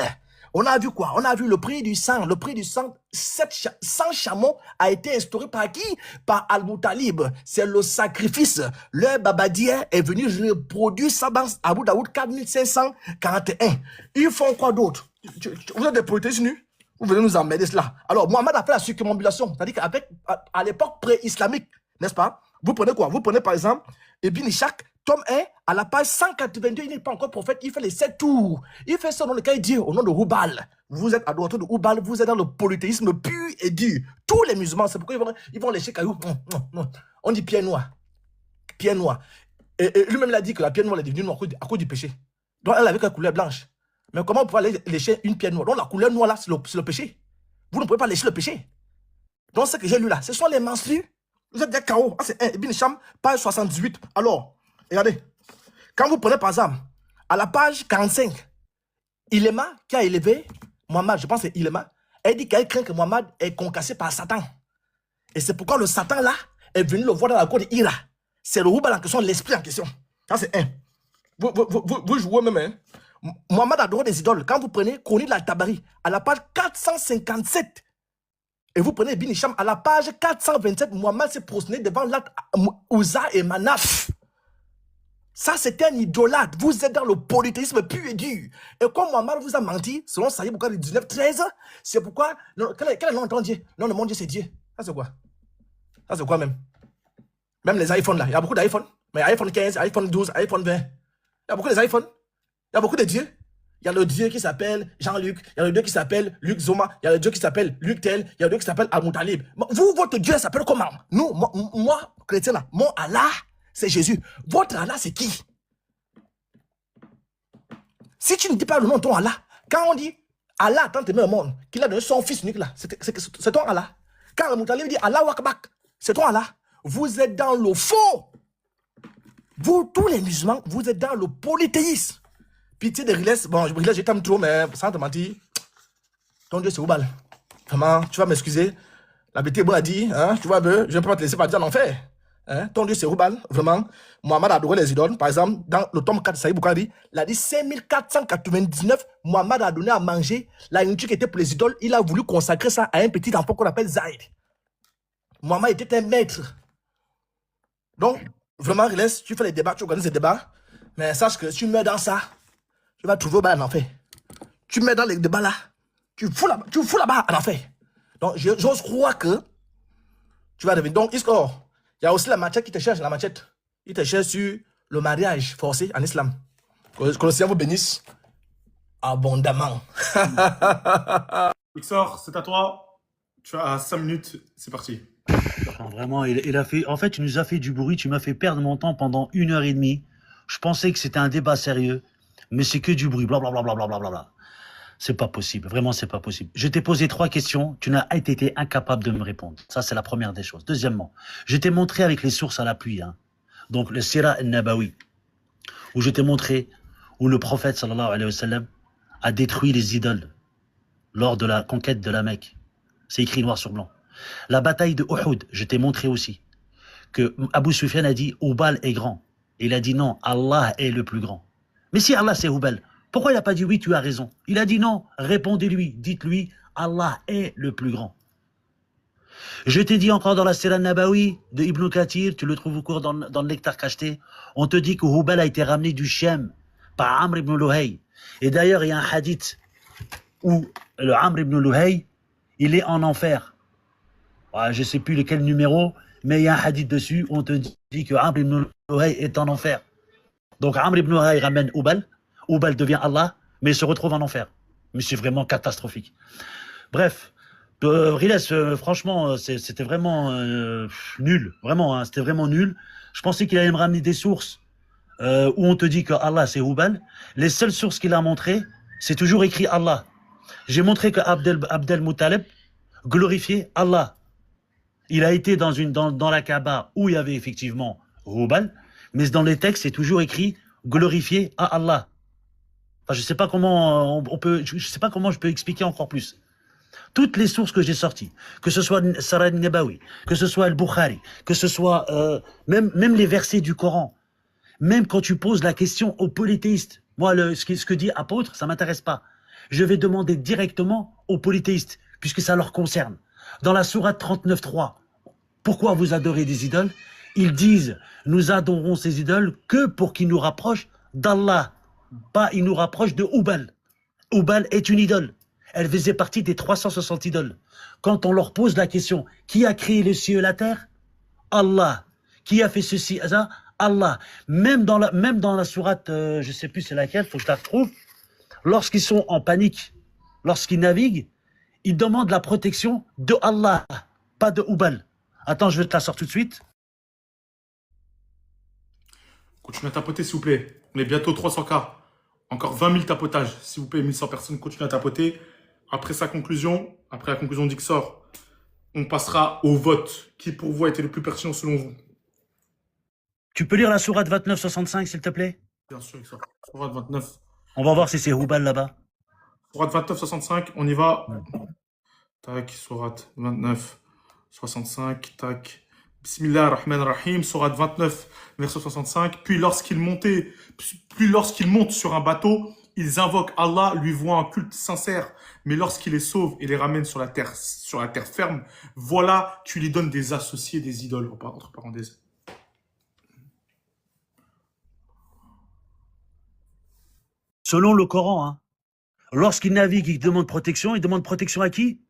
On a vu quoi? On a vu le prix du sang. Le prix du sang, 100 chameaux a été instauré par qui? Par Al-Moutalib. C'est le sacrifice. Le Babadien est venu reproduire ça dans Abu Daoud 4541. Ils font quoi d'autre? Vous êtes des polythéistes nus? Vous venez nous emmerder cela. Alors, Mohamed a fait la circumambulation. C'est-à-dire qu'avec, à l'époque pré-islamique, n'est-ce pas? Vous prenez quoi? Vous prenez par exemple Ibn Ishaq, tome 1, à la page 182, il n'est pas encore prophète, il fait les 7 tours. Il fait ça dans le cas, il dit au nom de Hubal. Vous êtes adorateur de Hubal, vous êtes dans le polythéisme pur et dur. Tous les musulmans, c'est pourquoi ils vont lécher caillou. On dit pierre noire. Pierre noire. Et lui-même, il a dit que la pierre noire est devenue noire à cause du péché. Donc, elle avait une couleur blanche. Mais comment vous pouvez aller lécher une pierre noire? Donc, la couleur noire, là, c'est le péché. Vous ne pouvez pas lécher le péché. Donc, ce que j'ai lu là, ce sont les menstrues. Vous êtes des chaos. Ah, c'est Ibn Hisham, page 78. Alors, regardez. Quand vous prenez par exemple, à la page 45, Ilema qui a élevé Mohammed, je pense que c'est Ilema, elle dit qu'elle craint que Mohammed est concassé par Satan. Et c'est pourquoi le Satan là est venu le voir dans la cour d'Ira. C'est le Hubal en question, l'esprit en question. Ça c'est un. Vous jouez même, hein. Mohammed adorait des idoles. Quand vous prenez Chronique de la Tabari, à la page 457, et vous prenez Ibn Hisham, à la page 427, Mohammed s'est prosterné devant l'acte Ouza et Manaf. Ça, c'est un idolâtre. Vous êtes dans le polythéisme pur et dur. Et comme Mohammed vous a menti, selon Sahih Bukhari 19-13, c'est pourquoi... Quel est le nom de Dieu? Non, le mon Dieu, c'est Dieu. Ça, c'est quoi? Ça, c'est quoi même? Même les iPhones, là. Il y a beaucoup d'iPhones. Mais iPhone 15, iPhone 12, iPhone 20. Il y a beaucoup des iPhones. Il y a beaucoup de dieux. Il y a le Dieu qui s'appelle Jean-Luc. Il y a le Dieu qui s'appelle Luc Zoma. Il y a le Dieu qui s'appelle Luc Tel. Il y a le Dieu qui s'appelle Al-Moutalib. Vous, votre Dieu s'appelle comment? Nous, moi, chrétien, là, mon Allah, c'est Jésus. Votre Allah, c'est qui? Si tu ne dis pas le nom de ton Allah, quand on dit Allah a tant aimé le monde, qu'il a donné son fils unique là, c'est ton Allah. Quand le Moutalib dit Allah Wakbak, c'est ton Allah. Vous êtes dans le faux. Vous, tous les musulmans, vous êtes dans le polythéisme. Pitié de Riles, bon, Riles, je t'aime trop, mais sans te mentir, ton Dieu c'est Hubal. Vraiment, tu vas m'excuser. La bêtise a dit, hein, tu vois, je ne peux pas te laisser partir en enfer. Hein? Ton Dieu c'est Hubal, vraiment. Mohammed adorait les idoles. Par exemple, dans le tome 4 de Sahih Bukhari, il a dit 5499, Mohammed a donné à manger la nourriture qui était pour les idoles. Il a voulu consacrer ça à un petit enfant qu'on appelle Zaïd. Mohammed était un maître. Donc, vraiment, Riles, tu fais les débats, tu organises les débats, mais sache que si tu meurs dans ça, tu vas trouver au-bas en enfer. Tu mets dans les débats là, tu fous là-bas en enfer. Donc, j'ose croire que tu vas devenir. Donc, il y a aussi la machette qui te cherche, la machette. Il te cherche sur le mariage forcé en islam. Que le Seigneur vous bénisse abondamment. Ixor, c'est à toi. Tu as 5 minutes, c'est parti. Enfin, vraiment, il a fait. En fait, tu nous as fait du bruit, tu m'as fait perdre mon temps pendant 1h30. Je pensais que c'était un débat sérieux, mais c'est que du bruit, blablabla. Bla. C'est pas possible, vraiment, c'est pas possible. Je t'ai posé 3 questions, tu n'as été incapable de me répondre. Ça, c'est la première des choses. Deuxièmement, je t'ai montré avec les sources à l'appui, hein. Donc le Sira al-Nabawi, où je t'ai montré où le prophète, sallallahu alayhi wa sallam, a détruit les idoles lors de la conquête de la Mecque. C'est écrit noir sur blanc. La bataille de Uhud, je t'ai montré aussi que Abu Sufyan a dit Hubal est grand. Il a dit non, Allah est le plus grand. Mais si Allah c'est Hubal, pourquoi il n'a pas dit oui, tu as raison? Il a dit non, répondez-lui, dites-lui, Allah est le plus grand. Je t'ai dit encore dans la Sira Nabawi de Ibn Kathir, tu le trouves au cours dans le lecteur cacheté, on te dit que Hubal a été ramené du Shem par Amr ibn Luhay. Et d'ailleurs, il y a un hadith où le Amr ibn Luhay, il est en enfer. Je ne sais plus lequel numéro, mais il y a un hadith dessus où on te dit que Amr ibn Luhay est en enfer. Donc Amr ibn Luhay ramène Hubal, Hubal devient Allah, mais il se retrouve en enfer. Mais c'est vraiment catastrophique. Bref, Riles, franchement, c'était vraiment nul. Vraiment, hein, c'était vraiment nul. Je pensais qu'il allait me ramener des sources où on te dit que Allah c'est Hubal. Les seules sources qu'il a montrées, c'est toujours écrit Allah. J'ai montré que Abdel Muttalib glorifiait Allah. Il a été dans la Kaaba où il y avait effectivement Hubal, mais dans les textes, c'est toujours écrit glorifié à Allah. Enfin, je sais pas comment on peut, je sais pas comment je peux expliquer encore plus. Toutes les sources que j'ai sorties, que ce soit Sarah Nebawi, que ce soit Al-Bukhari, que ce soit même les versets du Coran, même quand tu poses la question aux polythéistes, moi, ce que dit apôtre, ça m'intéresse pas. Je vais demander directement aux polythéistes, puisque ça leur concerne. Dans la sourate 39.3, pourquoi vous adorez des idoles? Ils disent, nous adorons ces idoles que pour qu'ils nous rapprochent d'Allah, pas ils nous rapprochent de Hubal. Hubal est une idole. Elle faisait partie des 360 idoles. Quand on leur pose la question, qui a créé le ciel et la terre? Allah. Qui a fait ceci, ça? Allah. Même dans la sourate, je sais plus c'est laquelle, faut que je la retrouve, lorsqu'ils sont en panique, lorsqu'ils naviguent, ils demandent la protection de Allah, pas de Hubal. Attends, je vais te la sortir tout de suite. Continuez à tapoter, s'il vous plaît. On est bientôt 300K. Encore 20 000 tapotages. S'il vous plaît, 1100 personnes, continuez à tapoter. Après sa conclusion, après la conclusion d'Ixor, on passera au vote. Qui pour vous a été le plus pertinent selon vous? Tu peux lire la sourate 29-65, s'il te plaît? Bien sûr, Ixor. Sourate 29. On va voir si c'est Hubal là-bas. Sourate 29-65, on y va. Tac, sourate 29-65, tac. Bismillah ar-Rahman ar-Rahim, sourate 29, verset 65. Puis lorsqu'ils montent sur un bateau, ils invoquent Allah, lui vouant un culte sincère. Mais lorsqu'il les sauve et les ramène sur la terre ferme, voilà, tu lui donnes des associés, des idoles, entre parenthèses. Selon le Coran, hein, lorsqu'ils naviguent, ils demandent protection. Ils demandent protection à qui?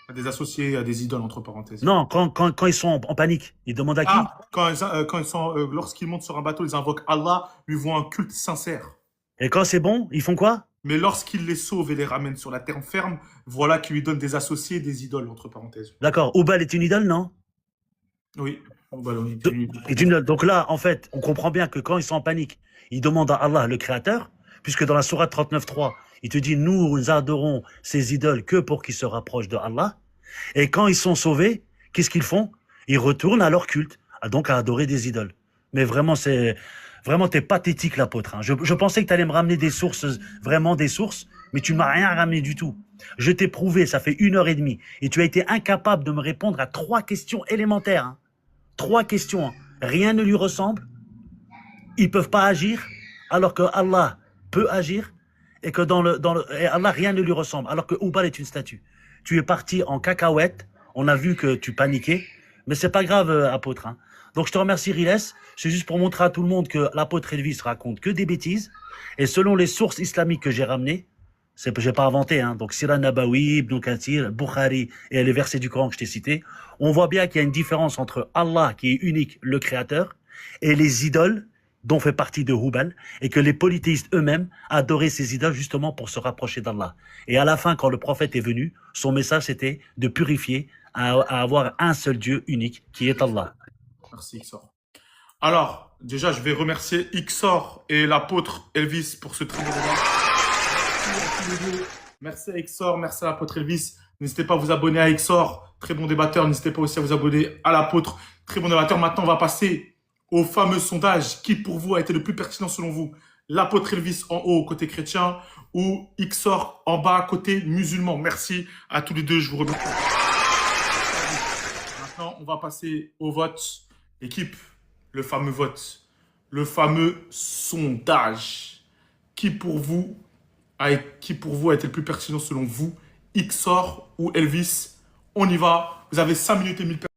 À des associés, à des idoles, entre parenthèses. Non, quand ils sont en panique, ils demandent à qui? Lorsqu'ils montent sur un bateau, ils invoquent Allah, lui vouant un culte sincère. Et quand c'est bon, ils font quoi? Mais lorsqu'il les sauve et les ramène sur la terre ferme, voilà qu'il lui donne des associés, des idoles, entre parenthèses. D'accord. Hubal est une idole, non? Oui. Est une idole. Donc là, en fait, on comprend bien que quand ils sont en panique, ils demandent à Allah, le Créateur, puisque dans la sourate 39.3, il te dit, nous adorons ces idoles que pour qu'ils se rapprochent de Allah. Et quand ils sont sauvés, qu'est-ce qu'ils font? Ils retournent à leur culte, donc à adorer des idoles. Mais vraiment, t'es pathétique, l'apôtre. Hein. Je pensais que tu allais me ramener des sources, vraiment des sources, mais tu m'as rien ramené du tout. Je t'ai prouvé, ça fait 1h30, et tu as été incapable de me répondre à 3 questions élémentaires. Hein. 3 questions. Hein. Rien ne lui ressemble. Ils peuvent pas agir, alors que Allah peut agir, et que et Allah, rien ne lui ressemble, alors que Hubal est une statue. Tu es parti en cacahuète, on a vu que tu paniquais, mais c'est pas grave, apôtre. Hein. Donc je te remercie, Riles. C'est juste pour montrer à tout le monde que l'apôtre Elvis raconte que des bêtises, et selon les sources islamiques que j'ai ramenées, j'ai pas inventé, hein, donc Sira Nabawi, Ibn Kathir, Bukhari et les versets du Coran que je t'ai cités, on voit bien qu'il y a une différence entre Allah, qui est unique, le créateur, et les idoles, dont fait partie de Hubal, et que les polythéistes eux-mêmes adoraient ces idoles justement pour se rapprocher d'Allah. Et à la fin, quand le prophète est venu, son message c'était de purifier, à avoir un seul Dieu unique, qui est Allah. Merci Ixor. Alors, déjà, je vais remercier Ixor et l'apôtre Elvis pour ce très bon débat. Merci à Ixor, merci à l'apôtre Elvis. N'hésitez pas à vous abonner à Ixor, très bon débatteur. N'hésitez pas aussi à vous abonner à l'apôtre, très bon débatteur. Maintenant, on va passer au fameux sondage. Qui pour vous a été le plus pertinent selon vous? L'apôtre Elvis en haut, côté chrétien, ou Ixor en bas, côté musulman? Merci à tous les deux, je vous remercie. Maintenant, on va passer au vote. Équipe, le fameux vote, le fameux sondage. Qui pour vous a été le plus pertinent selon vous? Ixor ou Elvis? On y va. Vous avez 5 minutes et 1000 personnes.